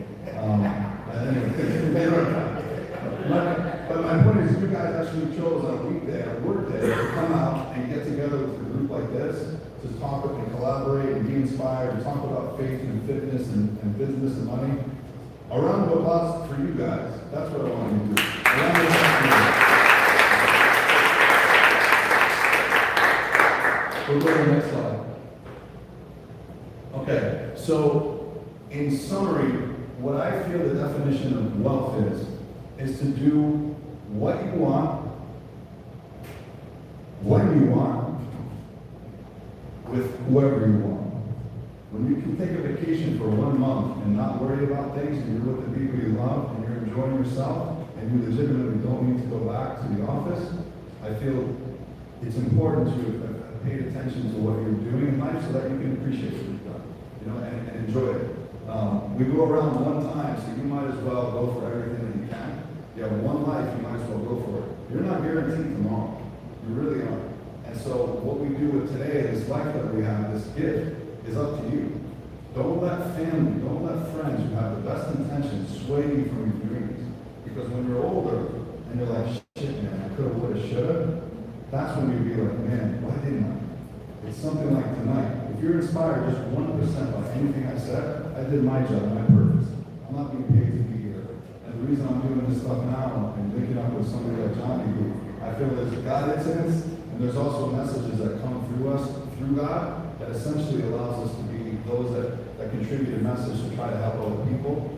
But my point is, you guys actually chose on a weekday, a work day, to come out and get together with a group like this, to talk and collaborate and be inspired, and talk about faith and fitness and business and money. A round of applause for you guys. That's what I want you to do. A round of applause. We'll go to the next slide. Okay, so in summary, what I feel the definition of wealth is to do what you want, when you want, with whoever you want. When you can take a vacation for 1 month and not worry about things, and you're with the people you love, and you're enjoying yourself, and you legitimately don't need to go back to the office, I feel it's important to pay attention to what you're doing in life so that you can appreciate what you've done, you know, and enjoy it. We go around one time, so you might as well go for everything that you can. You have one life, you might as well go for it. You're not guaranteed tomorrow. You really aren't. And so what we do with today, this life that we have, this gift, is up to you. Don't let family, don't let friends who have the best intentions sway you from your dreams. Because when you're older and you're like, shit, man, I coulda, woulda, shoulda, that's when you'd be like, man, why didn't I? It's something like tonight. If you're inspired just 1% by anything I said, I did my job, my purpose. I'm not being paid to be here. And the reason I'm doing this stuff now and linking up with somebody like Jonnie, who I feel there's God incidents, and there's also messages that come through us, through God, that essentially allows us to be those that contribute a message to try to help other people.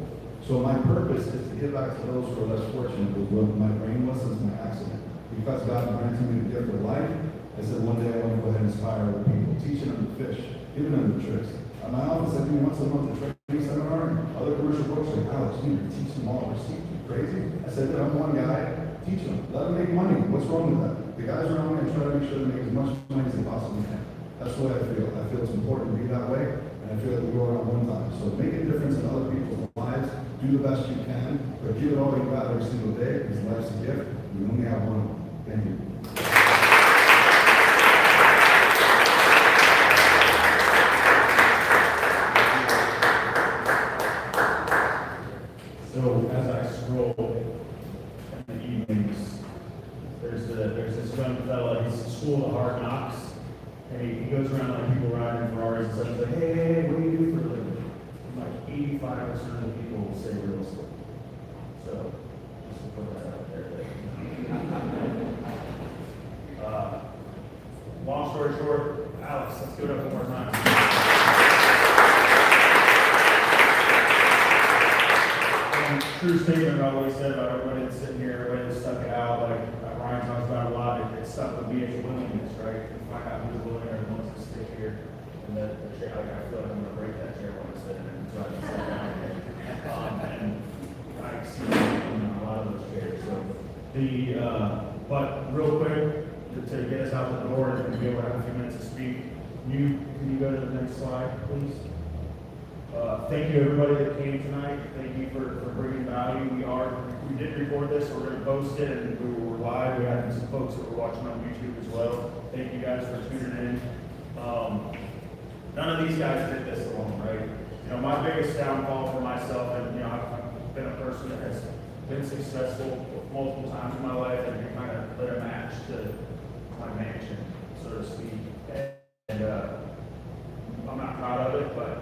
So my purpose is to give back to those who are less fortunate, because my brain was since my accident. Because God granted me the gift of life, I said one day I want to go ahead and inspire other people, teaching them to fish, giving them the tricks. At my office, I do once a month a training seminar, and other commercial books like, Alex, you need to teach them all. Are you crazy? I said, I'm one guy, teach them, let them make money. What's wrong with that? The guys around me, I try to make sure they make as much money as they possibly can. That's the way I feel. I feel it's important to be that way, and I feel like we go around one time. So make a difference in other people's lives, do the best you can, but give it all you got every single day, because life's a gift. We only have one. Thank you. So as I scroll in the evenings, there's this young fella, he's in school of hard knocks, 85% of the people will say real estate. So, just to put that out there. Long story short, Alex, let's give it up one more time. And true statement about what he said about everybody that's sitting here, everybody that's stuck it out, like Ryan talks about a lot, it stuck with me as a willingness, right? To find out who's willing or wants to stick here. And the chair, like, I feel like I'm gonna break that chair when I sit in it, so I just sit down. And I see a lot of those chairs, so. But real quick, to get us out the door and be able to have a few minutes to speak, can you go to the next slide, please? Thank you, everybody that came tonight. Thank you for bringing value. We did record this, so we're going to post it, and we were live. We had some folks that were watching on YouTube as well. Thank you guys for tuning in. None of these guys did this alone, right? You know, my biggest downfall for myself, and I've been a person that has been successful multiple times in my life, and kind of lit a match to my mansion, so to speak. And I'm not proud of it, but I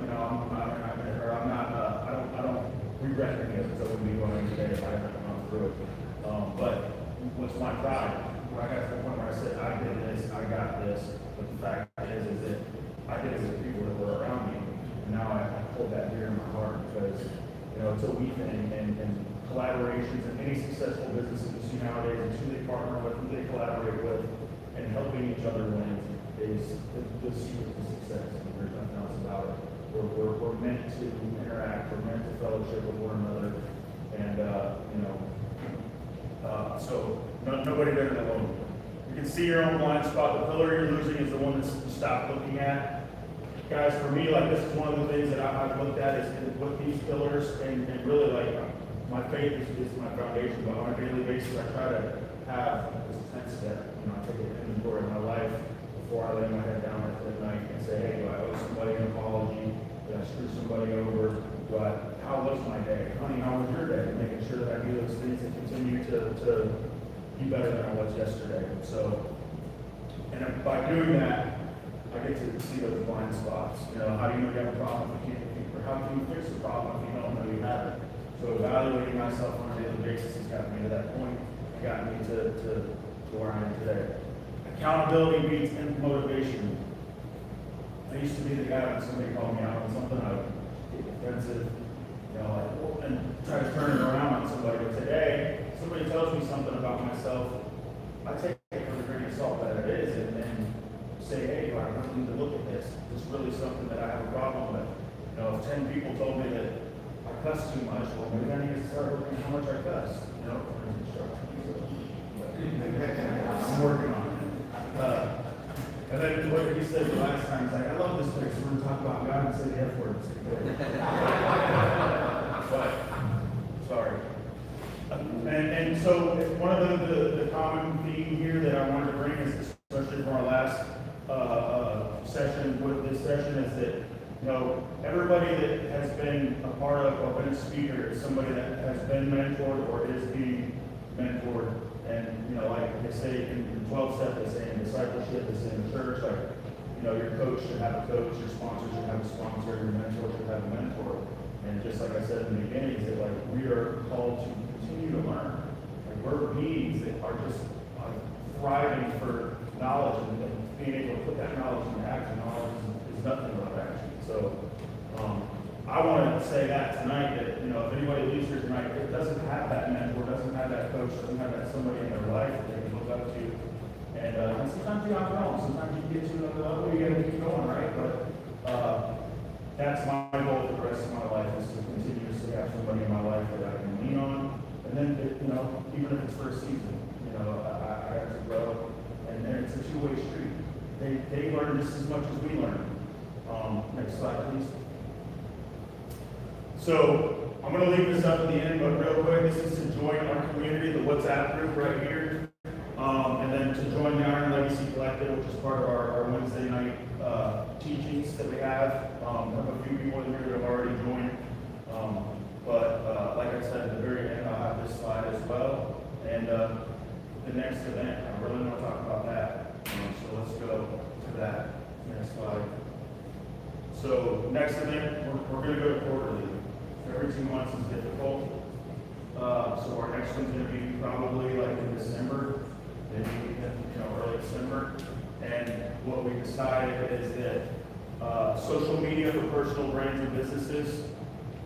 don't regret any of it. So I wouldn't be going today if I hadn't gone through it. But what's my pride? When I got to the point where I said, I did this, I got this. But the fact is that I did it with the people that were around me. And now I hold that dear in my heart because, it's a week and collaborations and any successful businesses you see nowadays and who they partner with, who they collaborate with, and helping each other win is the secret to success. There's nothing else about it. We're meant to interact, we're meant to fellowship with one another, and so nobody better than alone. You can see your own blind spot. The pillar you're losing is the one that's you stop looking at. Guys, for me, like, this is one of the things that I've looked at is with these pillars, and really, like, my faith is my foundation, but on a daily basis, I try to have this 10 step. I take an inventory of my life before I lay my head down at night and say, hey, do I owe somebody an apology? Did I screw somebody over? How was my day? Honey, how was your day? Making sure that I do those things and continue to be better than I was yesterday. So, and by doing that, I get to see those blind spots. How do you know you have a problem if you can't, or how can you fix the problem if you don't know you have it? So evaluating myself on a daily basis has gotten me to that point. It got me to where I am today. Accountability beats motivation. I used to be the guy when somebody called me out on something, I would get defensive, and try to turn it around on somebody. But today, somebody tells me something about myself, I take it with a grain of salt that it is, and then say, hey, I really need to look at this. This is really something that I have a problem with. If 10 people told me that I cuss too much, well, maybe I need to start looking at how much I cuss. I'm working on it. And then what he said the last time, he's like, I love this place. We're going to talk about God and say the F word. But, sorry. And so one of the common theme here that I wanted to bring is, especially for our last session with this session, is that everybody that has been a part of or been a speaker is somebody that has been mentored or is being mentored. And like they say in 12 steps, they say in discipleship, they say in the church, like your coach should have a coach, your sponsor should have a sponsor, your mentor should have a mentor. And just like I said in the beginning, is that like we are called to continue to learn. Like we're beings that are just thriving for knowledge and being able to put that knowledge into action. Knowledge is nothing without action. So I wanted to say that tonight, that if anybody leaves here tonight that doesn't have that mentor, doesn't have that coach, doesn't have that somebody in their life that they can look up to, and sometimes you outgrow them, sometimes you get to another level, you gotta keep going, right? But that's my goal for the rest of my life, is to continuously have somebody in my life that I can lean on, and then even if it's for a season, I have to grow, and it's a two-way street. They learn just as much as we learn. Next slide, please. So I'm going to leave this up at the end, but real quick, this is to join our community, the WhatsApp group right here, and then to join the Iron Legacy Collective, which is part of our Wednesday night teachings that we have. I have a few people in here that have already joined, but like I said, at the very end, I'll have this slide as well, and the next event, I really want to talk about that, so let's go to that next slide. So next event, we're going to go to quarterly. election's gonna be probably like in December, maybe, early December. And what we decided is that, social media for personal brands and businesses,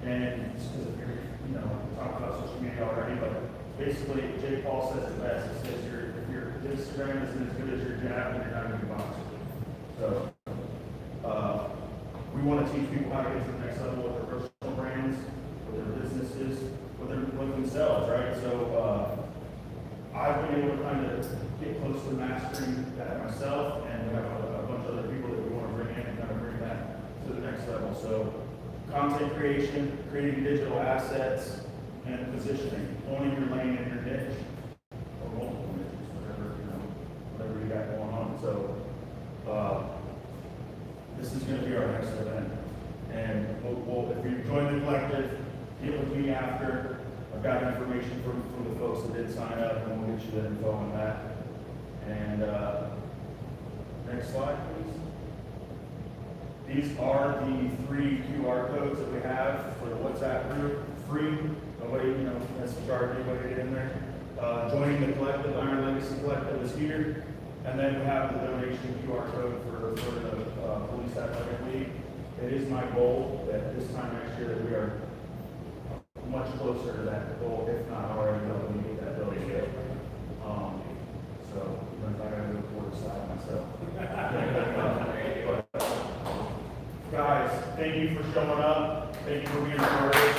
and just because if you're, talking about social media already, but basically, Jay Paul says it best, he says if your Instagram isn't as good as your jab, then you're not gonna be boxing. So, we want to teach people how to get to the next level with their personal brands, with their businesses, with themselves, right? So, I've been able to kind of get close to mastering that myself, and we have a bunch of other people that we want to bring in and kind of bring that to the next level. So, content creation, creating digital assets, and positioning, owning your lane and your niche, or multiple niches, whatever you got going on. So, this is going to be our next event. And if you join the collective, get with me after. I've got information from the folks that did sign up, and we'll get you the info on that. And next slide, please. These are the 3 QR codes that we have for the WhatsApp group. Free. Nobody, has to charge anybody to get in there. Joining the collective, Iron Legacy Collective is here. And then we have the donation QR code for the Police Athletic League. It is my goal that this time next year that we are much closer to that goal, if not already, when we get that building built. So, I gotta go forward side myself. But, guys, thank you for showing up. Thank you for being a part of this.